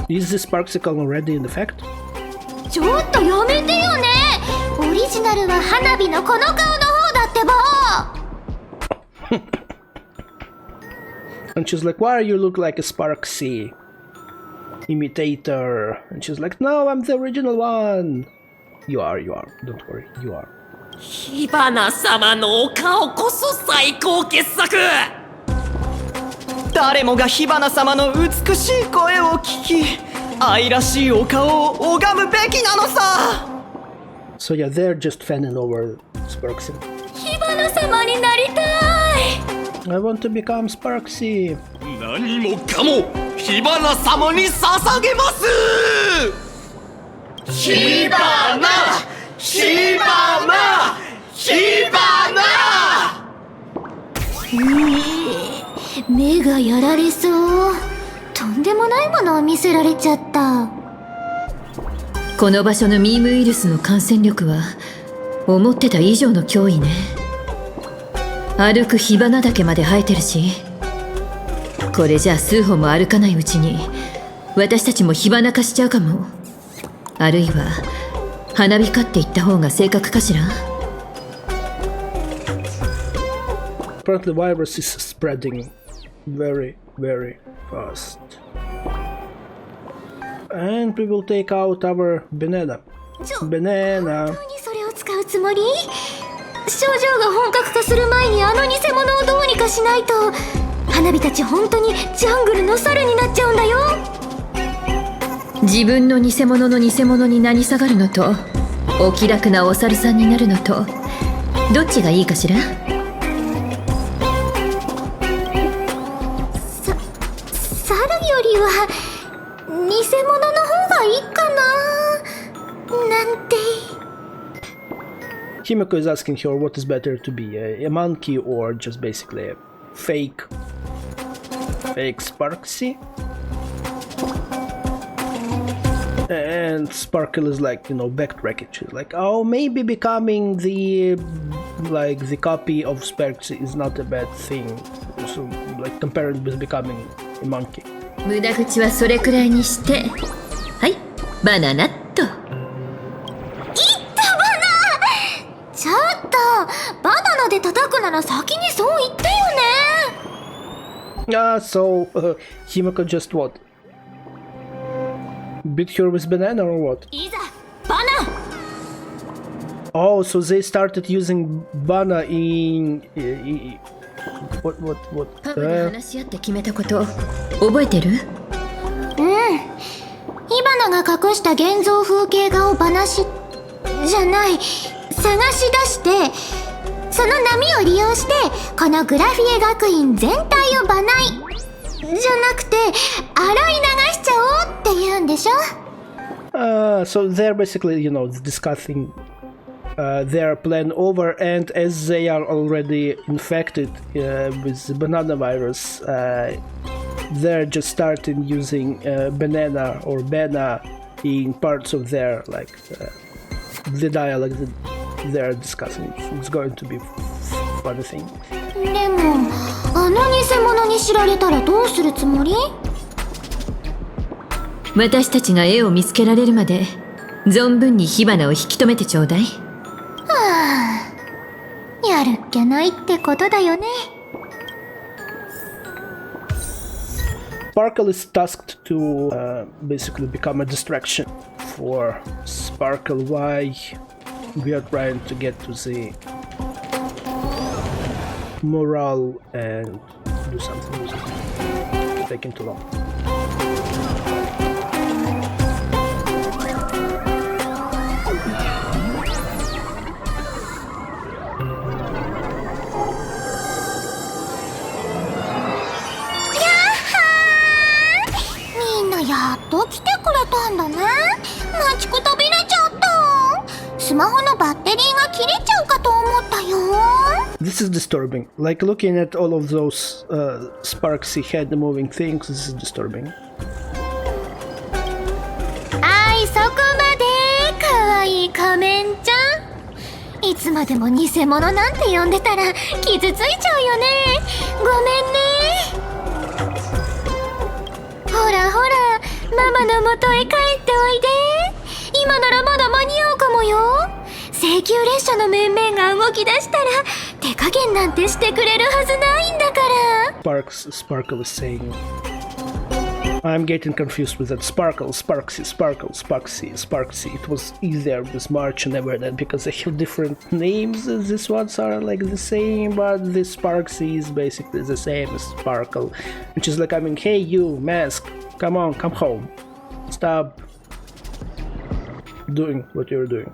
Is the Sparksicon already in effect? ちょっとやめてよね。オリジナルは花火のこの顔の方だってば。And she's like, why you look like a Sparksy imitator? And she's like, no, I'm the original one. You are, don't worry, you are. 火花様のお顔こそ最高傑作。誰もが火花様の美しい声を聞き、愛らしいお顔を拝むべきなのさ。So yeah, they're just fanning over Sparksy. 火花様になりたい。 I want to become Sparksy. 何もかも火花様に捧げます。火花、火花、火花。目がやられそう。とんでもないものを見せられちゃった。この場所のミームウイルスの感染力は思ってた以上の脅威ね。歩く火花岳まで生えてるし、これじゃあ数歩も歩かないうちに私たちも火花化しちゃうかも。あるいは花火かって言った方が正確かしら。 Apparently the virus is spreading very, very fast. And we will take out our banana. Banana. 何それを使うつもり？症状が本格化する前にあの偽物をどうにかしないと、花火たち本当にジャングルの猿になっちゃうんだよ。自分の偽物の偽物に成り下がるのと、お気楽なお猿さんになるのと、どっちがいいかしら。猿よりは偽物の方がいいかななんて。Himeko is asking her what is better to be, a monkey or just basically a fake Sparksy? And Sparkle is like, you know, backtracking. She's like, oh, maybe becoming the copy of Sparks is not a bad thing. So, like, compared with becoming a monkey. 無駄口はそれくらいにして、はい、バナナっと。ちょっとバナナで叩くなら先にそう言ってよね。So Himeko just what? Beat her with banana or what? いざバナ Oh, so they started using banana in what? パブで話し合って決めたこと覚えてる？火花が隠した現像風景画をじゃない探し出して、その波を利用してこのグラフィエ学院全体をバナイじゃなくて洗い流しちゃおうって言うんでしょ。So they're basically, you know, discussing their plan over, and as they are already infected with the banana virus, they're just starting using banana or bana in parts of their, like, the dialogue that they're discussing. It's going to be a funny thing. でもあの偽物に知られたらどうするつもり？私たちが絵を見つけられるまで存分に火花を引き止めてちょうだい。やるっきゃないってことだよね。Sparkle is tasked to basically become a distraction for Sparkle. Why we are trying to get to the morale and do something with it. It's taking too long. Minna やっと来てくれたんだね。待ちくたびれちゃった。スマホのバッテリーが切れちゃうかと思ったよ。This is disturbing. Like looking at all of those sparksy head moving things, this is disturbing. はい、そこまで。かわいい仮面ちゃん。いつまでも偽物なんて呼んでたら傷ついちゃうよね。ごめんね。ほらほら、ママの元へ帰っておいで。今ならまだ間に合うかもよ。請求列車の面々が動き出したら手加減なんてしてくれるはずないんだから。Sparkle is saying, I'm getting confused with that. Sparkle, Sparksy, Sparkle, Sparksy, Sparksy. It was easier with March and Evernet because they have different names. These ones are like the same, but the Sparksy is basically the same as Sparkle. Which is like, I mean, hey you, Mask, come on, come home. Stop doing what you're doing.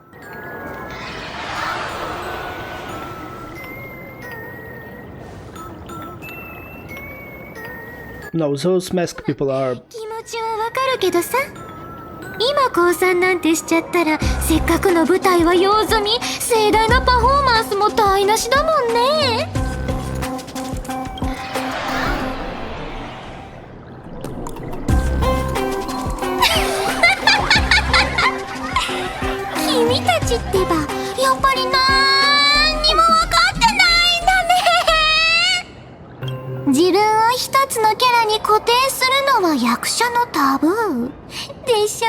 No, those mask people are... 気持ちはわかるけどさ、今降参なんてしちゃったらせっかくの舞台は用済み、盛大なパフォーマンスも台無しだもんね。君たちってばやっぱりなんにも分かってないんだね。自分を一つのキャラに固定するのは役者のタブーでしょ。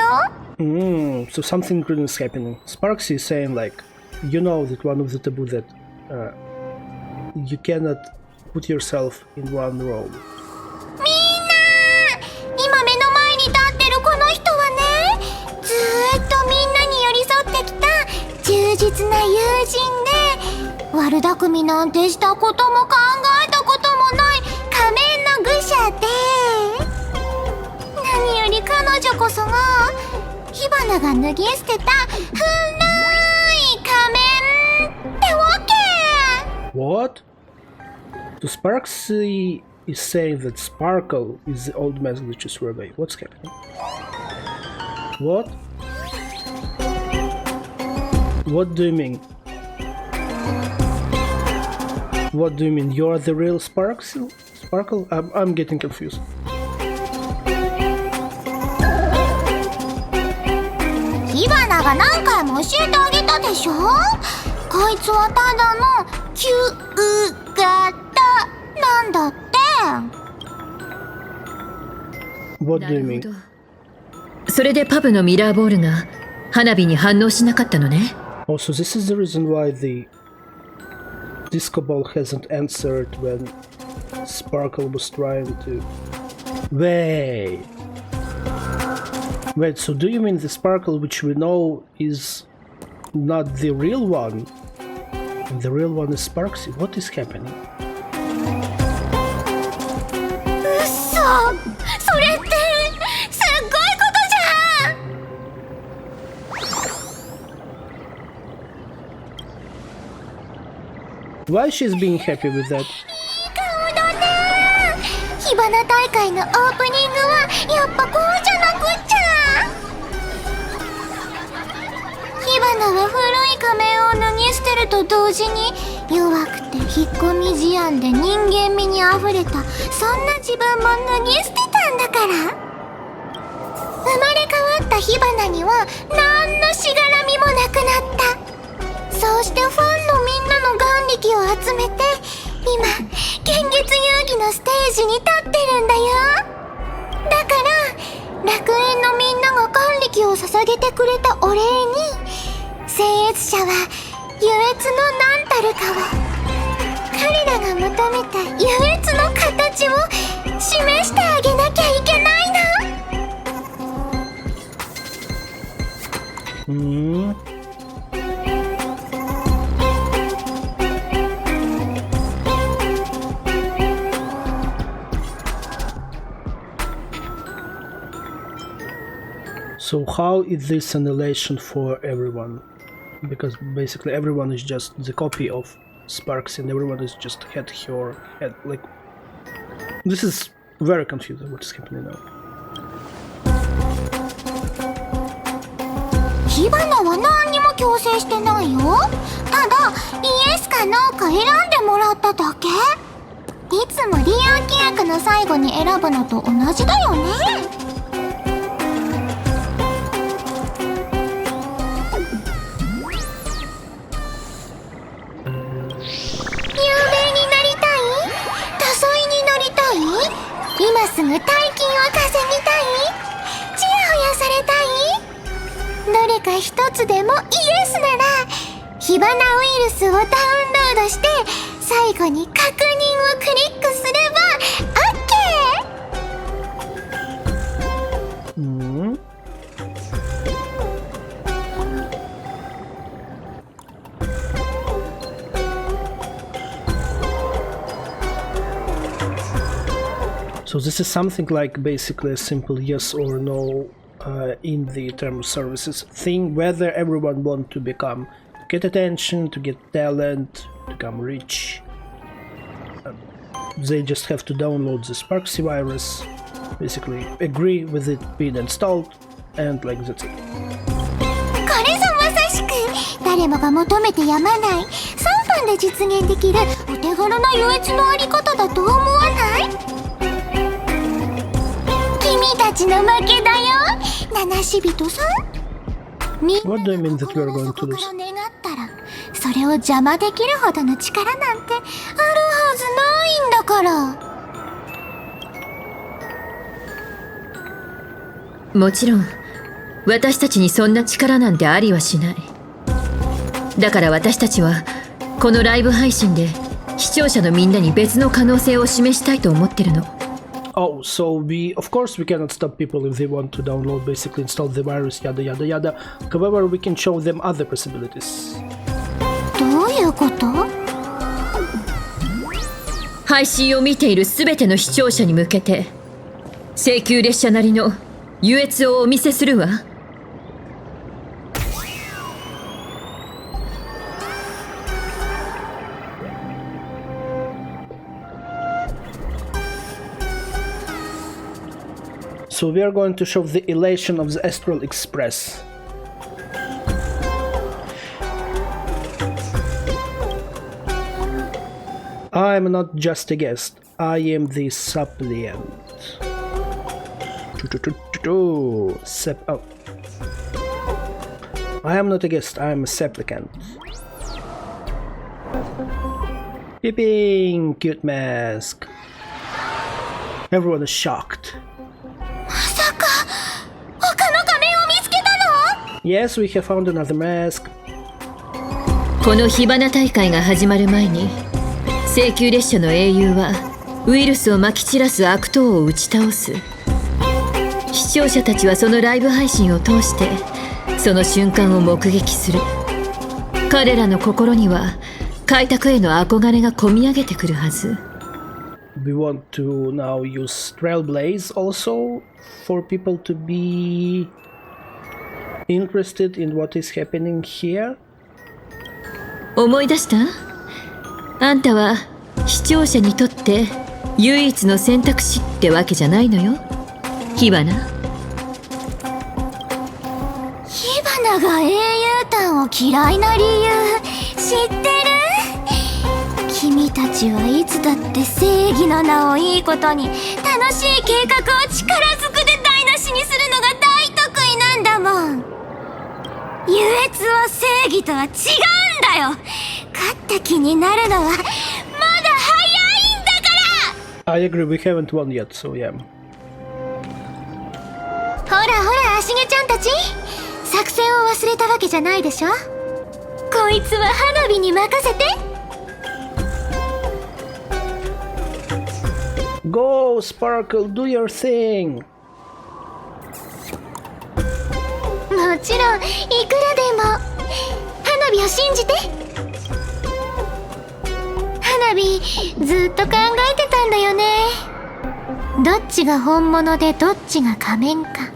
So something good is happening. Sparksy is saying like, you know that one of the taboo that you cannot put yourself in one role. みんな、今目の前に立ってるこの人はね、ずーっとみんなに寄り添ってきた忠実な友人で、悪巧みなんてしたことも考えたこともない仮面の愚者で、何より彼女こそが火花が脱ぎ捨てた古い仮面ってわけ。 What? So Sparksy is saying that Sparkle is the old mask that you threw away. What's happening? What? What do you mean? What do you mean? You're the real Sparkle? I'm getting confused. が何回も教えてあげたでしょ。こいつはただの旧型なんだって。 What do you mean? それでパブのミラーボールが花火に反応しなかったのね。Oh, so this is the reason why the disco ball hasn't answered when Sparkle was trying to... Wait, so do you mean the Sparkle which we know is not the real one? And the real one is Sparksy? What is happening? うっそ、それってすっごいことじゃん。Why she's being happy with that? いい顔だね。火花大会のオープニングはやっぱこうじゃなくっちゃ。火花は古い仮面を脱ぎ捨てると同時に弱くて引っ込み思案で人間味にあふれたそんな自分も脱ぎ捨てたんだから。生まれ変わった火花には何のしがらみもなくなった。そうしてファンのみんなの眼力を集めて今幻月遊戯のステージに立ってるんだよ。だから楽園のみんなが眼力を捧げてくれたお礼に僭越者は優越の何たるかを彼らが求めた優越の形を示してあげなきゃいけないの。So how is this an elation for everyone? Because basically everyone is just the copy of Sparks and everyone is just had her head. Like, this is very confusing what is happening now. 火花は何にも強制してないよ。ただイエスかノーか選んでもらっただけ。いつも利用規約の最後に選ぶのと同じだよね。今すぐ大金を稼ぎたい？ちやほやされたい？どれか一つでもイエスなら火花ウイルスをダウンロードして最後に確認をクリックすれば OK！So this is something like basically a simple yes or no in the term of services thing, whether everyone want to get attention, to get talent, to become rich. They just have to download the Sparksy virus, basically agree with it being installed, and like that's it. これぞまさしく誰もが求めてやまない3分で実現できるお手軽な優越のあり方だと思わない？君たちの負けだよ、七死人さん。みんなが心の底から願ったらそれを邪魔できるほどの力なんてあるはずないんだから。もちろん私たちにそんな力なんてありはしない。だから私たちはこのライブ配信で視聴者のみんなに別の可能性を示したいと思ってるの。Oh, so of course we cannot stop people if they want to download, basically install the virus, yada yada yada. However, we can show them other possibilities. どういうこと？配信を見ているすべての視聴者に向けて請求列車なりの優越をお見せするわ。So we are going to show the elation of the Astral Express. I'm not just a guest, I am the suppliant. I am not a guest, I am a supplicant. Peeping! Cute mask. Everyone is shocked. まさか他の仮面を見つけたの？ Yes, we have found another mask. この火花大会が始まる前に聖宮列車の英雄はウイルスをまき散らす悪党を打ち倒す。視聴者たちはそのライブ配信を通してその瞬間を目撃する。彼らの心には開拓への憧れがこみ上げてくるはず。We want to now use Trailblaze also for people to be interested in what is happening here. 思い出した？あんたは視聴者にとって唯一の選択肢ってわけじゃないのよ、火花。火花が英雄譚を嫌いな理由知ってる？君たちはいつだって正義の名をいいことに楽しい計画を力ずくで台無しにするのが大得意なんだもん。優越は正義とは違うんだよ。勝った気になるのはまだ早いんだから。 I agree, we haven't won yet, so yeah. ほらほら、アシゲちゃんたち、作戦を忘れたわけじゃないでしょ。こいつは花火に任せて。Go, Sparkle, do your thing! もちろん、いくらでも。花火を信じて。花火、ずっと考えてたんだよね。どっちが本物でどっちが仮面か。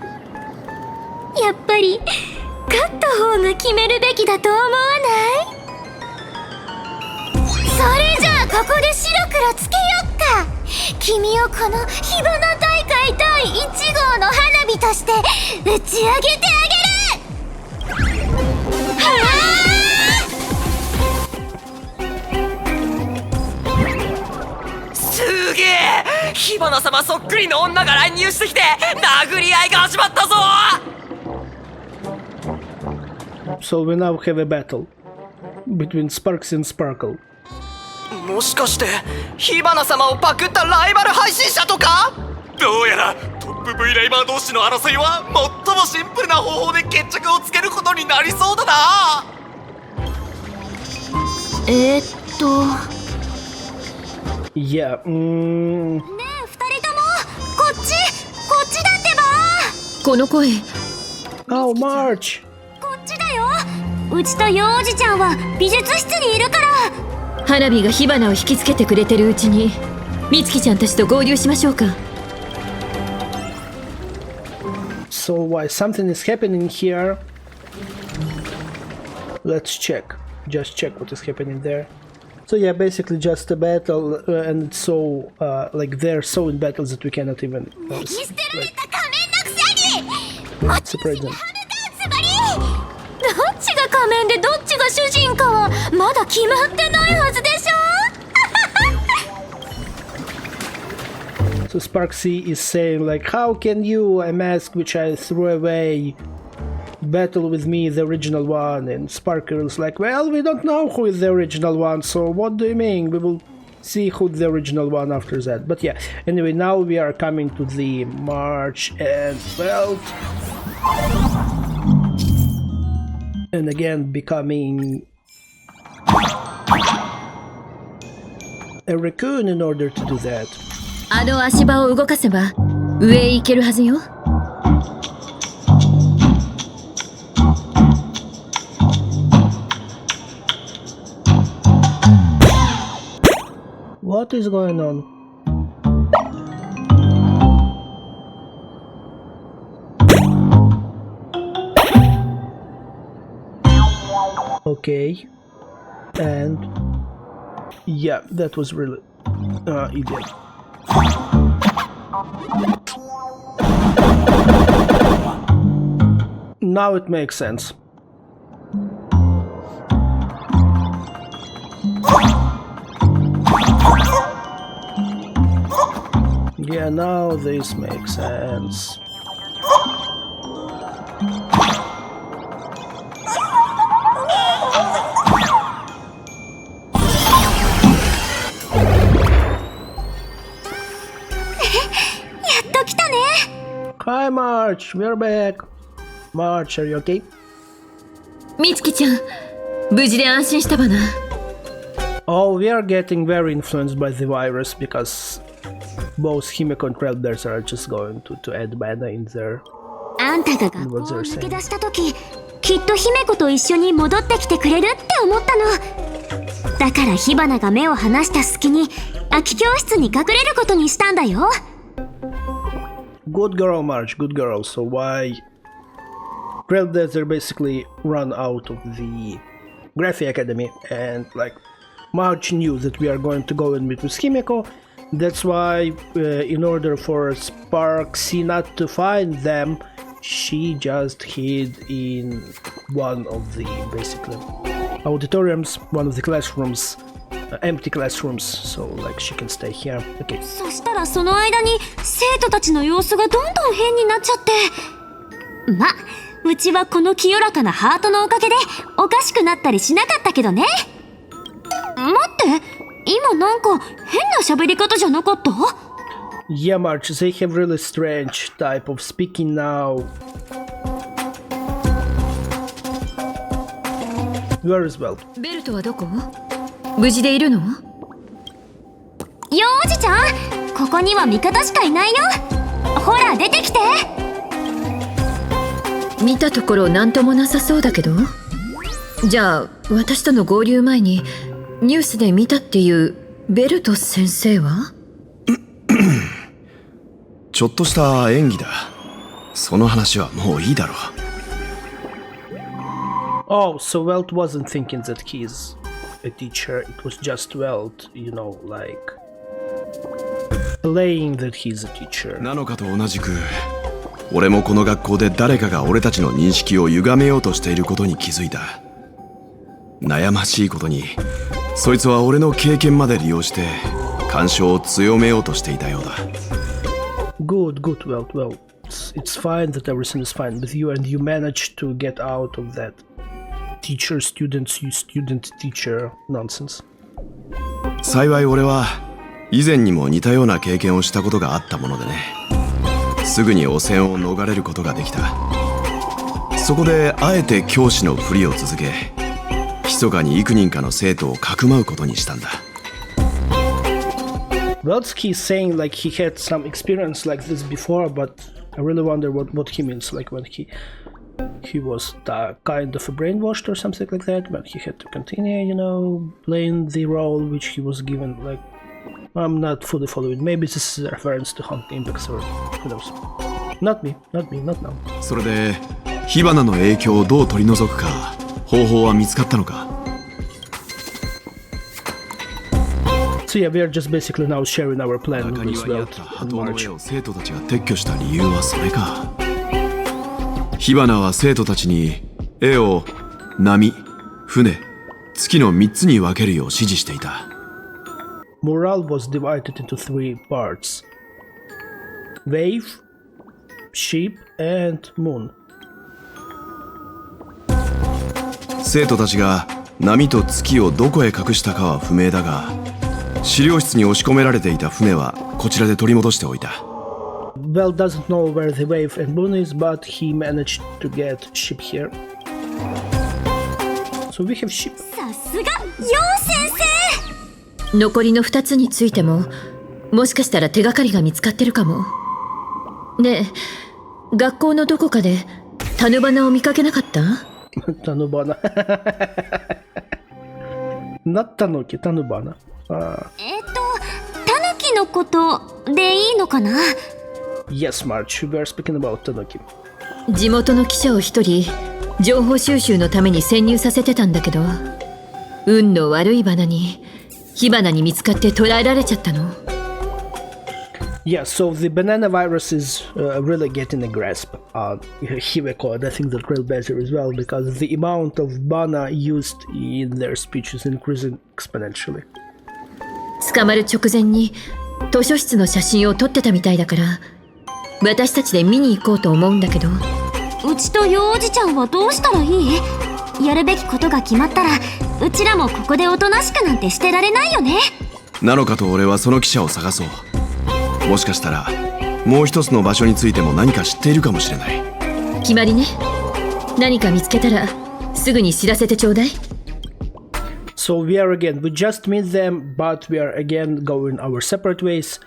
やっぱり、勝った方が決めるべきだと思わない？それじゃあここで白黒つけよっか。君をこの火花大会第1号の花火として打ち上げてあげる。すげえ、火花様そっくりの女が乱入してきて殴り合いが始まったぞ。 So we now have a battle between Sparks and Sparkle. もしかして火花様をパクったライバル配信者とか？どうやらトップ V ライバー同士の争いは最もシンプルな方法で決着をつけることになりそうだな。Yeah, ねえ、二人ともこっちだってば。この声。Oh, March! こっちだよ。うちとヨウジちゃんは美術室にいるから。花火が火花を引きつけてくれてるうちに美月ちゃんたちと合流しましょうか。 So why something is happening here? Let's check. Just check what is happening there. So yeah, basically just a battle, and it's so like they're so in battles that we cannot even separate them. どっちが仮面でどっちが主人かはまだ決まってないはずでしょ。 So Sparksy is saying like, how can you, a mask which I threw away, battle with me, the original one? And Sparkle is like, well, we don't know who is the original one, so what do you mean? We will see who the original one after that. But yeah, anyway, now we are coming to the March and Belt. And again, becoming a raccoon in order to do that. あの足場を動かせば上へ行けるはずよ。What is going on? Okay, and yeah, that was really idiot. Now it makes sense. Yeah, now this makes sense. Hi March, we're back. March, are you okay? みつきちゃん、無事で安心したわな。Oh, we are getting very influenced by the virus because both Himeko and Trailblazer are just going to add mana in there. あんたが学校を抜け出した時、きっと姫子と一緒に戻ってきてくれるって思ったの。だから火花が目を離した隙に空き教室に隠れることにしたんだよ。Good girl, March, good girl. So why Trailblazer basically run out of the Graphy Academy and like March knew that we are going to go and meet with Himeko. That's why in order for Sparksy not to find them, she just hid in one of the basically auditoriums, one of the classrooms, empty classrooms, so like she can stay here. Okay. そしたらその間に生徒たちの様子がどんどん変になっちゃって。ま、うちはこの清らかなハートのおかげでおかしくなったりしなかったけどね。待って、今なんか変な喋り方じゃなかった？ Yeah, March, they have really strange type of speaking now. Where is Belt? ベルトはどこ？無事でいるの？ようじちゃん、ここには味方しかいないよ。ほら出てきて。見たところなんともなさそうだけど。じゃあ私との合流前にニュースで見たっていうベルト先生は？ちょっとした演技だ。その話はもういいだろう。Oh, so Welt wasn't thinking that he's a teacher. It was just Welt, you know, like playing that he's a teacher. なのかと同じく、俺もこの学校で誰かが俺たちの認識を歪めようとしていることに気づいた。悩ましいことに、そいつは俺の経験まで利用して干渉を強めようとしていたようだ。Good, good, well, it's fine that everything is fine with you and you managed to get out of that teacher, student, teacher nonsense. 幸い俺は以前にも似たような経験をしたことがあったものでね。すぐに汚染を逃れることができた。そこであえて教師のふりを続け、密かに幾人かの生徒をかくまうことにしたんだ。Weltsky is saying like he had some experience like this before, but I really wonder what he means, like when he was kind of a brainwashed or something like that, but he had to continue, you know, playing the role which he was given. Like, I'm not fully following. Maybe this is a reference to Honkai Impacts or who knows. Not me, not now. それで火花の影響をどう取り除くか方法は見つかったのか？ So yeah, we are just basically now sharing our plan with Welt and March. 生徒たちが撤去した理由はそれか。火花は生徒たちに絵を波、船、月の3つに分けるよう指示していた。Morale was divided into 3 parts: Wave, Sheep, and Moon. 生徒たちが波と月をどこへ隠したかは不明だが、資料室に押し込められていた船はこちらで取り戻しておいた。Well doesn't know where the wave and moon is, but he managed to get ship here. So we have ship. さすが、よう先生。残りの2つについてももしかしたら手がかりが見つかってるかも。ねえ、学校のどこかでタヌバナを見かけなかった？タヌバナ。Not Tanuki, Tanubana. タヌキのことでいいのかな？ Yes, March, we are speaking about Tanuki. 地元の記者を一人情報収集のために潜入させてたんだけど、運の悪い花に火花に見つかって捕らえられちゃったの。Yeah, so the banana virus is really getting a grasp on Himeko, and I think the Trailblazer as well, because the amount of bana used in their speech is increasing exponentially. 捕まる直前に図書室の写真を撮ってたみたいだから、私たちで見に行こうと思うんだけど。うちとようじちゃんはどうしたらいい？やるべきことが決まったら、うちらもここでおとなしくなんてしてられないよね。なのかと俺はその記者を探そう。もしかしたらもう一つの場所についても何か知っているかもしれない。決まりね。何か見つけたらすぐに知らせてちょうだい。 So we just meet them, but we are again going our separate ways,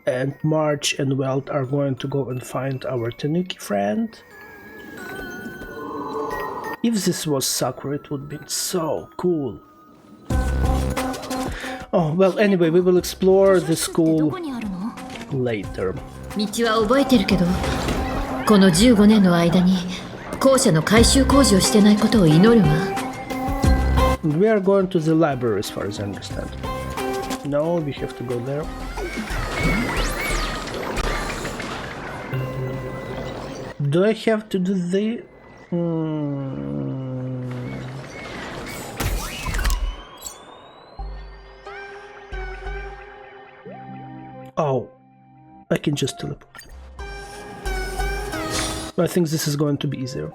and March and Welt are going to go and find our Tanuki friend. If this was Sakura, it would be so cool. Oh, well, anyway, we will explore the school later. 道は覚えてるけど、この15年の間に校舎の改修工事をしてないことを祈るわ。We are going to the library as far as I understand. No, we have to go there. Do I have to do the... Oh, I can just teleport. I think this is going to be easier.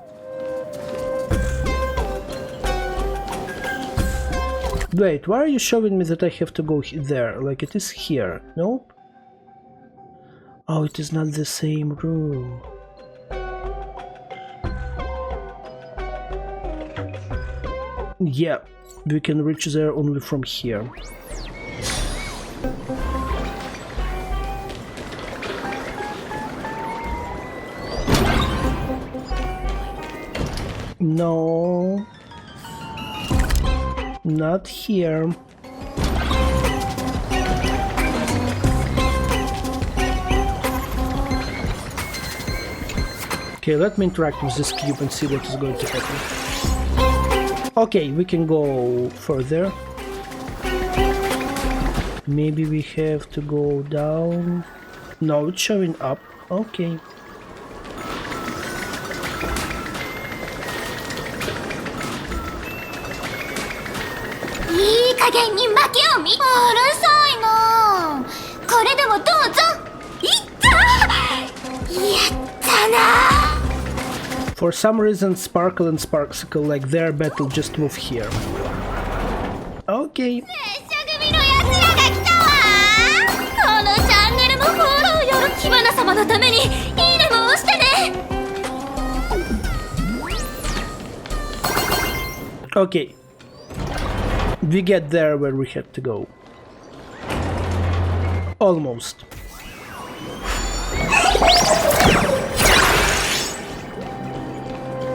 Wait, why are you showing me that I have to go there? Like it is here. Nope. Oh, it is not the same room. Yeah, we can reach there only from here. No, not here. Okay, let me interact with this cube and see what is going to happen. Okay, we can go further. Maybe we have to go down. No, it's showing up. Okay. For some reason, Sparkle and Sparksicle, like their battle, just move here. Okay. Okay. We get there where we had to go. Almost.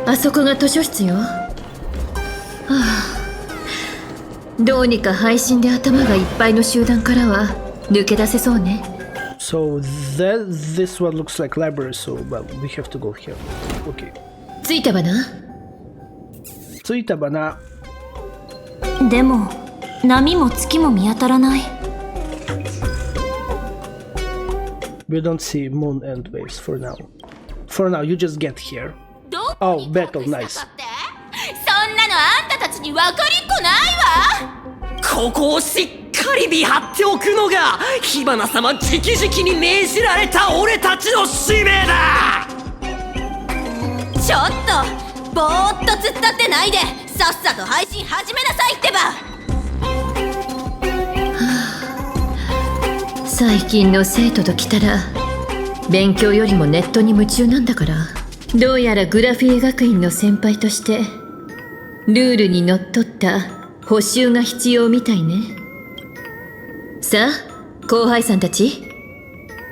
Ah, そこが図書室よ。どうにか配信で頭がいっぱいの集団からは抜け出せそうね。So this one looks like library, so well, we have to go here. Okay. 着いたわな。着いたわな。でも波も月も見当たらない。We don't see moon and waves for now. For now, you just get here. Oh, battle, nice. そんなのあんたたちに分かりっこないわ。ここをしっかり見張っておくのが火花様直々に命じられた俺たちの使命だ。ちょっとぼーっと突っ立ってないでさっさと配信始めなさいってば。最近の生徒ときたら勉強よりもネットに夢中なんだから。どうやらグラフィエ学院の先輩としてルールにのっとった補習が必要みたいね。さあ後輩さんたち、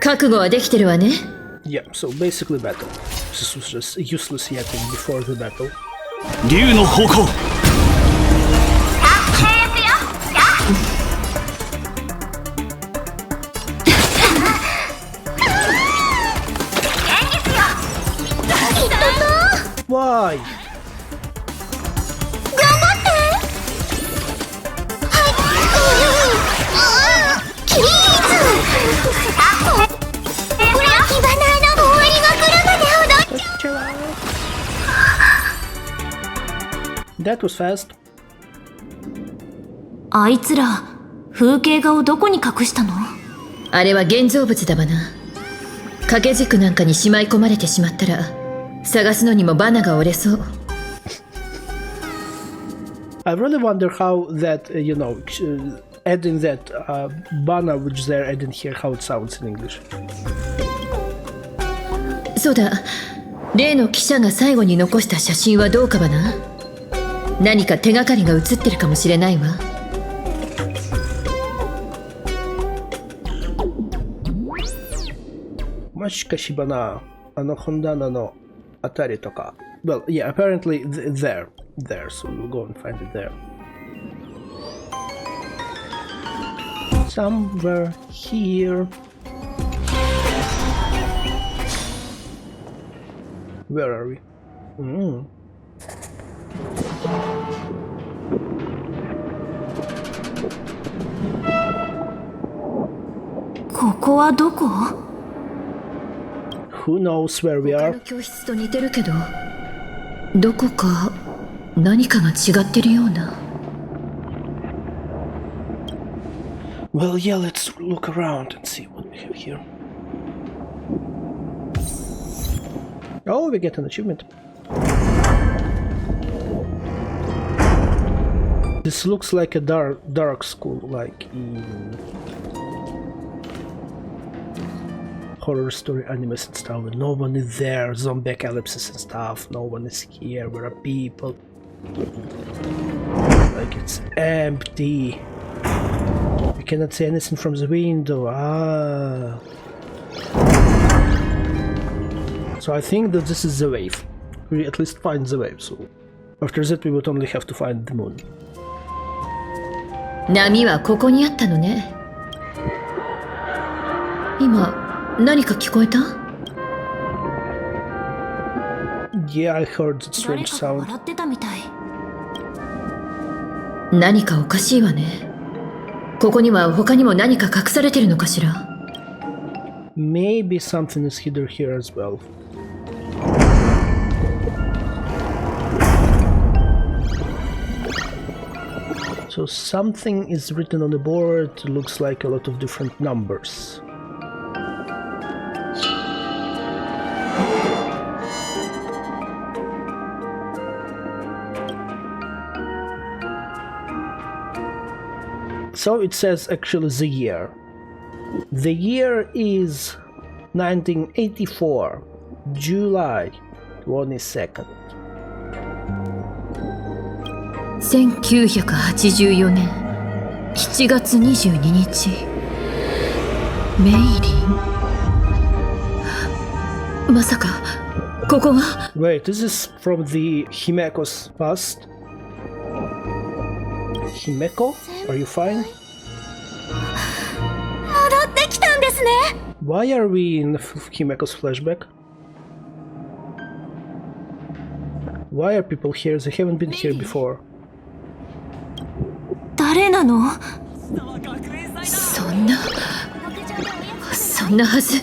覚悟はできてるわね。 Yeah, so basically battle. This was just useless yapping before the battle. 竜の方向。Why? That was fast. あいつら風景画をどこに隠したの？あれは現像物だわな。掛け軸なんかにしまい込まれてしまったら探すのにもバナが折れそう。I really wonder how that, adding that bana which they're adding here, how it sounds in English. そうだ、例の記者が最後に残した写真はどうかばな。何か手がかりが写ってるかもしれないわ。もしかしばな、本棚のあたりとか。Well, yeah, apparently there, so we'll go and find it there. Somewhere here. Where are we? Mm. ここはどこ？ Who knows where we 他 are? の教室と似てるけど、どこか何かが違ってるような。Well, yeah, let's look around and see what we have here. Oh, we get an achievement. This looks like a dark school, like in horror story animes and stuff. No one is there, zombie apocalypses and stuff. No one is here. Where are people? Like it's empty. You cannot see anything from the window. Ah. So I think that this is the wave. We at least find the wave. So after that we would only have to find the moon. 波はここにあったのね。今何か聞こえた？ Yeah, I heard that strange sound. 笑ってたみたい。何かおかしいわね。ここには他にも何か隠されてるのかしら。 Maybe something is hidden here as well. So something is written on the board, looks like a lot of different numbers. So it says actually the year. The year is 1984, July 22nd. 1984年7月22日。メイリン。まさかここが。 Wait, is this from the Himeko's past? Himeko? Are you fine? 戻ってきたんですね。 Why are we in Himeko's flashback? Why are people here? They haven't been here before. 誰なの？そんなはず。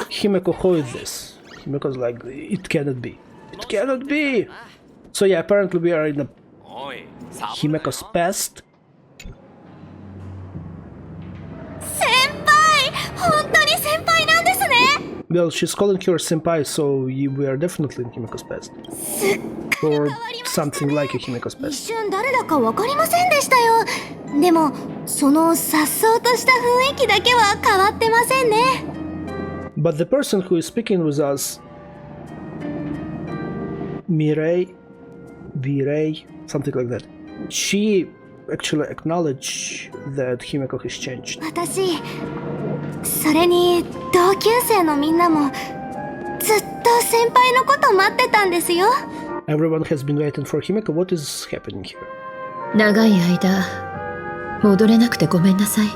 Himeko, who is this? Himeko's like, it cannot be. It cannot be! So yeah, apparently we are in a Himeko's past. 先輩！本当に先輩なんですね。 Well, she's calling her senpai, so we are definitely in Himeko's past. Or something like a Himeko's 一 past. 瞬誰だか分かりませんでしたよ。でもその颯爽とした雰囲気だけは変わってませんね。 But the person who is speaking with us, Virei, something like that, she actually acknowledged that Himeko has changed. 私、それに同級生のみんなもずっと先輩のこと待ってたんですよ。 Everyone has been waiting for Himeko. What is happening here? 長い間戻れなくてごめんなさい。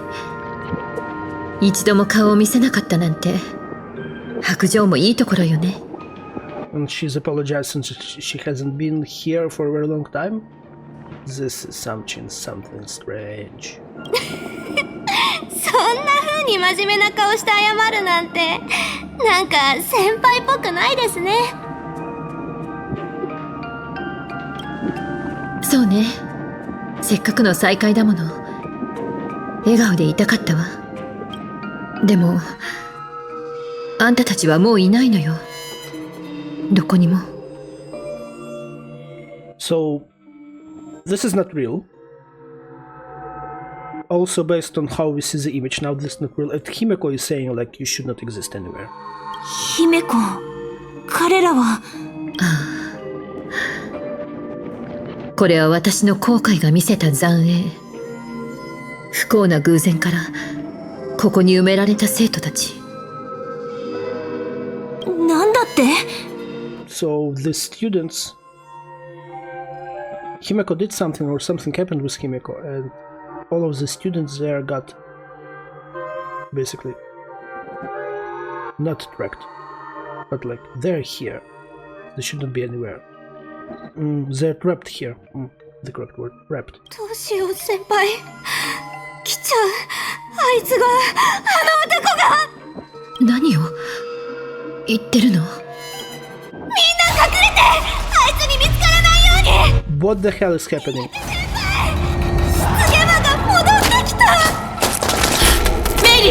一度も顔を見せなかったなんて白状もいいところよね。 And she's apologizing she hasn't been here for a very long time. This is something strange. そんな風に真面目な顔して謝るなんてなんか先輩っぽくないですね。そうね、せっかくの再会だもの。笑顔でいたかったわ。でもあんたたちはもういないのよ、どこにも。 So, this is not real. also based on how we see the image. Now this is not real. Himeko is saying like you should not exist anywhere. 姫子、彼らは。これは私の後悔が見せた残影。不幸な偶然からここに埋められた生徒たち。なんだって？ So the students, Himeko did something or something happened with Himeko, and all of the students there got basically not tracked, but like they're here. They shouldn't be anywhere. They're trapped here. The correct word, trapped. どうしよう先輩。来ちゃう。あいつが、あの男が。何を言ってるの？みんな隠れて！あいつに見つからないように！ What the hell is happening? 失言魔が戻ってきた！メリ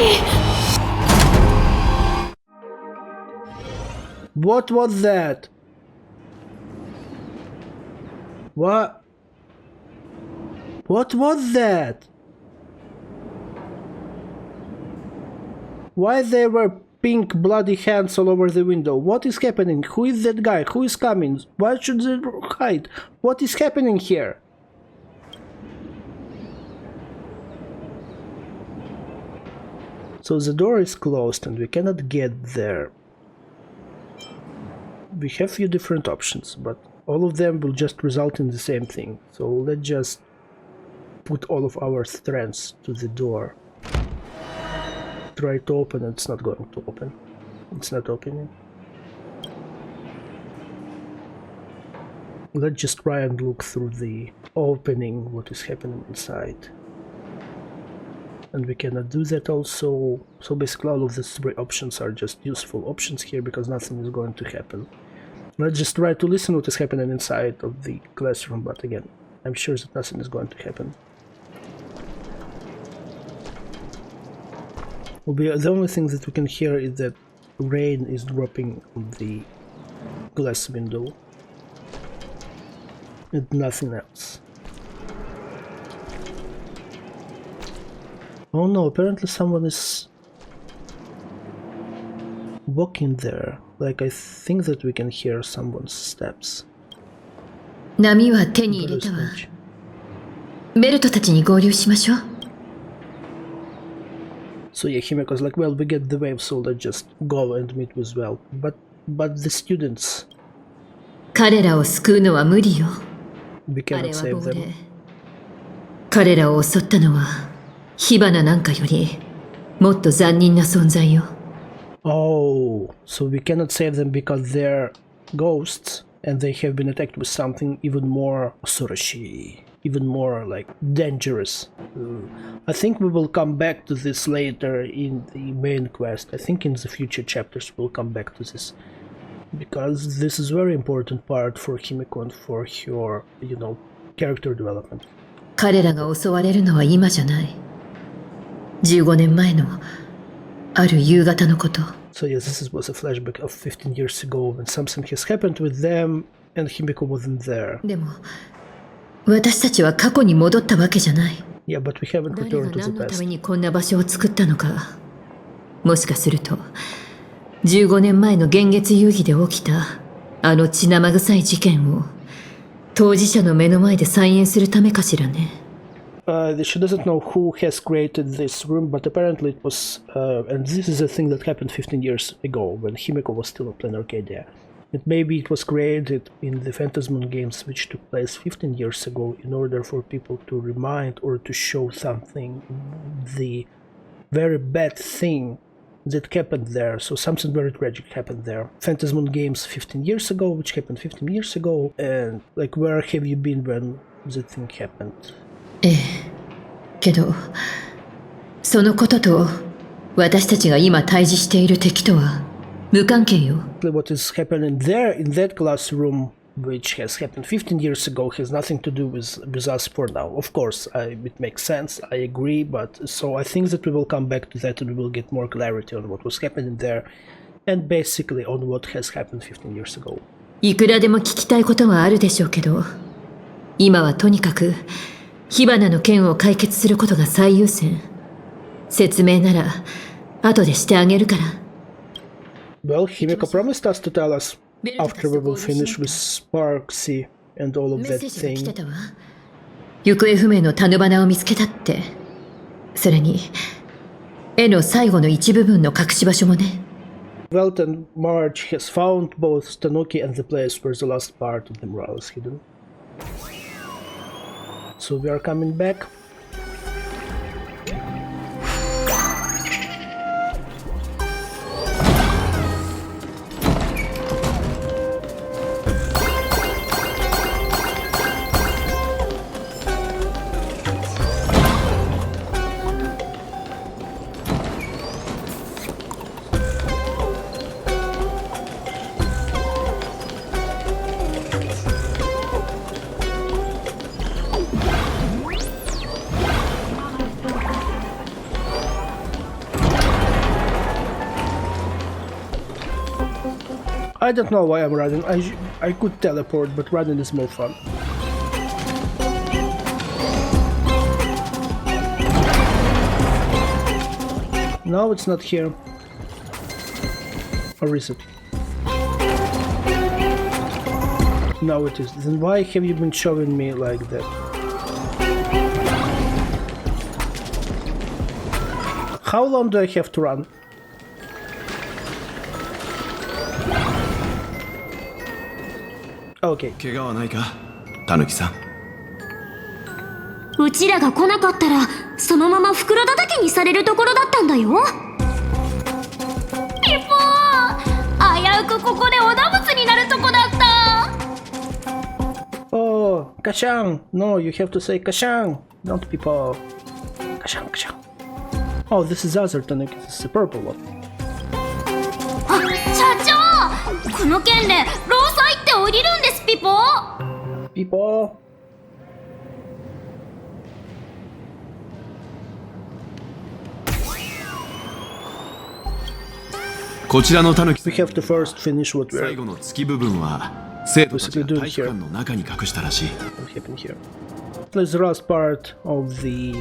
ー！ What was that? What? What was that? Why there were pink bloody hands all over the window? What is happening? Who is that guy? Who is coming? Why should they hide? What is happening here? So the door is closed and we cannot get there. We have few different options, but all of them will just result in the same thing. So let's just put all of our strengths to the door. Try to open, it's not going to open. It's not opening. Let's just try and look through the opening, what is happening inside. And we cannot do that also. So basically all of these three options are just useful options here because nothing is going to happen. Let's just try to listen what is happening inside of the classroom, but again, I'm sure that nothing is going to happen. The only thing that we can hear is that rain is dropping on the glass window. And nothing else. Oh no, apparently someone is walking there. Like I think that we can hear someone's steps. 波は手に入れたわ。ベルトたちに合流しましょう。So yeah, Himeko's like, well, we get the wave, so let's just go and meet with well. But the students. 彼らを救うのは無理よ。We cannot save them. 彼らを襲ったのは火花なんかよりもっと残忍な存在よ。Oh, so we cannot save them because they're ghosts and they have been attacked with something even more Soroshi, even more like dangerous. I think we will come back to this later in the main quest. I think in the future chapters we'll come back to this because this is a very important part for Himeko and for her, you know, character development. 彼らが襲われるのは今じゃない。15年前のある夕方のこと。So yes, this was a flashback of 15 years ago when something has happened with them and Himeko wasn't there. でも私たちは過去に戻ったわけじゃない。Yeah, but we haven't returned to the 誰が何のた past. めにこんな場所を作ったのか。もしかすると15年前の幻月遊戯で起きたあの血生臭い事件を当事者の目の前で再演するためかしらね。She doesn't know who has created this room, but apparently it was, and this is a thing that happened 15 years ago when Himeko was still a planarcadia. And maybe it was created in the Phantasmoon Games, which took place 15 years ago, in order for people to remind or to show something, the very bad thing that happened there. So something very tragic happened there. Phantasmoon Games 15 years ago, which happened 15 years ago, and like where have you been when the thing happened? ええ。けどそのことと私たちが今対峙している敵とは無関係よ。What is happening there in that classroom, which has happened 15 years ago, has nothing to do with us for now. Of course, it makes sense, I agree, but so I think that we will come back to that and we will get more clarity on what was happening there and basically on what has happened 15 years ago. いくらでも聞きたいことはあるでしょうけど、今はとにかく火花の件を解決することが最優先。説明なら後でしてあげるから。Well, Himeko promised us to tell us after we will finish with Sparksy and all of that thing. 行方不明の種花を見つけたって。それに絵の最後の一部分の隠し場所もね。Welt and March has found both Tanuki and the place where the last part of the mural is hidden. So we are coming back. I don't know why I'm running. I could teleport, but running is more fun. No, it's not here. Or is it? No, it is. Then why have you been showing me like that? How long do I have to run? Okay. 怪我はないか、たぬきさん。うちらが来なかったらそのまま袋叩きにされるところだったんだよ。ピポー、危うくここでおだぶつになるとこだった。Oh, Kashan! No, you have to say Kashan, not Pipo. Kashan, Kashan. Oh, this is the other Tanuki. This is the purple one. あ、社長、この件で労災って降りるんですピポー。ピポー。こちらのタヌキさん。We have to first finish what we're. 最後の月部分は生徒たちが体育館の中に隠したらしい。What happened here? The last part of the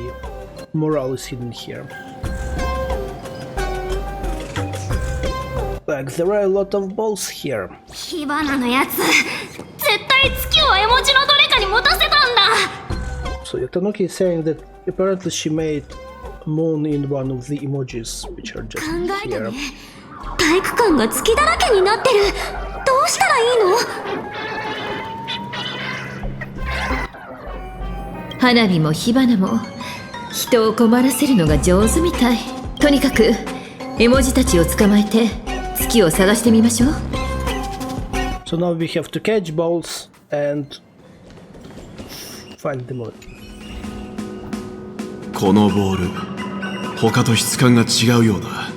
mural is hidden here. Like there are a lot of balls here. 火花のやつ、絶対月を絵文字のどれかに持たせたんだ。So Tanuki is saying that apparently she made moon in one of the emojis which are just here. 体育館が月だらけになってる。どうしたらいいの？花火も火花も人を困らせるのが上手みたい。とにかく絵文字たちを捕まえて月を探してみましょう。So now we have to catch balls and find the moon. このボール、他と質感が違うようだ。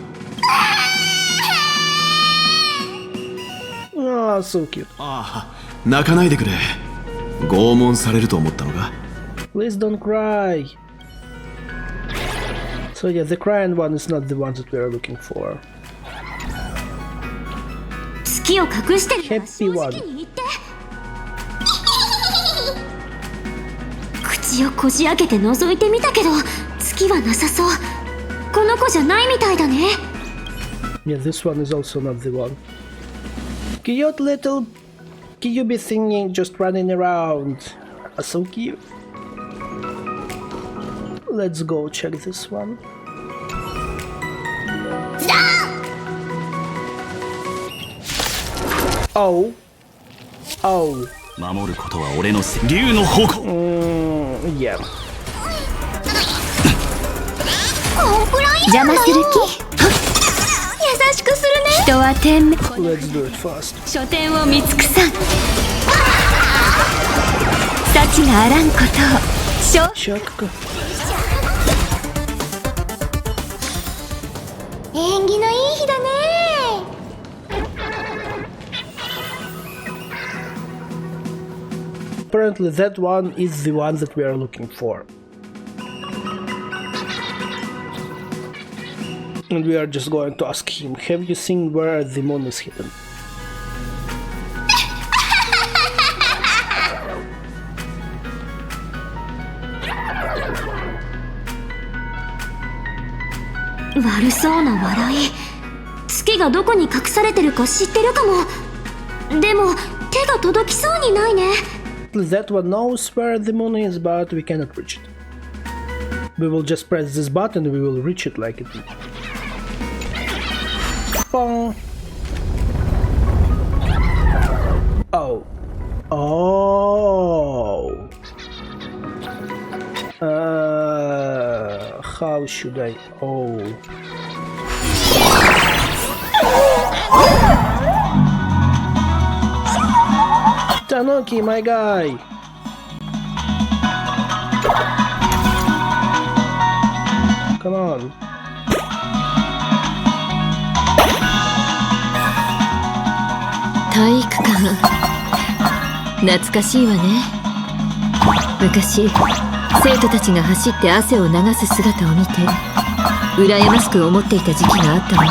Ah, so cute. ああ、泣かないでくれ。拷問されると思ったのか？ Please don't cry. So yeah, the crying one is not the one that we are looking for. 月を隠してる。Happy one. 口をこじ開けて覗いてみたけど月はなさそう。この子じゃないみたいだね。Yeah, this one is also not the one. Cute little Kyubi thingy just running around. So cute. Let's go check this one. Oh. Oh. 守ることは俺の竜の方向。Yeah. 邪魔する気？優しくするね。人は天命。 Let's do it fast. 書店を見尽くさん。幸があらんことを。ショック。縁起のいい日だね。Apparently that one is the one that we are looking for. And we are just going to ask him, have you seen where the moon is hidden? 悪そうな笑い。月がどこに隠されてるか知ってるかも。でも手が届きそうにないね。That one knows where the moon is, but we cannot reach it. We will just press this button and we will reach it like it. Pong. Oh. Oh. How should I? Oh. Tanuki, my guy. Come on. 体育館、懐かしいわね。昔生徒たちが走って汗を流す姿を見て羨ましく思っていた時期があったわ。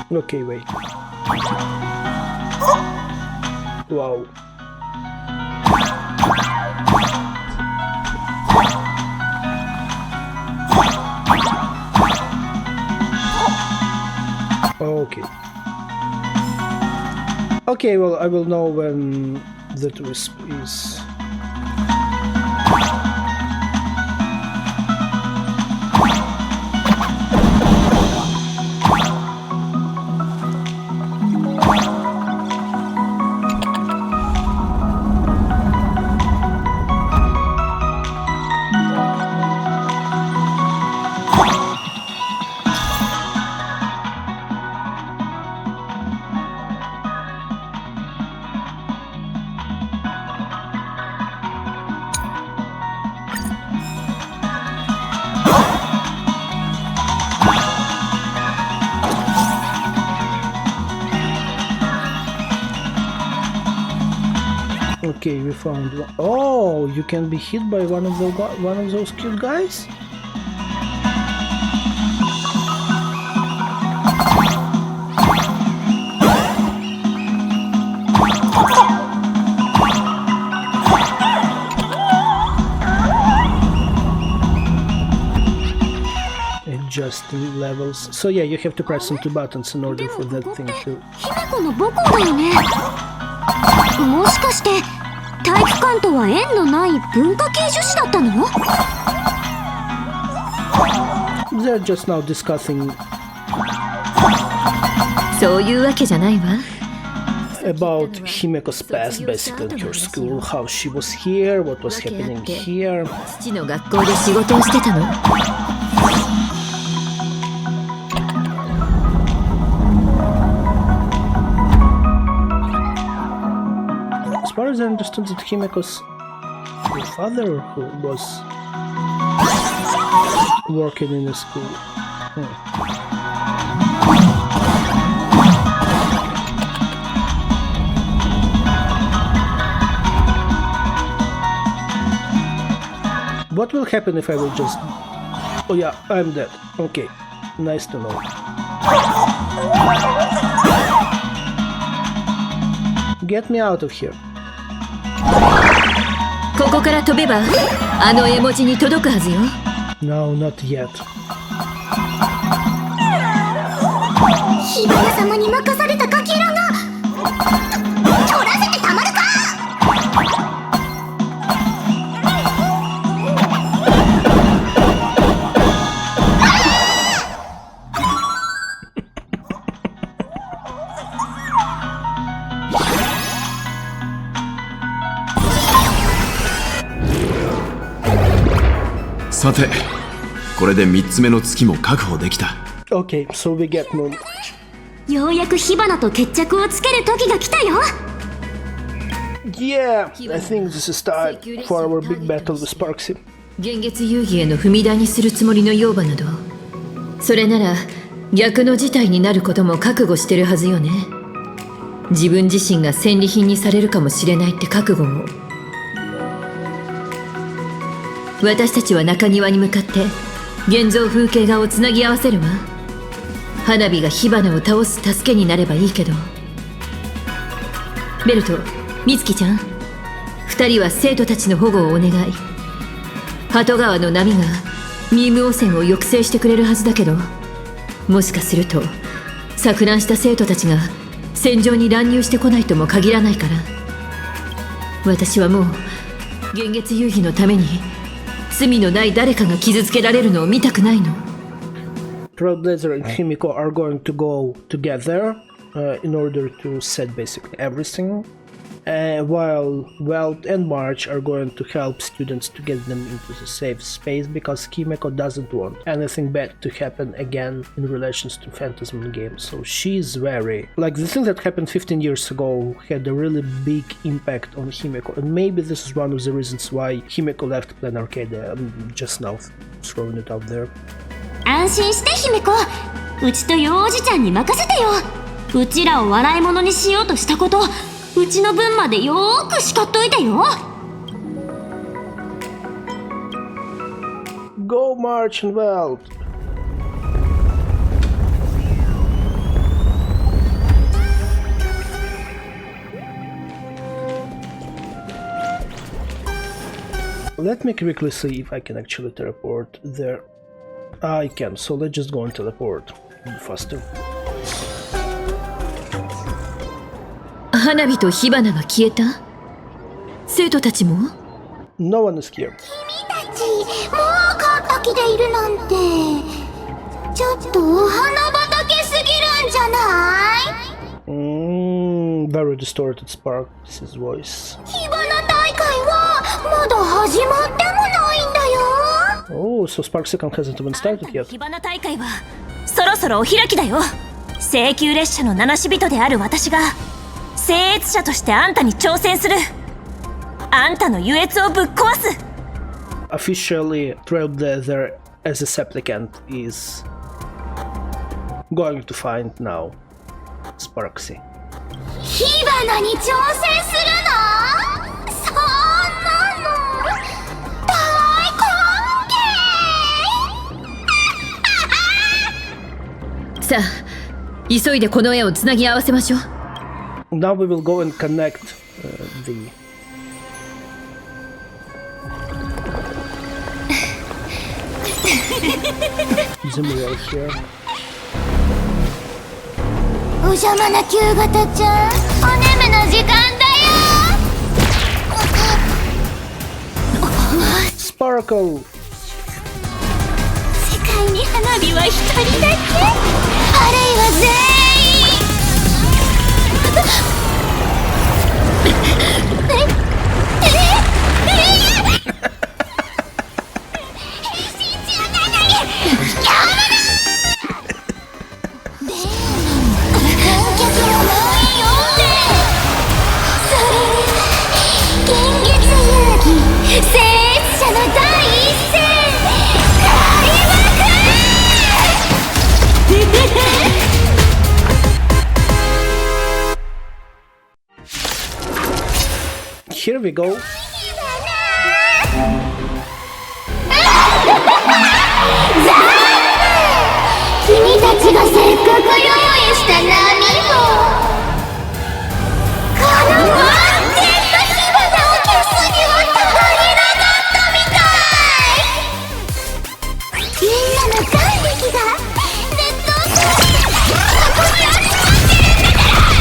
Okay, wait. Wow. Okay. Okay, well, I will know when the twist is. Okay, we found one. Oh, you can be hit by one of those cute guys? Adjusting levels. So yeah, you have to press some two buttons in order for that thing to. Himekoの母校だよね。もしかして体育館とは縁のない文化系女子だったの？ They're just now discussing そういうわけじゃないわ。about Himeko's past, basically her school, how she was here, what was happening here. 父の学校で仕事をしてたの。As far as I understood, that Himeko's father who was working in a school. What will happen if I will just... Oh yeah, I'm dead. Okay, nice to know. Get me out of here. ここから飛べばあの絵文字に届くはずよ。No, not yet. 火花様に任されたかけらが取らせてたまるか。さて、これで3つ目の月も確保できた。Okay, so we get moon. ようやく火花と決着をつける時が来たよ。Yeah, I think this is time for our big battle with Sparksy. 幻月遊戯への踏み台にするつもりの妖婆など、それなら逆の事態になることも覚悟してるはずよね。自分自身が戦利品にされるかもしれないって覚悟を。私たちは中庭に向かって現像風景画をつなぎ合わせるわ。花火が火花を倒す助けになればいいけど。ベルト、美月ちゃん、2人は生徒たちの保護をお願い。鳩川の波がミーム汚染を抑制してくれるはずだけど、もしかすると錯乱した生徒たちが戦場に乱入してこないとも限らないから。私はもう幻月遊戯のために罪のない誰かが傷つけられるのを見たくないの。Trailblazer and Himeko are going to go together in order to set basically everything, while Weld and March are going to help students to get them into the safe space, because Himeko doesn't want anything bad to happen again in relations to Phantasmoon Games. So she's very... like, the thing that happened 15 years ago had a really big impact on Himeko, and maybe this is one of the reasons why Himeko left planarcadia. I'm just now throwing it out there. 安心して姫子、うちと幼児ちゃんに任せてよ。うちらを笑い物にしようとしたこと、うちの分までよーく叱っといてよ。Go March and Weld! Let me quickly see if I can actually teleport there. I can, so let's just go and teleport faster. 花火と火花が消えた？生徒たちも？ No one is here. 君たち、もう完璧でいるなんて。ちょっとお花畑すぎるんじゃない？ Very distorted Spark, this is voice. 火花大会はまだ始まってもないんだよ。Oh, so Spark Second hasn't even started yet. 火花大会はそろそろお開きだよ。請求列車の七死人である私が僭越者としてあんたに挑戦する。あんたの優越をぶっ壊す。 Officially, Trailblazer as a supplicant is going to find now Sparksy. 火花に挑戦するの？そんなの大歓迎。さあ、急いでこの絵をつなぎ合わせましょう。Now we will go and connect the... the mirror here. お邪魔な旧型ちゃん、お眠の時間だよ。Sparkle! 世界に花火は一人だけ。あるいは全員。Here we go. 君たちがせっかく用意した波もこのワンテンと火花を消すには足りなかったみたい。みんなの眼力がネットを通してここに集まってるんだか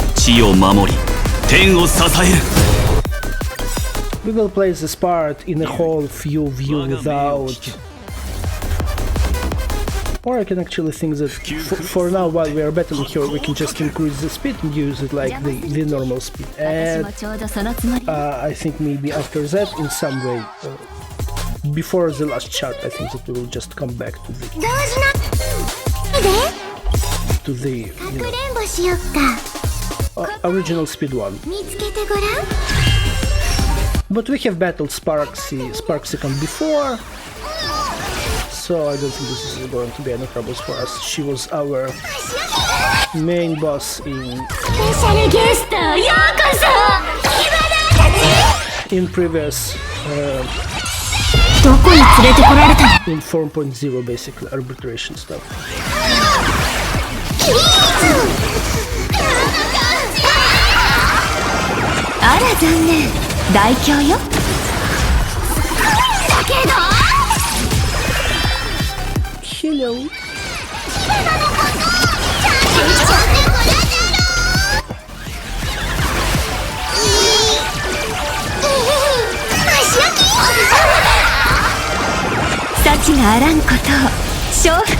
ら。地を守り天を支える。 We will play this part in a whole view without... Or I can actually think that for now, while we are battling here, we can just increase the speed and use it like the normal speed. And I think maybe after that, in some way, before the last chart, I think that we will just come back to the original speed one. But we have battled Sparksicon before, so I don't think this is going to be any troubles for us. She was our main boss in previous どこに連れてこられたの？ In 4.0 basically arbitration stuff. あら残念、大凶よ。だけど Hello. 幸があらんことを承服。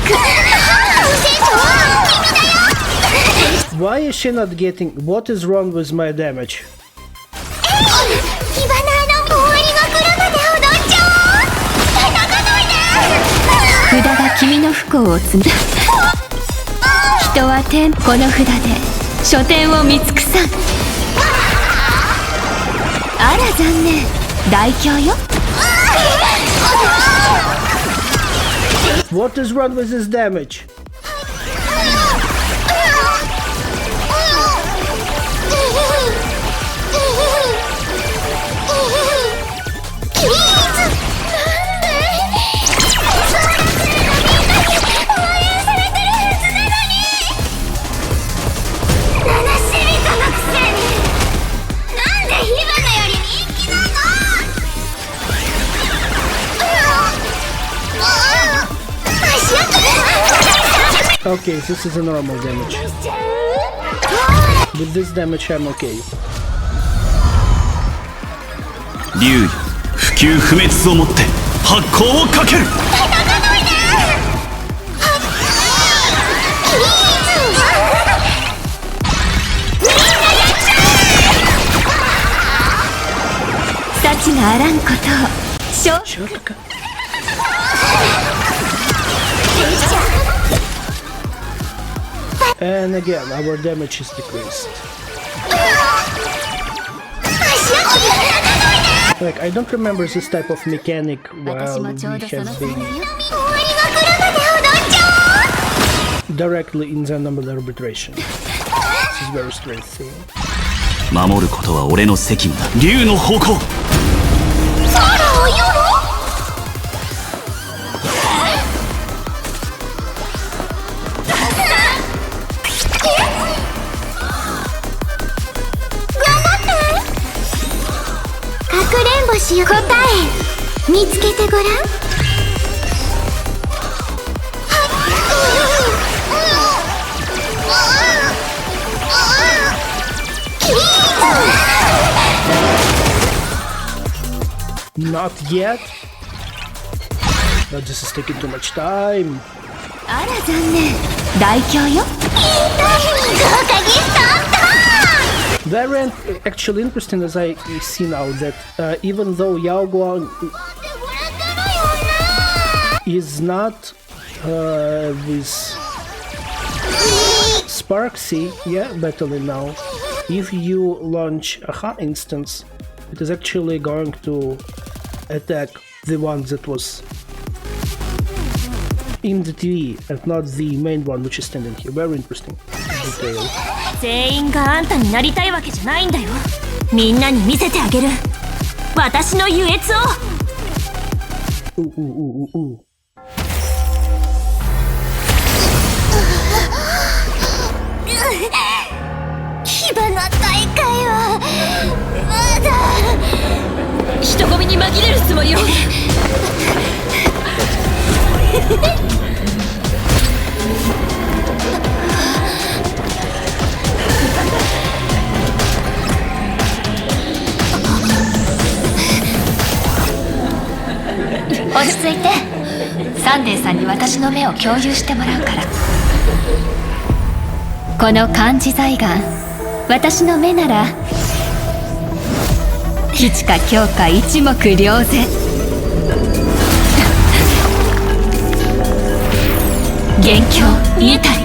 Why is she not getting? What is wrong with my damage? 火花の終わりが来るまで踊っちゃおう。叩かないで。札が君の不幸を積んだ。人は天、この札で書店を見尽くさん。あら残念、大凶よ。 What is wrong with this damage? Okay, this is a normal damage. With this damage, I'm okay. 竜よ、不朽不滅をもって発光をかける。幸があらんことを承服。 And again, our damage is decreased. Like, I don't remember this type of mechanic while we have been directly in the number arbitration. This is very strange thing. 守ることは俺の責務だ。竜の方向。答え見つけてごらん。Not yet. But this is taking too much time. あら残念、大凶よ。豪華ゲストあった。 Very actually interesting as I see now that even though Yao Guang is not with Sparksy, yeah, battling now, if you launch a Ha instance, it is actually going to attack the one that was in the TV and not the main one which is standing here. Very interesting detail. 全員があんたになりたいわけじゃないんだよ。みんなに見せてあげる、私の優越を。火花大会はまだ。人混みに紛れるつもりよ。落ち着いて。サンデーさんに私の目を共有してもらうから。この漢字財眼、私の目なら一か強か一目瞭然。元凶見たり。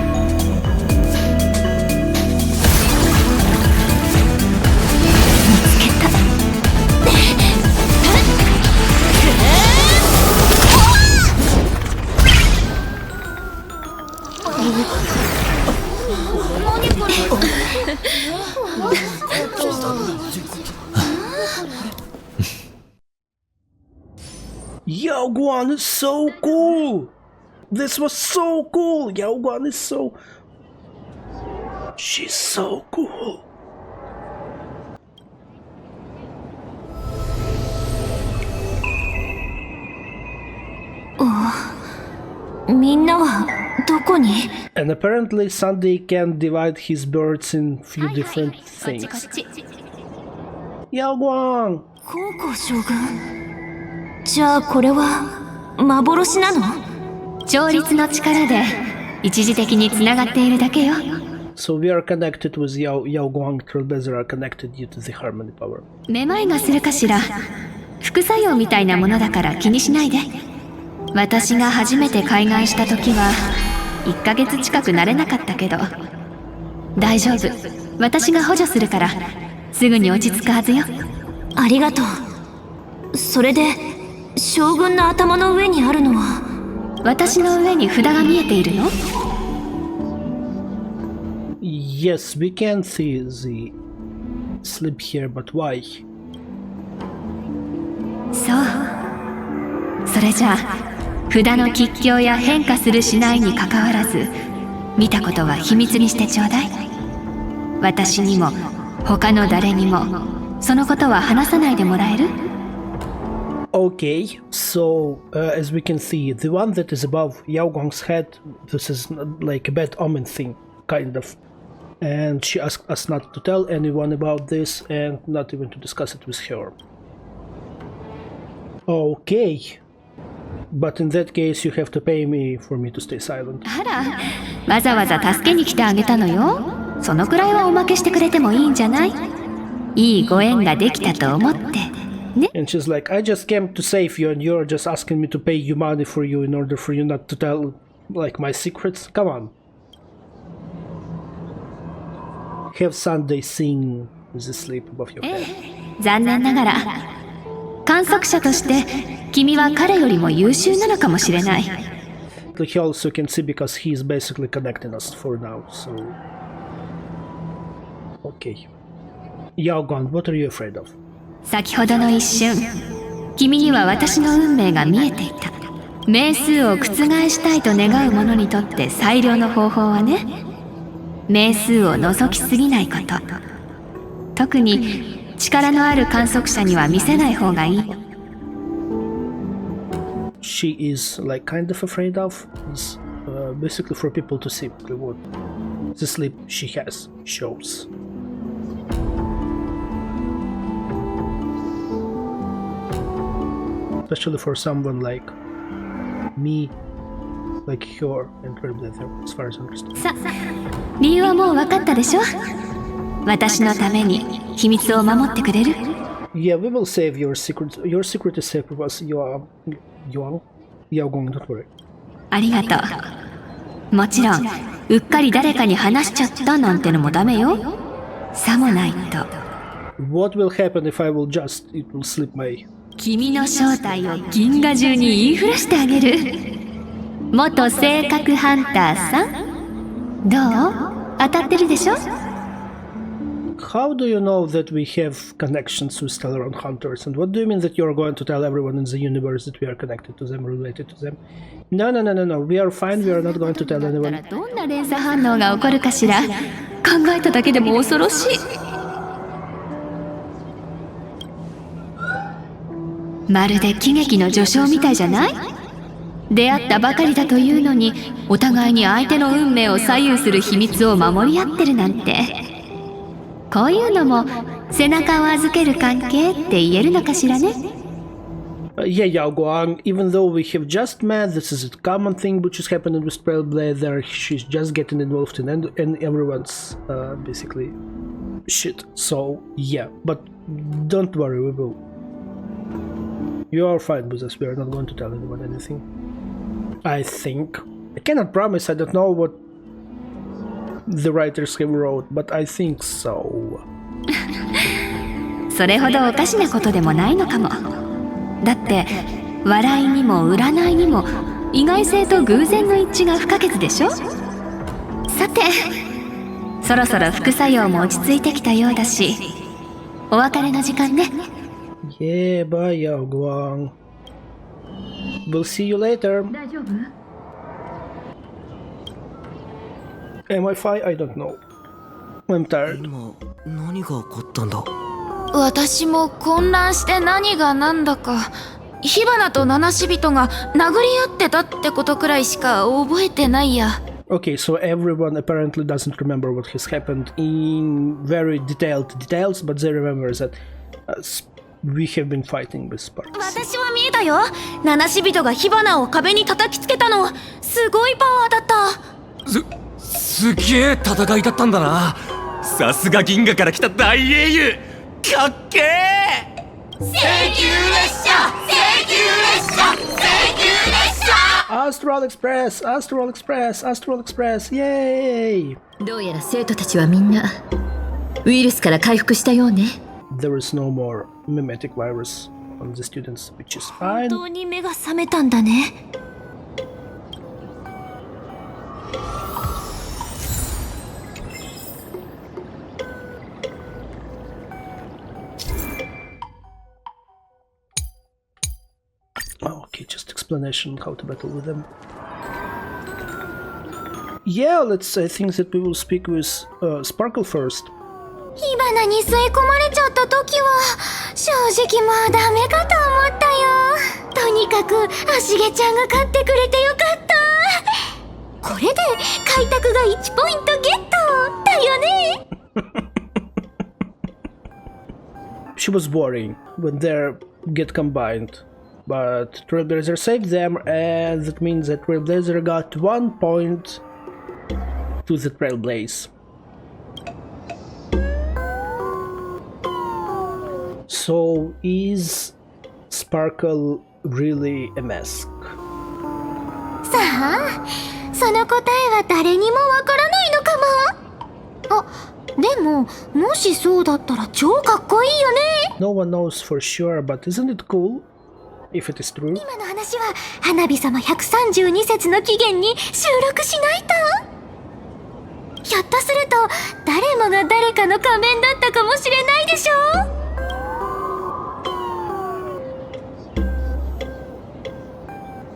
Yao Guan is so cool! This was so cool! Yao Guan is so... She's so cool! And apparently Sunday can divide his birds in few different things. Yao Guan! じゃあこれは幻なの？調律の力で一時的につながっているだけよ。So we are connected with Yao Guang, Trailblazer are connected due to the harmony power. めまいがするかしら。副作用みたいなものだから気にしないで。私が初めて開眼した時は1ヶ月近く慣れなかったけど、大丈夫、私が補助するからすぐに落ち着くはずよ。ありがとう。それで将軍の頭の上にあるのは？私の上に札が見えているの？ Yes, we can see the slip here, but why? そう。それじゃあ札の吉凶や変化するしないにかかわらず、見たことは秘密にしてちょうだい。私にも他の誰にもそのことは話さないでもらえる？ Okay, so as we can see, the one that is above Yao Guang's head, this is like a bad omen thing, kind of. And she asked us not to tell anyone about this and not even to discuss it with her. Okay. But in that case, you have to pay me for me to stay silent. あら、わざわざ助けに来てあげたのよ。そのくらいはおまけしてくれてもいいんじゃない？いいご縁ができたと思って。ね。And she's like, I just came to save you and you're just asking me to pay you money for you in order for you not to tell, like, my secrets? Come on. Have Sunday sing with the sleep above your head. 残念ながら、観測者として君は彼よりも優秀なのかもしれない。He also can see because he is basically connecting us for now, so... Okay. Yao Guang, what are you afraid of? 先ほどの一瞬、君には私の運命が見えていた。命数を覆したいと願う者にとって最良の方法はね、命数を除きすぎないこと。特に力のある観測者には見せない方がいい。She is like kind of afraid of is basically for people to see what the sleep she has shows. Especially for someone like me, like her and Trailblazer, as far as I understand. さ、理由はもう分かったでしょ？私のために秘密を守ってくれる？ Yeah, we will save your secret. Your secret is safe with us. Yao Guang, don't worry. ありがとう。もちろん、うっかり誰かに話しちゃったなんてのもダメよ。さもないと。What will happen if I will just, it will slip my... 君の正体を銀河中に言いふらしてあげる。元性格ハンターさん、どう？当たってるでしょ？ How do you know that we have connections with Stellar Hunters? And what do you mean that you're going to tell everyone in the universe that we are connected to them, related to them? No, we are fine, we are not going to tell anyone. どんな連鎖反応が起こるかしら？考えただけでも恐ろしい。まるで喜劇の序章みたいじゃない？出会ったばかりだというのに、お互いに相手の運命を左右する秘密を守り合ってるなんて。こういうのも背中を預ける関係って言えるのかしらね。Yeah, Yao Guang, even though we have just met, this is a common thing which is happening with Trailblazer. She's just getting involved in everyone's basically shit. So, yeah, but don't worry, we will. You are fine with us, we are not going to tell anyone anything. I think. I cannot promise, I don't know what the writers have wrote, but I think so. それほどおかしなことでもないのかも。だって笑いにも占いにも意外性と偶然の一致が不可欠でしょ。さて、そろそろ副作用も落ち着いてきたようだし、お別れの時間ね。Yeah, bye, Yao Guang. we'll see you later. 大丈夫？ Am I fine? I don't know. I'm tired. 今何が起こったんだ。私も混乱して何が何だか。火花と七死人が殴り合ってたってことくらいしか覚えてないや。Okay, so everyone apparently doesn't remember what has happened in very detailed details, but they remember that we have been fighting with sparks. 私は見えたよ。七死人が火花を壁に叩きつけたの。すごいパワーだった。すげえ戦いだったんだな。さすが銀河から来た大英雄。かっけえ。請求列車請求列車請求列車 Astral Express! Astral Express! Astral Express! Yay! どうやら生徒たちはみんなウイルスから回復したようね。There is no more mimetic virus on the students, which is 本 fine. 当に目が覚めたんだね。Okay, just explanation on how to battle with them. Yeah, I think that we will speak with Sparkle first. 火花に吸い込まれちゃった時は正直まあダメかと思ったよ。とにかく足毛ちゃんが勝ってくれてよかった。これで開拓が1ポイントゲットだよね。She was boring when they get combined, but Trailblazer saved them, and that means that Trailblazer got 1 point to the Trailblaze. So is Sparkle really a mask? さあ、その答えは誰にもわからないのかも。あ、でももしそうだったら超かっこいいよね。 No one knows for sure, but isn't it cool if it is true? 今の話は花火様132節の期限に収録しないと。ひょっとすると誰もが誰かの仮面だったかもしれないでしょ。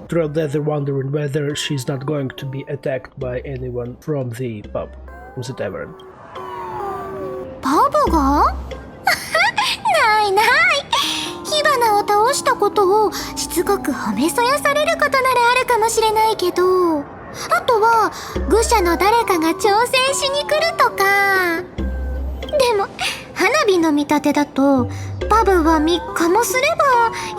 Trailblazer wondering whether she's not going to be attacked by anyone from the pub, from the tavern. パブがないない。火花を倒したことをしつこく褒めそやされることならあるかもしれないけど、あとは愚者の誰かが挑戦しに来るとか。でも花火の見立てだとパブは3日もすれば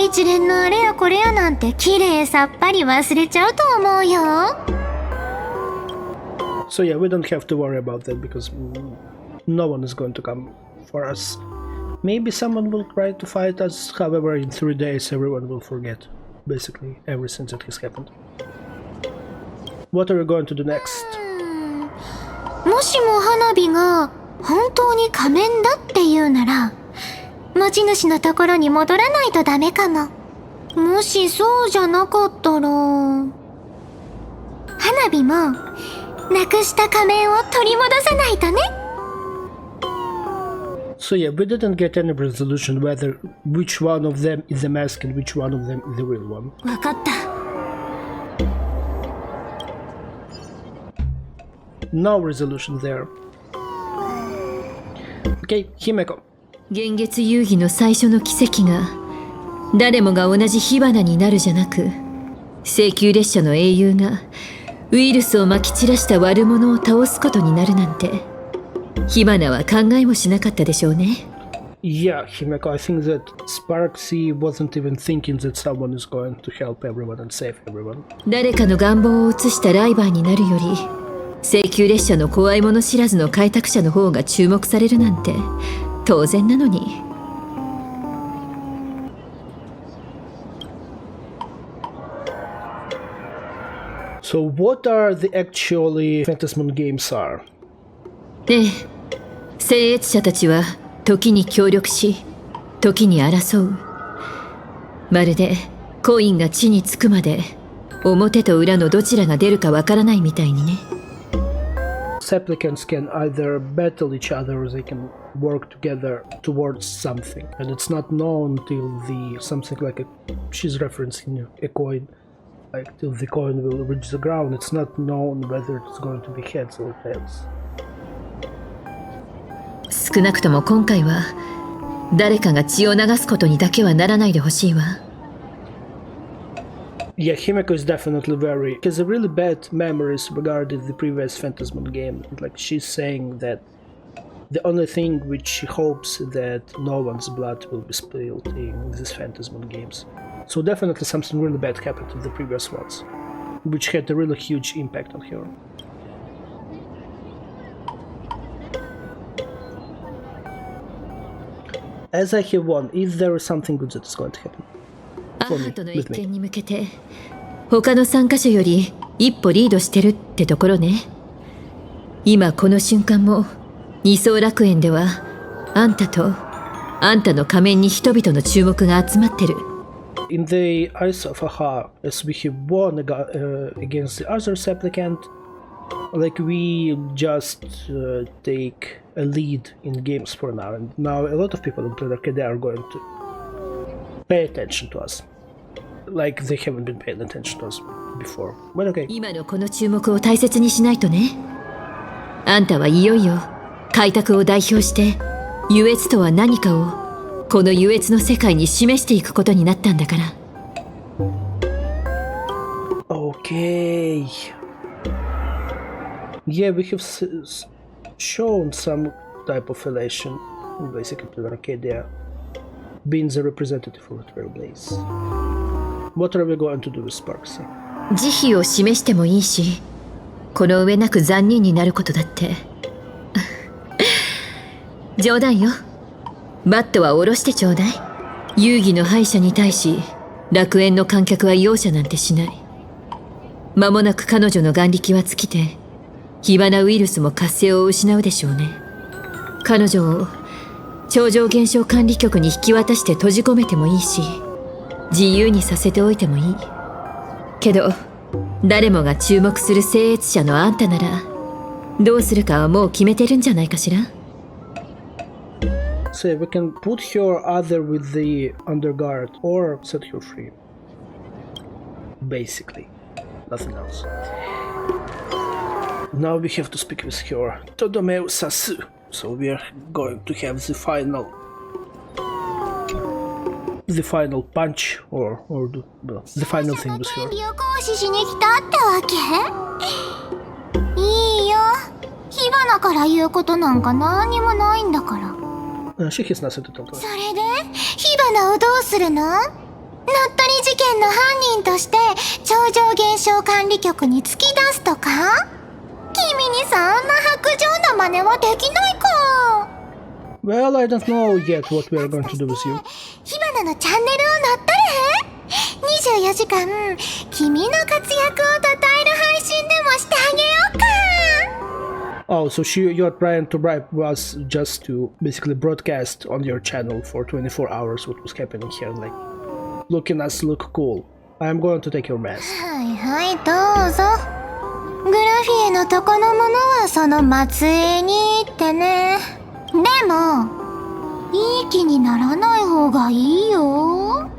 一連のあれやこれやなんてきれいさっぱり忘れちゃうと思うよ。 So yeah, we don't have to worry about that because no one is going to come for us. Maybe someone will try to fight us, however in 3 days everyone will forget basically everything that has happened. What are we going to do next? もしも花火が本当に仮面だっていうなら持ち主のところに戻らないとダメかも。もしそうじゃなかったら花火もなくした仮面を取り戻さないとね。 So yeah, we didn't get any resolution whether which one of them is the mask and which one of them is the real one. わかった。 No resolution there. Okay, Himeko. 幻月遊戯の最初の奇跡が誰もが同じ火花になるじゃなく、請求列車の英雄がウイルスをまき散らした悪者を倒すことになるなんて、火花は考えもしなかったでしょうね。 Yeah, Himeko, I think that Sparksy wasn't even thinking that someone is going to help everyone and save everyone. 誰かの願望を移したライバーになるより、請求列車の怖いもの知らずの開拓者の方が注目されるなんて当然なのに。So what are the actually Phantasmoon Games are? ええ、聖越者たちは時に協力し、時に争う。まるでコインが地につくまで表と裏のどちらが出るかわからないみたいにね。Supplicants can either battle each other or they can work together towards something, and it's not known till the something like she's referencing a coin Like till the coin will reach the ground, it's not known whether it's going to be heads or tails. 少なくとも今回は誰かが血を流すことにだけはならないでほしいわ。Yeah, Himeko is definitely has a really bad memories regarding the previous Phantasmoon game. Like she's saying that the only thing which she hopes that no one's blood will be spilled in these Phantasmoon games. So definitely something really bad happened in the previous ones, which had a really huge impact on her. As I have won, is there something good that is going to happen? アートの一件に向けて他の参加者より一歩リードしてるってところね。今この瞬間も二層楽園ではあんたとあんたの仮面に人々の注目が集まってる。In the eyes of Aha, as we have won against the other supplicant, like we just take a lead in games for now, and now a lot of people in planarcadia are going to pay attention to us, like they haven't been paying attention to us before. But okay. 今のこの注目を大切にしないとね。あんたはいよいよ開拓を代表して優越とは何かをこの優越の世界に示していくことになったんだから。Okay. Yeah, we have shown some type of elation in basically planarcadia, being the representative of the Trailblaze. What are we going to do with Sparksy? 慈悲を示してもいいし、この上なく残忍になることだって冗談よ。バットは下ろしてちょうだい。遊戯の敗者に対し楽園の観客は容赦なんてしない。間もなく彼女の眼力は尽きて火花ウイルスも活性を失うでしょうね。彼女を超常現象管理局に引き渡して閉じ込めてもいいし、自由にさせておいてもいいけど、誰もが注目する聖越者のあんたならどうするかはもう決めてるんじゃないかしら。So we can put her either with the underguard or set her free. Basically, nothing else. Now we have to speak with her, Todomeu Sasu. So we are going to have the final punch or the final thing with her. 流行視しに来たってわけ？いいよ。火花から言うことなんか何にもないんだから。She has nothing to talk about. それで火花をどうするの？乗っ取り事件の犯人として超常現象管理局に突き出すとか？君にそんな白状な真似はできないか。 Well, I don't know yet what we are going to do with you. 火花のチャンネルを乗っ取る？24時間君の活躍を称える配信でもしてあげようか。Oh, so you're trying to bribe us just to basically broadcast on your channel for 24 hours what was happening here, like looking us look cool. I'm going to take your mask. はいはい、どうぞ。グラフィエのとこのものはその末裔にってね。でもいい気にならない方がいいよ。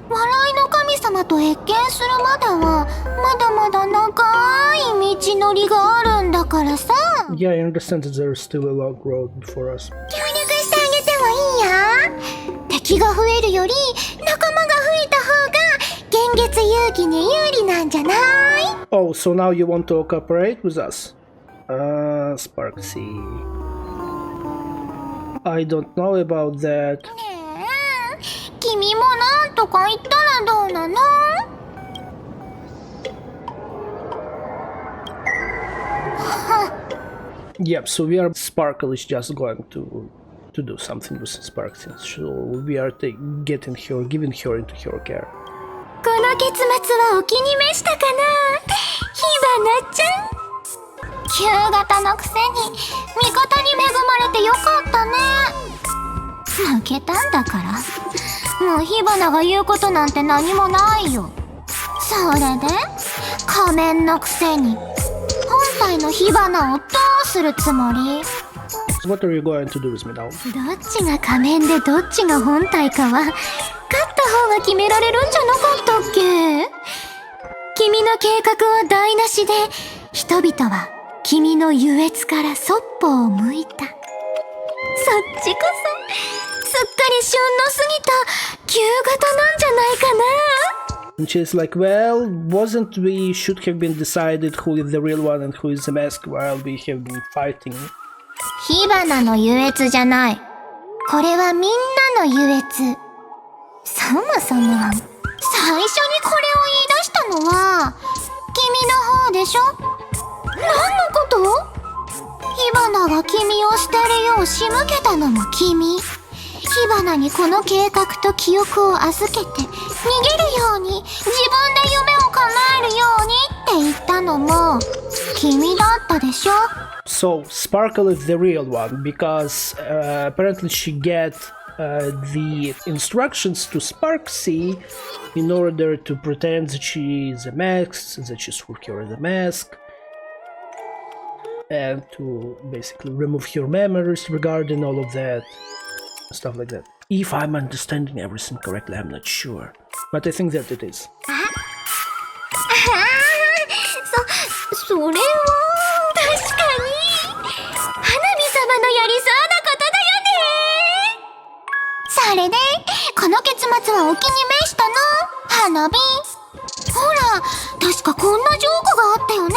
笑いの神様と謁見するまではまだまだ長い道のりがあるんだからさ。 Yeah, I understand that there is still a long road before us. 協力してあげてもいいよ。敵が増えるより仲間が増えた方が現月遊戯に有利なんじゃない？ Oh, so now you want to cooperate with us? Sparksy. I don't know about that. 君もなんとか言ったらどうなのYep, so we are Sparkle is just going to do something with Sparksy. So we are giving her into her care. この結末はお気に召したかな、火花ちゃん。旧型のくせに味方に恵まれてよかったね。負けたんだからもう火花が言うことなんて何もないよ。それで仮面のくせに本体の火花をどうするつもり？ What are you going to do with me now? どっちが仮面でどっちが本体かは勝った方が決められるんじゃなかったっけ？君の計画は台無しで、人々は君の優越からそっぽを向いた。そっちこそ、すっかり旬の過ぎた旧型なんじゃないかな。And she's like, well, wasn't we should have been decided who is the real one and who is the mask while we have been fighting? 火花の優越じゃない。これはみんなの優越。そもそも、最初にこれを言い出したのは、君の方でしょ？何のこと？火花が君を捨てるよう仕向けたのも君。火花にこの計画と記憶を預けて、逃げるように、自分で夢を叶えるようにって言ったのも、君だったでしょ？ So, Sparkle is the real one, because apparently she get the instructions to Sparksy in order to pretend that she is a mask, that she's procured the mask, and to basically remove her memories regarding all of that, stuff like that. If I'm understanding everything correctly, I'm not sure, but I think that it is. それは確かに花火様のやりそうなことだよね。それでこの結末はお気に召したの？花火。ほら、確かこんなジョークがあったよね。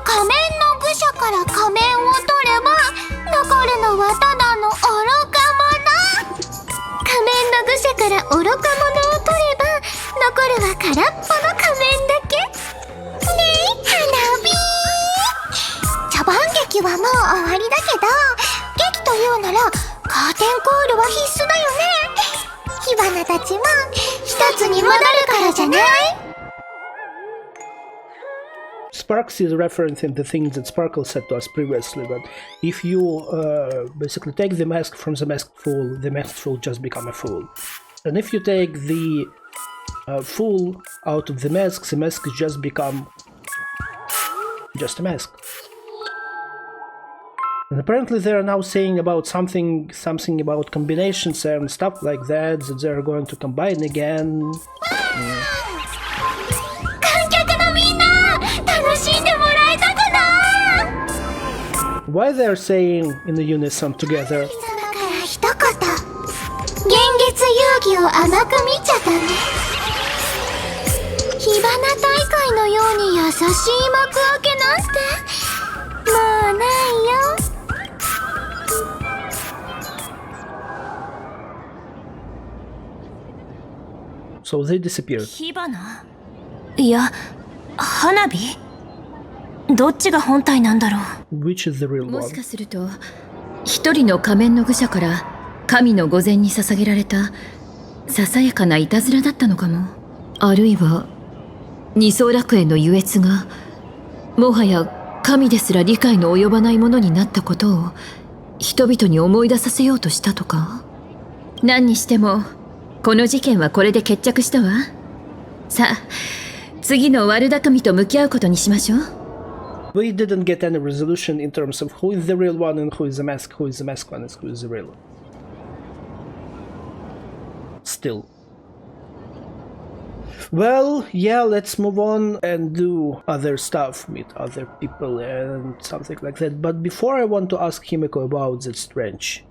仮面の愚者から仮面を取れば残るのはただの愚か者。仮面の愚者から愚か者を取れば残るは空っぽの仮面だけ。ねえ、花火。茶番劇はもう終わりだけど、劇というならカーテンコールは必須だよね。火花たちも一つに戻るからじゃない？ Sparks is referencing the things that Sparkle said to us previously, that if you basically take the mask from the masked fool just become a fool. And if you take the fool out of the mask just become just a mask. And apparently they are now saying about something about combinations and stuff like that they are going to combine again. Why they are saying in the unison together? 一言、現月遊戯を甘く見ちゃダメ。火花大会のように優しい幕開けなんてもうないよ。So they disappeared. 火花？いや、花火？どっちが本体なんだろう。Which is the real one? もしかすると、一人の仮面の愚者から神の御前に捧げられたささやかないたずらだったのかも。あるいは二層楽園の優越がもはや神ですら理解の及ばないものになったことを人々に思い出させようとしたとか。何にしてもこの事件はこれで決着したわ。さあ、次の悪巧みと向き合うことにしましょう。We didn't get any resolution in terms of who is the real one and who is the mask one and who is the real one. Still. Well, yeah, let's move on and do other stuff, meet other people and something like that. But before I want to ask Himeko about that strange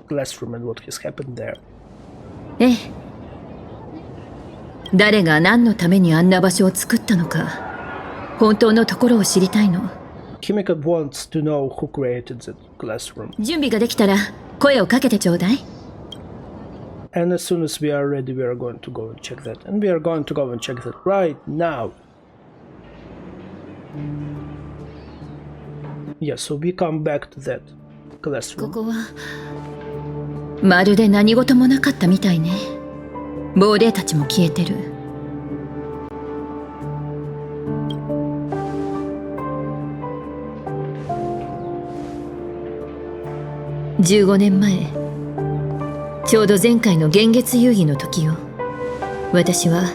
classroom and what has happened there. ええ。誰が何のためにあんな場所を作ったのか。本当のところを知りたいの。Himeko wants to know who created the classroom. 準備ができたら声をかけてちょうだい。And as soon as we are ready, we are going to go and check that. And we are going to go and check that right now. Yeah, so we come back to that classroom. ここはまるで何事もなかったみたいね。亡霊たちも消えてる。15年前、ちょうど前回の幻月遊戯の時よ。私は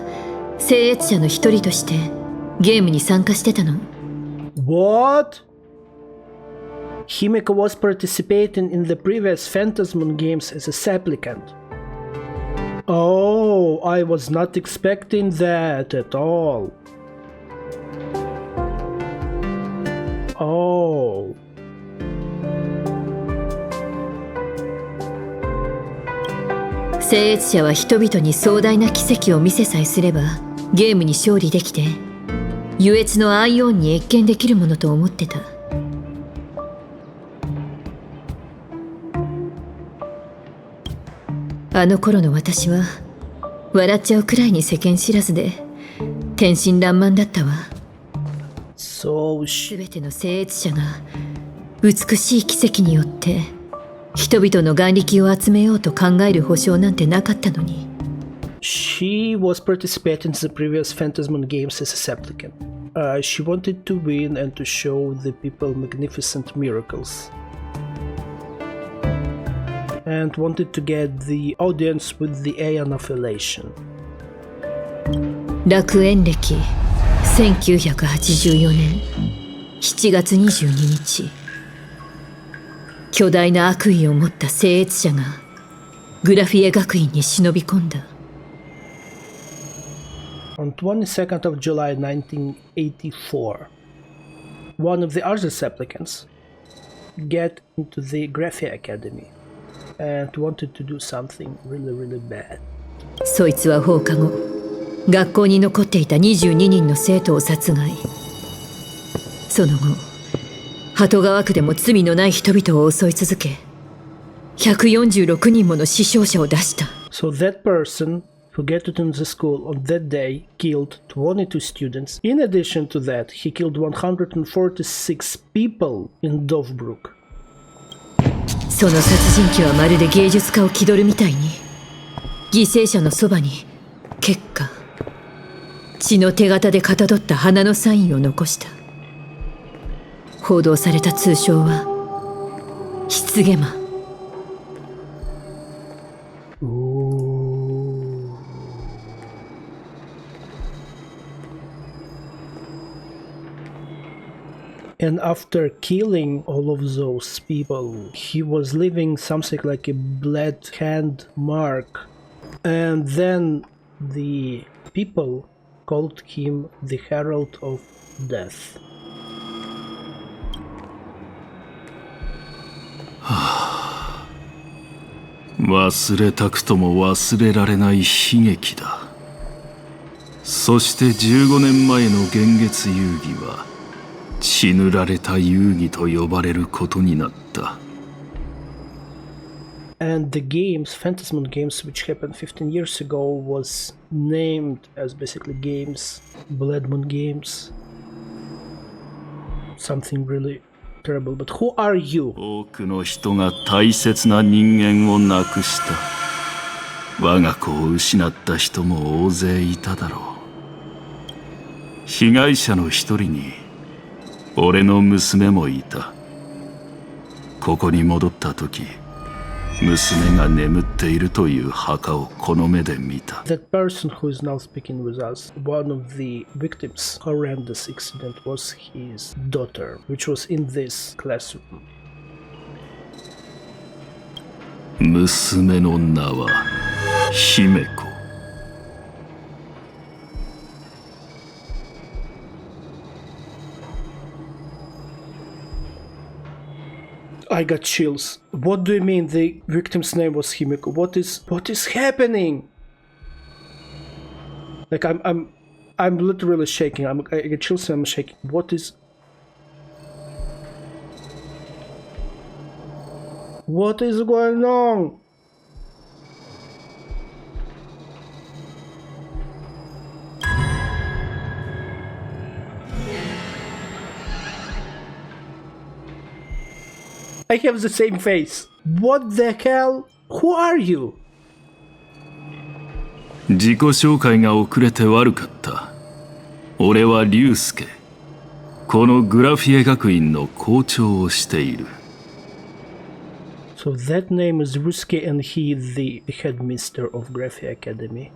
聖越者の一人としてゲームに参加してたの。What? Himeko was participating in the previous Phantasmoon Games as a supplicant. Oh, I was not expecting that at all. Oh.「聖越者は人々に壮大な奇跡を見せさえすればゲームに勝利できて優越のアイオンに謁見できるものと思ってた。あの頃の私は笑っちゃうくらいに世間知らずで天真爛漫だったわ。全ての聖越者が美しい奇跡によって人々の眼力を集めようと考える保証なんてなかったのに。She was participating in the previous Phantasmoon Games as a supplicant. She wanted to win and to show the people magnificent miracles. And wanted to get the audience with the Aeon of Elation. 楽園暦1984年7月22日、巨大な悪意を持った聖越者がグラフィエ学院に忍び込んだ。On 22nd of July 1984, one of the other supplicants get into the Graphia Academy and wanted to do something really, really bad. そいつは放課後、学校に残っていた22人の生徒を殺害。その後、鳩川区でも罪のない人々を襲い続け、146人もの死傷者を出した。So that person who got into the school on that day killed 22 students. In addition to that, he killed 146 people in Dovbrook. その殺人鬼はまるで芸術家を気取るみたいに、犠牲者のそばに結果、血の手形でかたどった花のサインを残した。報道された通称は失ゲマ。And after killing all of those people, he was leaving something like a blood hand mark. And then the people called him the Herald of Death. 忘れたくとも忘れられない悲劇だ。そして15年前の幻月遊戯は血塗られた遊戯と呼ばれることになった。And the games, Phantasmoon Games, which happened 15 years ago, was named as basically games, Blood Moon Games. Something really terrible. But who are you? 多くの人が大切な人間を亡くした。我が子を失った人も大勢いただろう。被害者の一人に俺の娘もいた。ここに戻った時、娘が眠っているという墓をこの目で見た。That person who is now speaking with us, one of the victims' horrendous accident was his daughter, which was in this classroom. 娘の名は姫子。I got chills. What do you mean the victim's name was Himeko? What is happening? Like I'm literally shaking. I get chills and I'm shaking. What is going on? I have the same face. What the hell? Who are you? 自己紹介が遅れて悪かった。俺は龍介。このグラフィエ学院の校長をしている。So that name is Rusuke and he is the headmaster of Graphia Academy.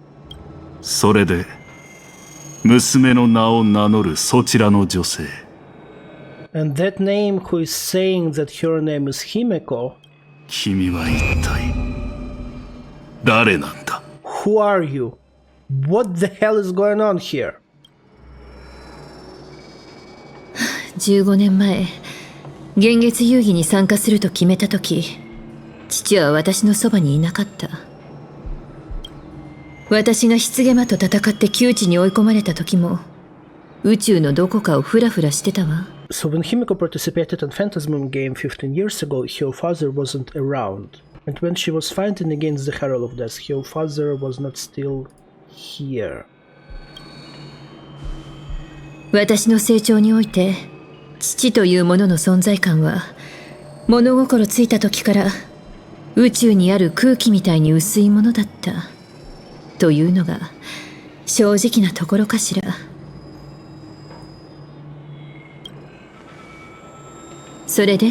それで、娘の名を名乗るそちらの女性。And that name who is saying that her name is Himeko. 君は一体誰なんだ? Who are you? What the hell is going on here? 15年前、幻月遊戯に参加すると決めたとき、父は私のそばにいなかった。私が棺魔と戦って窮地に追い込まれた時も、宇宙のどこかをフラフラしてたわ。So when Himeko participated in Phantasmoon Game 15 years ago, her father wasn't around. And when she was fighting against the Herald of Death, her father was not still here. 私の成長において、父というものの存在感は、物心ついた時から宇宙にある空気みたいに薄いものだった。というのが正直なところかしら。それで、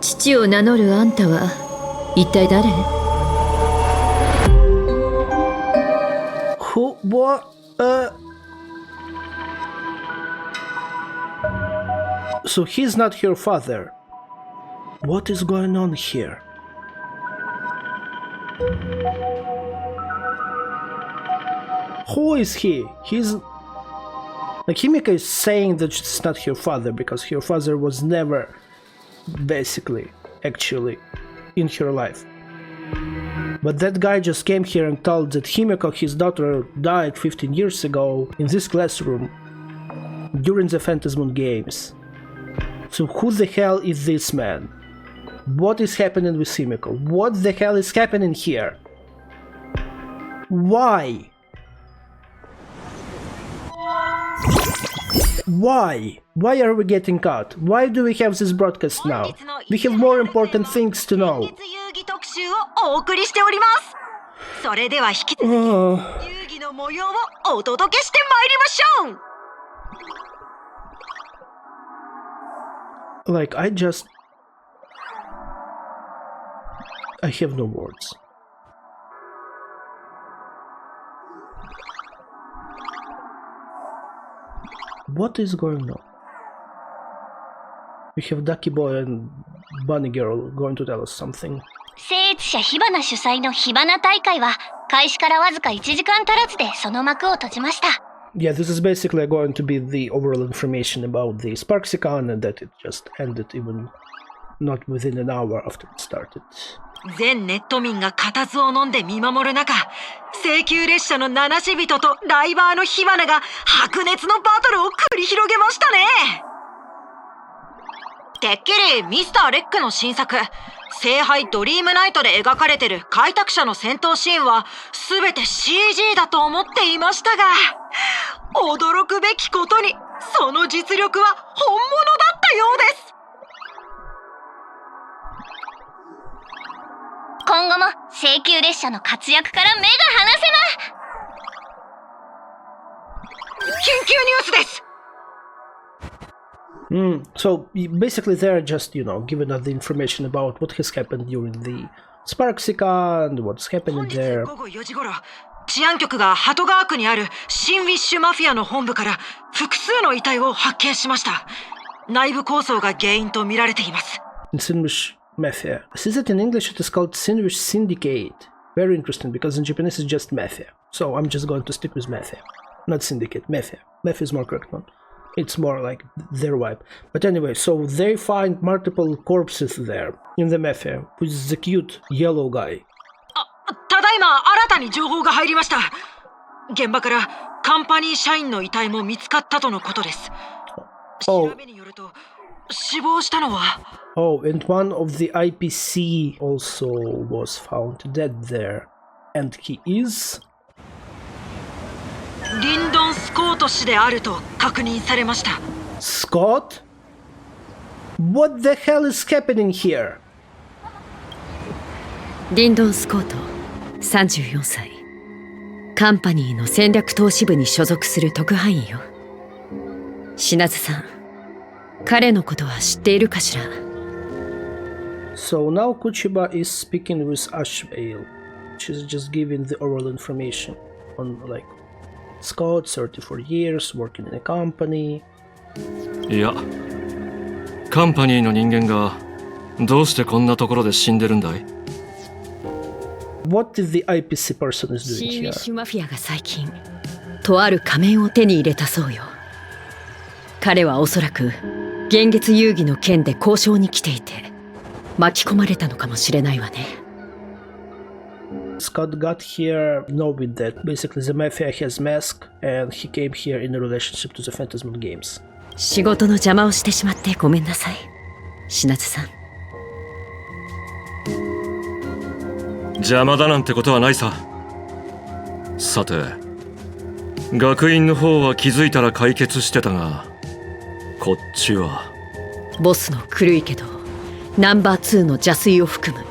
父を名乗るあんたは一体誰？ Who? What? So he's not her father. What is going on here? Who is he? He's... Like, Himeko is saying that it's not her father because her father was never, basically, actually, in her life. But that guy just came here and told that Himeko, his daughter, died 15 years ago in this classroom during the Phantasmoon Games. So who the hell is this man? What is happening with Himeko? What the hell is happening here? Why? Why? Why are we getting caught? Why do we have this broadcast now? We have more important things to know. お送りしております。それでは引き続き遊戯の模様をお届けしてまいりましょう。Like, I have no words. What is going on? We have Ducky Boy and Bunny Girl going to tell us something. 聖越者火花主催の火花大会は開始からわずか1時間足らずでその幕を閉じました。Yeah, this is basically going to be the overall information about the Sparksicon and that it just ended even not within an hour after it started. 全ネット民が固唾を飲んで見守る中、請求列車の七死人とライバーの火花が白熱のバトルを繰り広げましたね。てっきりミスターレックの新作聖杯ドリームナイトで描かれてる開拓者の戦闘シーンは全て CG だと思っていましたが、驚くべきことにその実力は本物だったようです。今後も請求列車の活躍から目が離せま。緊急ニュースです。So basically they're just, giving us the information about what has happened during the Sparksicon, what's happening there. 午後4時頃、治安局がハトガークにある新ウィッシュマフィアの本部から複数の遺体を発見しました。内部抗争が原因と見られています。Sinwish Mafia. I see that in English it is called Sinwish Syndicate. Very interesting because in Japanese it's just Mafia. So I'm just going to stick with Mafia. Not Syndicate, Mafia. Mafia is more correct one. It's more like their vibe. But anyway, so they find multiple corpses there in the Mafia with the cute yellow guy. ただいま新たに情報が入りました。現場からカンパニー社員の遺体も見つかったとのことです。調べによると死亡したのは Oh, and one of the IPC also was found dead there. And he is... リンドン・スコート氏であると確認されました。Scott? What the hell is happening here? リンドン・スコート、34歳。カンパニーの戦略投資部に所属する特派員よ。品津さん、彼のことは知っているかしら？ So now Kuchiba is speaking with Ashvale. She's just giving the oral information on Scott, 34 years, working in a company. いや、カンパニーの人間がどうしてこんなところで死んでるんだい？ What did the IPC person is doing シーウィ here? ッシュマフィアが最近、とある仮面を手に入れたそうよ。彼はおそらく幻月遊戯の件で交渉に来ていて巻き込まれたのかもしれないわね。Scott got here knowing that basically the mafia has mask and he came here in a relationship to the Phantasmoon Games. 仕事の邪魔をしてしまってごめんなさい、シナツさん。邪魔だなんてことはないさ。さて、学院の方は気づいたら解決してたが、こっちはボスの狂いけどナンバー2の邪推を含む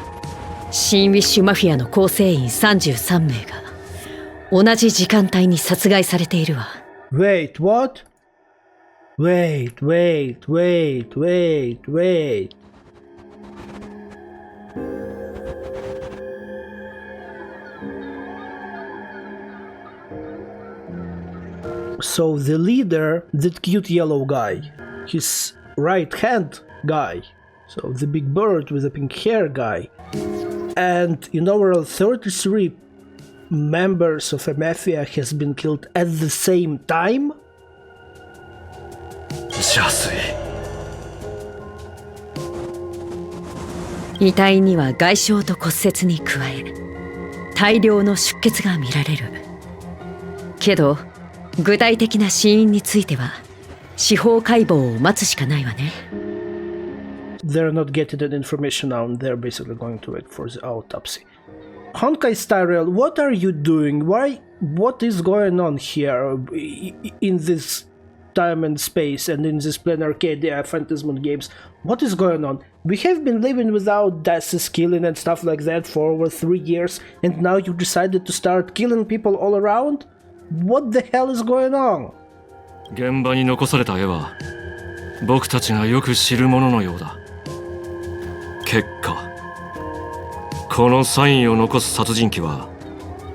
新ウィッシュマフィアの構成員33名が同じ時間帯に殺害されているわ。 Wait, what? Wait. So the leader, that cute yellow guy, his right hand guy, so the big bird with the pink hair guy, and in overall 33 members of a mafia has been killed at the same time? 邪推。遺体には外傷と骨折に加え大量の出血が見られるけど、具体的な死因については司法解剖を待つしかないわね。 They're not getting that information now, and they're basically going to wait for the autopsy. Honkai Styrel, what are you doing? Why? What is going on here in this time and space and in this planarcadia Phantasmoon Games? What is going on? We have been living without deaths, killing and stuff like that for over 3 years, and now you decided to start killing people all around? What the hell is going on? 現場に残された絵は僕たちがよく知るもののようだ。結果、このサインを残す殺人鬼は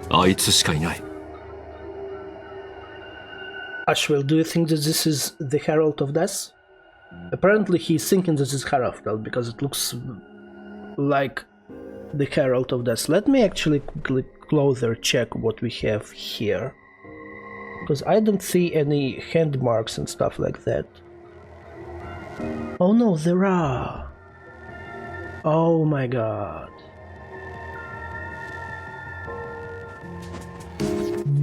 あいつしかいない。Ashwell, do you think that this is the Herald of Death? Apparently he's thinking this is Herald of Death because it looks like the Herald of Death. Let me actually quickly closer check what we have here, because I don't see any hand marks and stuff like that. Oh no, there are. Oh my god.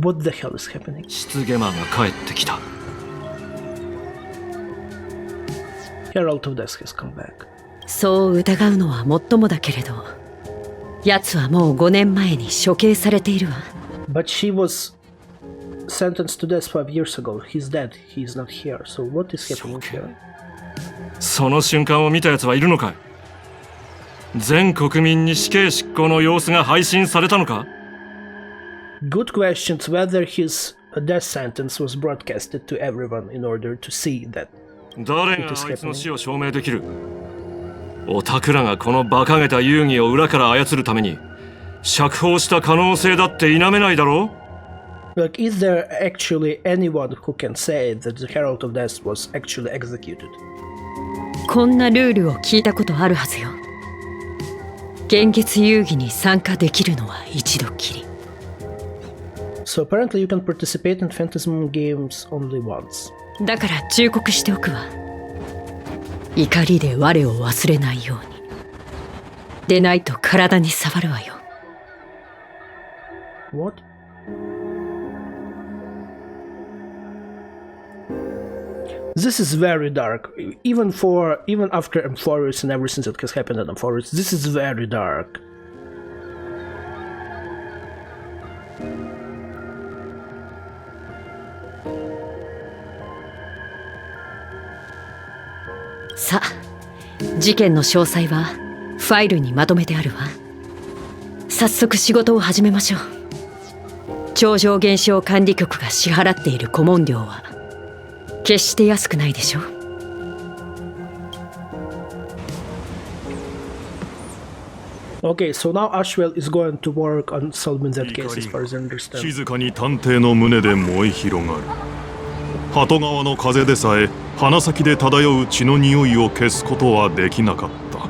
What the hell is happening? 失ゲマが帰ってきた。Herald of Death has come back. そう疑うのはもっともだけれど、奴はもう5年前に処刑されているわ。But she was sentenced to death 5 years ago. He's dead. He's not here. So what is happening here? その瞬間を見た奴はいるのかい？全国民に死刑執行の様子が配信されたのか？ Good questions whether his death sentence was broadcasted to everyone in order to see that. 誰があいつの死を証明できる？オタクらがこの馬鹿げた遊戯を裏から操るために釈放した可能性だって否めないだろう？ Like, is there actually anyone who can say that the Herald of Death was actually executed? こんなルールを聞いたことあるはずよ。幻月遊戯に参加できるのは一度きり。So apparently you can participate in Phantasmoon Games only once. だから忠告しておくわ。怒りで我を忘れないように。でないと体に触るわよ。What? This is very dark. Even after Amphorus and everything that has happened at Amphorus, this is very dark. さあ、事件の詳細はファイルにまとめてあるわ。早速仕事を始めましょう。超常現象管理局が支払っている顧問料は決して安くないでしょ。Okay, so now Ashwell is going to work on solving that case as far as I understand. 静かに探偵の胸で燃え広がる。鳩川の風でさえ鼻先で漂う血の匂いを消すことはできなかった。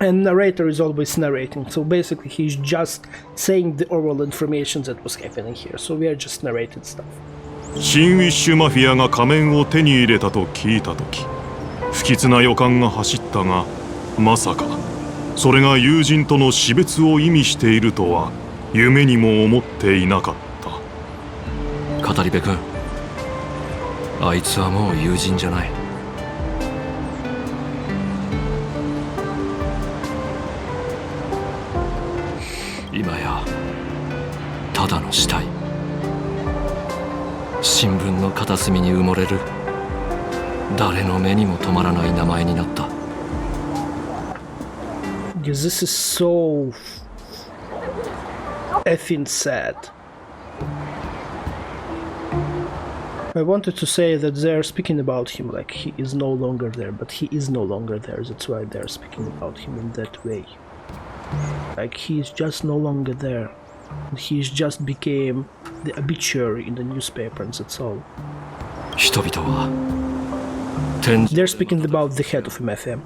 And narrator is always narrating, so basically he's just saying the oral information that was happening here. So we are just narrating stuff. 新ウィッシュマフィアが仮面を手に入れたと聞いた時、不吉な予感が走ったが、まさかそれが友人との死別を意味しているとは夢にも思っていなかった。語り部君、あいつはもう友人じゃない。今やただの死体、新聞の片隅に埋もれる誰の目にも止まらない名前になった。 This is so effing sad. I wanted to say that they're speaking about him like he is no longer there, but he is no longer there. That's why they're speaking about him in that way. Like he's just no longer there. He's just became the obituary in the newspaper, and that's all. 人々は They're speaking about the head of mafia.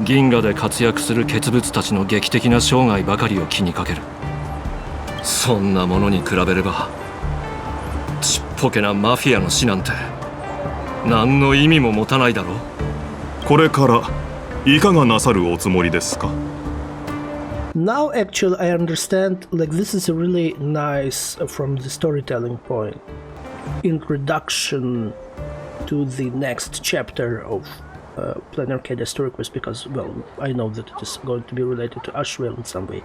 銀河で活躍する傑物たちの劇的な生涯ばかりを気にかける。そんなものに比べればちっぽけなマフィアの死なんて何の意味も持たないだろう。これからいかがなさるおつもりですか？ Now actually I understand, like this is a really nice from the storytelling point introduction to the next chapter of planarcadia story quest, because well I know that it is going to be related to Ashwell in some way.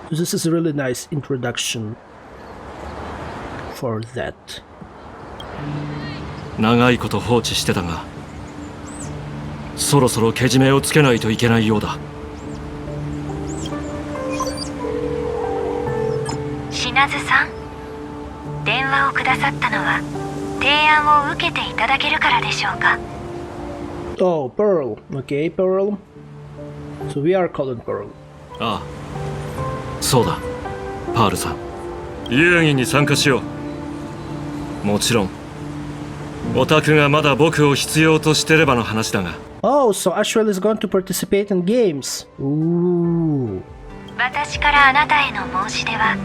So this is a really nice introduction for that. 長いこと放置してたが、そろそろけじめをつけないといけないようだ。品津さん、電話をくださったのは提案を受けていただけるからでしょうか。 Oh, Pearl. Okay, Pearl. So we are calling Pearl. ああ、そうだ、パールさん。遊戯に参加しよう。もちろんオタクがまだ僕を必要としてればの話だが。 Oh, so Ashwell is going to participate in games. Ooh. 私からあなたへの申し出は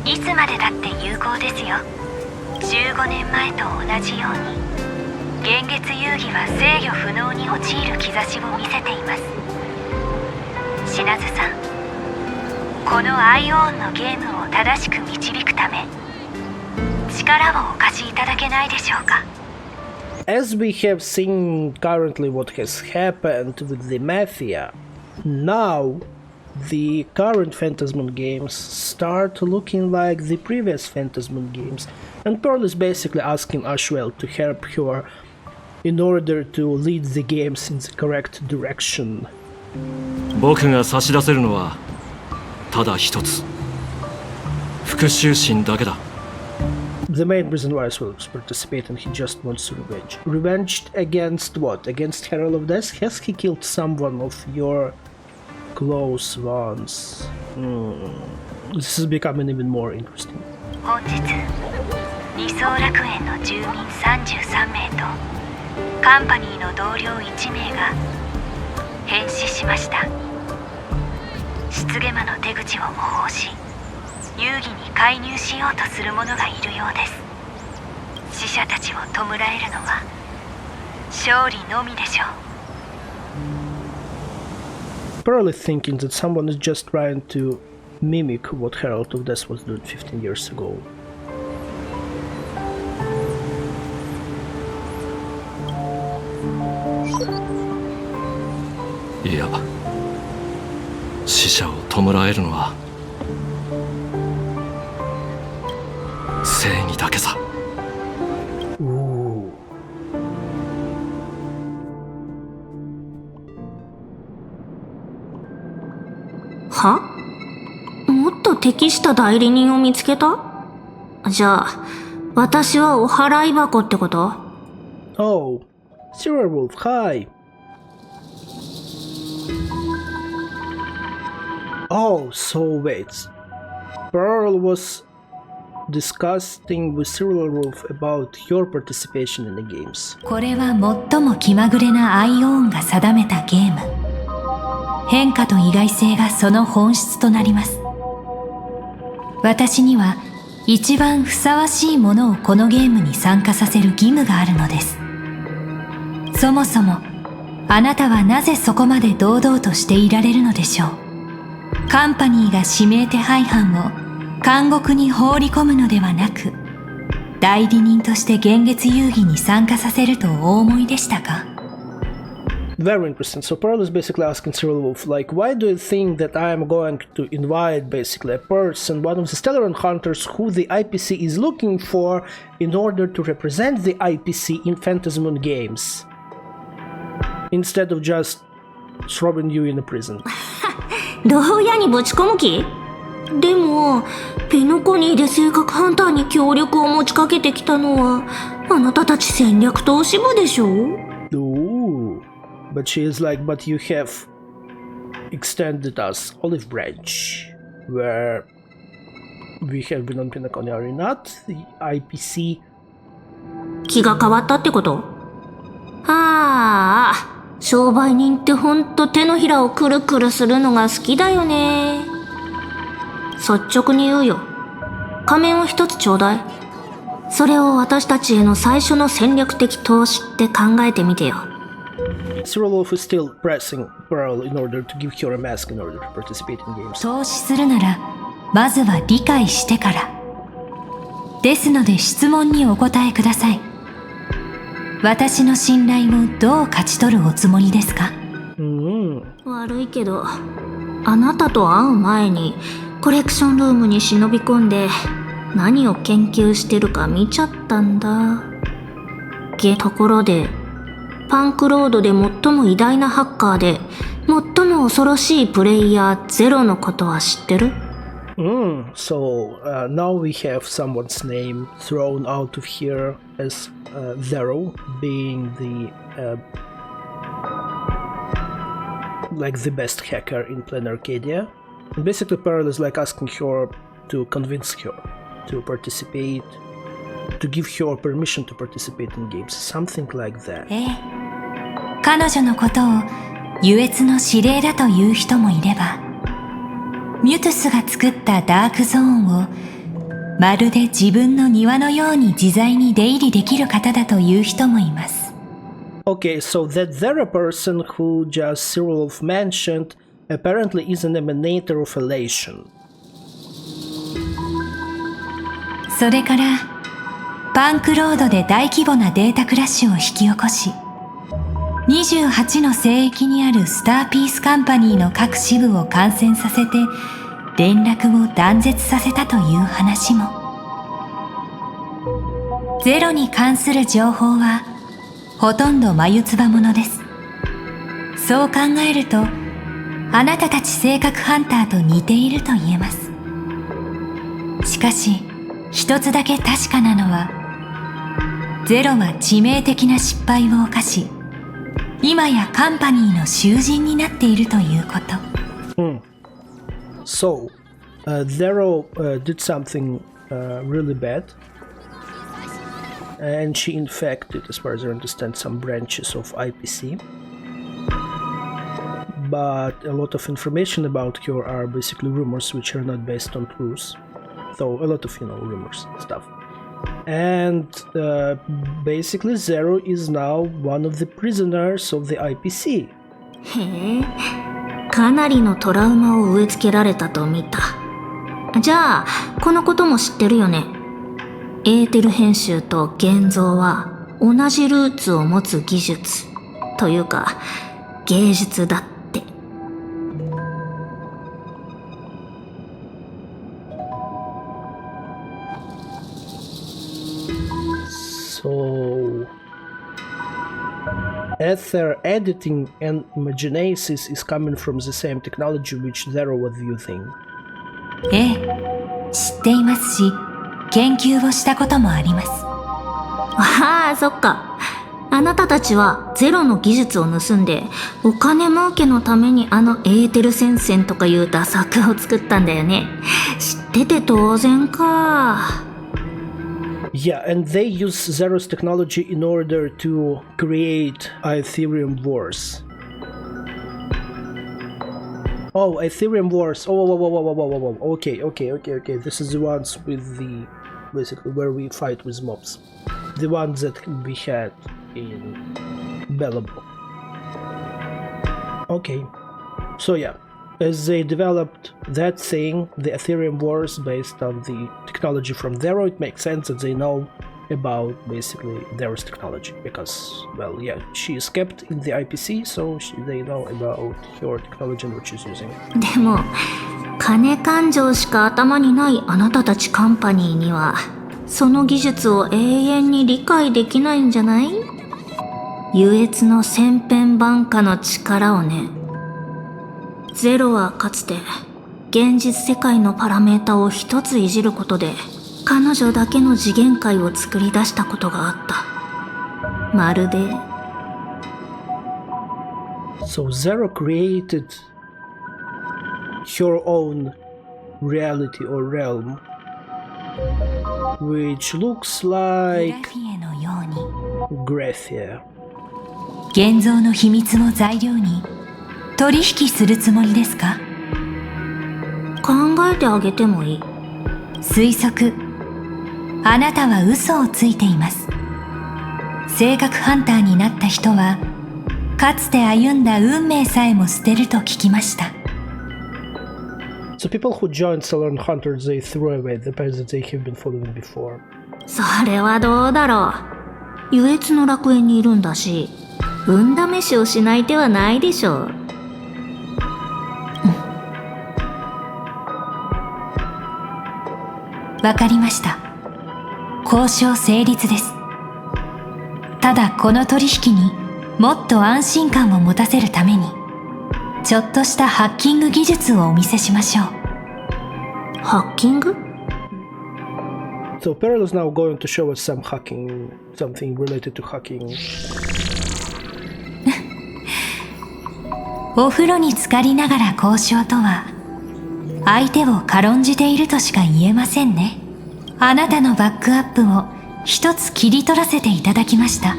いつまでだって有効ですよ。15年前と同じように現月遊戯は制御不能に陥る兆しを見せています。品津さん、このアイオーンのゲームを正しく導くため力をお貸しいただけないでしょうか。 As we have seen currently what has happened with the Mafia, now the current Phantasmoon Games start looking like the previous Phantasmoon Games, and Pearl is basically asking Ashwell to help her in order to lead the games in the correct direction. 僕が差し出せるのはただ一つ、復讐心だけだ。 The main reason why Ashwell is participating, he just wants revenge. Revenge against what? Against Herald of Death? Has he killed someone of your close ones? This is becoming even more interesting. 本日、理想楽園の住民33名とカンパニーの同僚1名が変死しました。失ゲ魔の手口を模倣し、遊戯に介入しようとする者がいるようです。死者たちを弔えるのは勝利のみでしょう。Probably thinking that someone is just trying to mimic what Herald of Death was doing 15 years ago. いや、死者を弔えるのは正義だけさ。は？もっと適した代理人を見つけた？じゃあ、私はお払い箱ってこと？ Oh, Silver Wolf, hi! Oh, so wait. Pearl was discussing with Silver Wolf about your participation in the games. これは最も気まぐれなアイオーンが定めたゲーム。変化と意外性がその本質となります。私には一番ふさわしいものをこのゲームに参加させる義務があるのです。そもそもあなたはなぜそこまで堂々としていられるのでしょう。カンパニーが指名手配犯を監獄に放り込むのではなく、代理人として現月遊戯に参加させるとお思いでしたか？ Very interesting. So Pearl is basically asking Cyril Wolf, like, why do you think that I am going to invite basically a person, one of the Stellaron hunters who the IPC is looking for in order to represent the IPC in Phantasmoon Games, instead of just throwing you in a prison? 牢屋にぶち込む気？でもペノコニーで性格ハンターに協力を持ちかけてきたのはあなたたち戦略投資部でしょ？Ooh, but she is like, but you have extended us Olive Branch, where we have been on Pinnacle, not the IPC. 気が変わったってこと？ああ、商売人ってほんと手のひらをくるくるするのが好きだよね。率直に言うよ。仮面を一つちょうだい。それを私たちへの最初の戦略的投資って考えてみてよ。Cyril Wolf is still pressing Pearl in order to give her a mask in order to participate in games. 投資するならまずは理解してから。ですので質問にお答えください。私の信頼をどう勝ち取るおつもりですか？悪いけど、あなたと会う前にコレクションルームに忍び込んで何を研究してるか見ちゃったんだ。ところでパンクロードで最も偉大なハッカーで最も恐ろしいプレイヤーゼロのことは知ってる？So now we have someone's name thrown out of here as Zero, being the like the best hacker in planarcadia. And basically Pearl is like asking her to convince her to participate, to give her permission to participate in games, something like that. 彼女のことを優越の指令だという人もいれば、ミュトゥスが作ったダークゾーンをまるで自分の庭のように自在に出入りできる方だという人もいます。Okay, so that Zero person who just Cyril mentioned apparently is an emanator of elation. それからパンクロードで大規模なデータクラッシュを引き起こし、28の聖域にあるスターピースカンパニーの各支部を感染させて連絡を断絶させたという話も。ゼロに関する情報はほとんど眉唾ものです。そう考えるとあなたたち性格ハンターと似ていると言えます。しかし一つだけ確かなのは、ゼロは致命的な失敗を犯し、今やカンパニーの囚人になっているということ。So, Zero did something really bad, and she infected, as far as I understand, some branches of IPC. But a lot of information about her are basically rumors which are not based on truth. So a lot of, rumors stuff. And basically Zero is now one of the prisoners of the IPC. へえ、かなりのトラウマを植え付けられたと見た。じゃあこのことも知ってるよね。エーテル編集と現像は同じルーツを持つ技術というか芸術だって。So, ether editing and imagenesis is coming from the same technology which Zero was using. ええ、知っていますし、研究をしたこともあります。ああ、そっか。あなたたちはゼロの技術を盗んで、お金儲けのためにエーテル戦線とかいうダ作を作ったんだよね。知ってて当然か。Yeah, and they use Zero's technology in order to create Ethereum wars. Oh, Ethereum Wars. Oh. Okay. This is the ones with the basically where we fight with mobs. The ones that we had in Bellable. Okay. So yeah, as they developed that thing, the Ethereum Wars, based on the technology from Zero, it makes sense that they know about basically Zero's technology because, well, yeah, she is kept in the IPC, so they know about her technology and what she's using. でも金勘定しか頭にないあなたたちカンパニーにはその技術を永遠に理解できないんじゃない？優越の千変万化の力をね。ゼロはかつて現実世界のパラメータを一ついじることで彼女だけの次元界を作り出したことがあった。まるで。So Zero created her own reality or realm, which looks like Graphia. 現像の秘密を材料に取引するつもりですか？考えてあげてもいい。推測。あなたは嘘をついています。性格ハンターになった人はかつて歩んだ運命さえも捨てると聞きました。So people who joined Salon Hunters, they threw away the paths that they have been following before. それはどうだろう。優越の楽園にいるんだし、運試しをしない手はないでしょう。わかりました。交渉成立です。ただこの取引にもっと安心感を持たせるためにちょっとしたハッキング技術をお見せしましょう。ハッキング？ So Peril is now going to show us some hacking, something related to hacking. お風呂に浸かりながら交渉とは相手を軽んじているとしか言えませんね。あなたのバックアップを一つ切り取らせていただきました。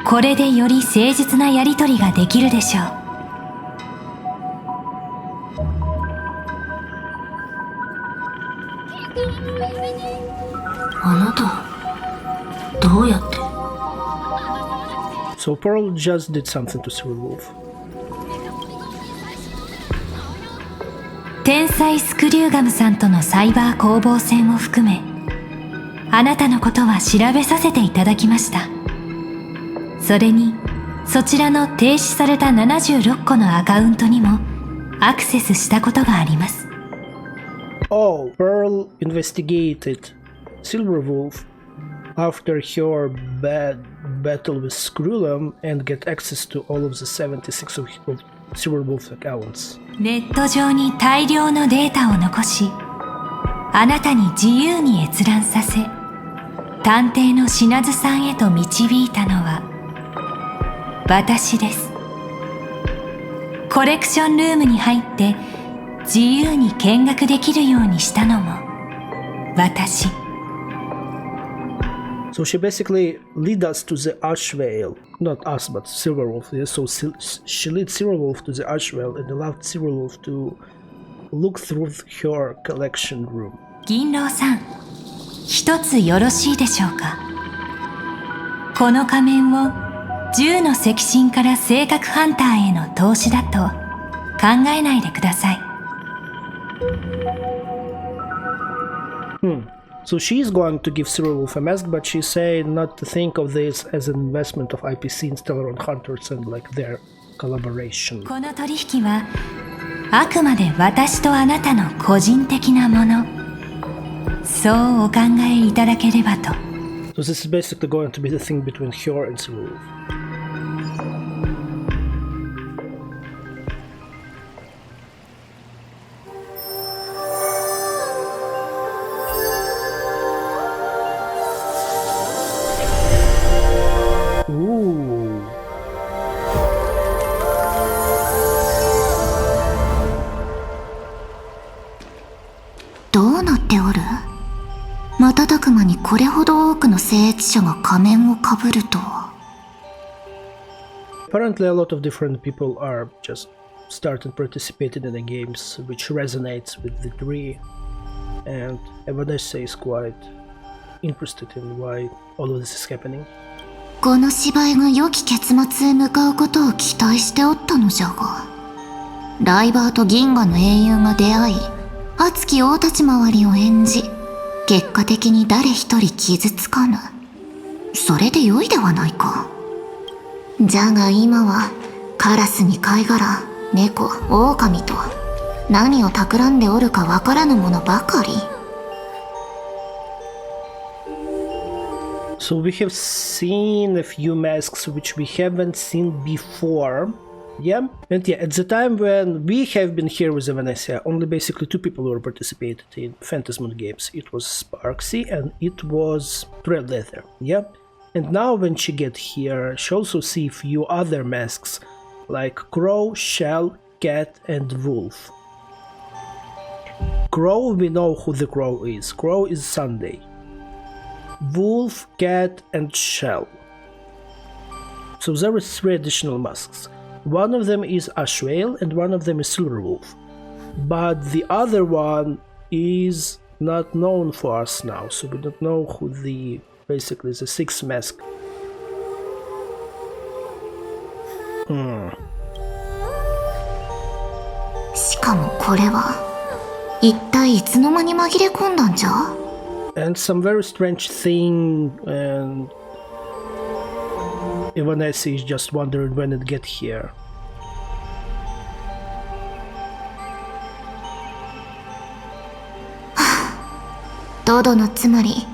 これでより誠実なやり取りができるでしょう。あなた、どうやって？ So Pearl just did something to Silver Wolf. 天才スクリューガムさんとのサイバー攻防戦を含めあなたのことは調べさせていただきました。それにそちらの停止された76個のアカウントにもアクセスしたことがあります。 Oh, Pearl investigated Silver Wolf after her battle with Screwlum and get access to all of the 76 of Silver Wolf's accounts. ネット上に大量のデータを残しあなたに自由に閲覧させ探偵の品津さんへと導いたのは私です。コレクションルームに入って自由に見学できるようにしたのも私。So she basically led us to the Ashvale, not us but Silver Wolf. So she led Silver Wolf to the Ashvale and allowed Silver Wolf to look through her collection room. 銀狼さん、一つよろしいでしょうか。この仮面を10の赤心から性格ハンターへの投資だと考えないでください。So she is going to give Silver Wolf a mask, but she said not to think of this as an investment of IPC in Stellar Hunters and like their collaboration. この取引はあくまで私とあなたの個人的なもの。そうお考えいただければと。So this is basically going to be the thing between her and Silver Wolf. Ooh. どうなっておる？瞬く間にこれほど多くの聖越者が仮面をかぶるとは。 Apparently a lot of different people are just started participating in the games, which resonates with the three, and Evanescence is quite interested in why all of this is happening. この芝居が良き結末へ向かうことを期待しておったのじゃが、ライバーと銀河の英雄が出会い、熱き王たち回りを演じ、結果的に誰一人傷つかぬ。それで良いではないか。じゃが今はカラスに貝殻、猫、狼と何を企んでおるかわからぬものばかり。So we have seen a few masks which we haven't seen before. Yeah, and yeah, at the time when we have been here with Evanescence, only basically 2 people were participated in Phantasmoon Games. It was Sparksy and it was Trailblazer. Yeah, and now when she get here, she also see a few other masks like Crow, Shell, Cat and Wolf. Crow, we know who the Crow is. Crow is Sunday. Wolf, Cat and Shell. So there are 3 additional masks. One of them is Ashwale and one of them is Silverwolf. But the other one is not known for us now, so we don't know who the basically the 6th mask. しかもこれは一体いつの間に紛れ込んだんじゃ? And some very strange thing, and Evanescence is just wondering when it get here. Dodoのつまり、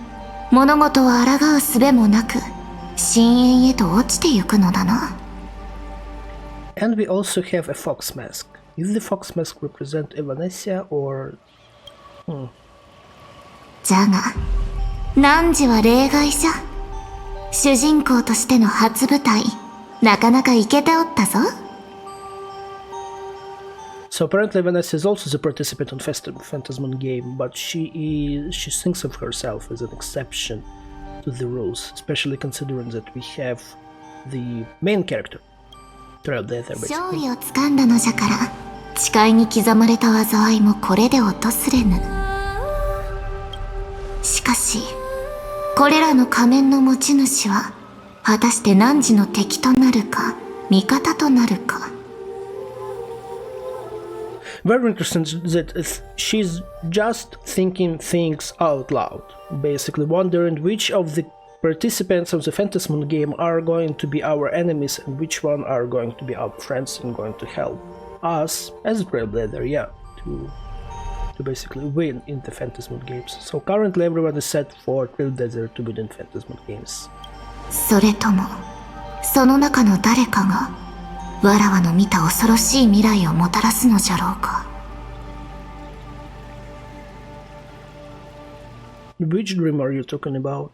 物事を抗う術もなく、深淵へと落ちてゆくのだな。And we also have a fox mask. Is the fox mask represent Evanescence or... じゃが、汝は例外じゃ。主人公としての初舞台、なかなかイケておったぞ。So apparently Evanescence is also the participant on Phantasmoon game, but she thinks of herself as an exception to the rules, especially considering that we have the main character, Herald of Death, basically. 勝利をつかんだのじゃから、誓いに刻まれた災いもこれで訪れぬ。しかし、これらの仮面の持ち主は、果たして汝の敵となるか、味方となるか。Very interesting that she's just thinking things out loud, basically wondering which of the participants of the Phantasmoon game are going to be our enemies and which one are going to be our friends and going to help us as a Trailblazer, yeah, to basically win in the Phantasmoon games. So currently everyone is set for Trailblazer to win in Phantasmoon games. それとも、その中の誰かが、わらわの見た恐ろしい未来をもたらすのじゃろうか。Which dream are you talking about?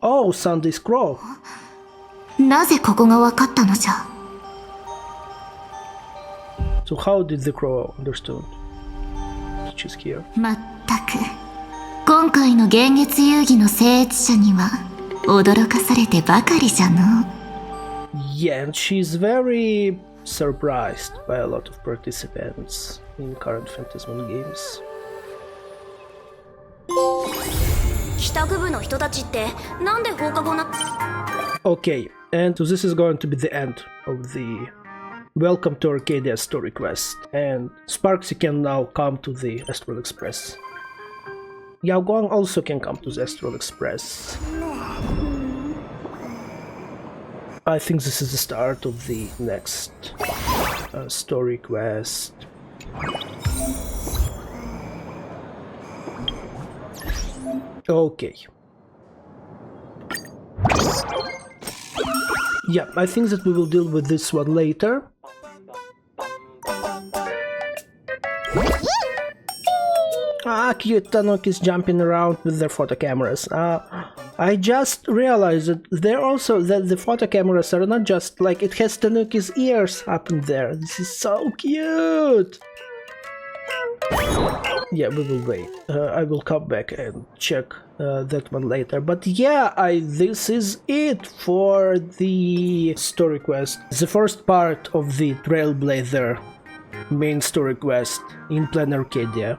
Oh, Sunday's Crow. なぜここが分かったのじゃ? So how did the Crow understand that she's here? まったく、今回の幻月遊戯の聖越者には驚かされてばかりじゃの。Yeah, and she's very surprised by a lot of participants in current Phantasmoon games. 帰宅部の人たちってなんで放課後な。 Okay, and so this is going to be the end of the Welcome to Arcadia story quest, and Sparksy can now come to the Astral Express. Yao Guang also can come to the Astral Express. I think this is the start of the next story quest. Okay. Yeah, I think that we will deal with this one later. Cute Tanukis jumping around with their photo cameras. I just realized that the photo cameras are not just like it has Tanuki's ears up in there. This is so cute. Yeah, we will wait. I will come back and check that one later. But yeah, this is it for the story quest. The first part of the Trailblazer main story quest in Planarcadia.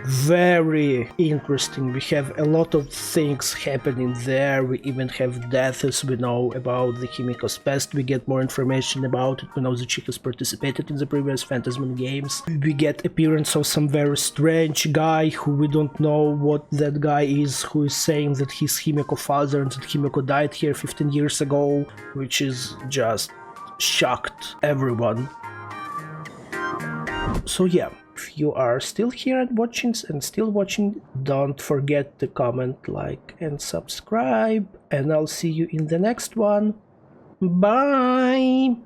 Very interesting. We have a lot of things happening there. We even have deaths. We know about the Himeko's past. We get more information about it. We know that she has participated in the previous Phantasmoon Games. We get appearance of some very strange guy who we don't know what that guy is, who is saying that he's Himeko father and that Himeko died here 15 years ago, which is just shocked everyone. So yeah. If you are still here and still watching, don't forget to comment, like, and subscribe, and I'll see you in the next one. Bye!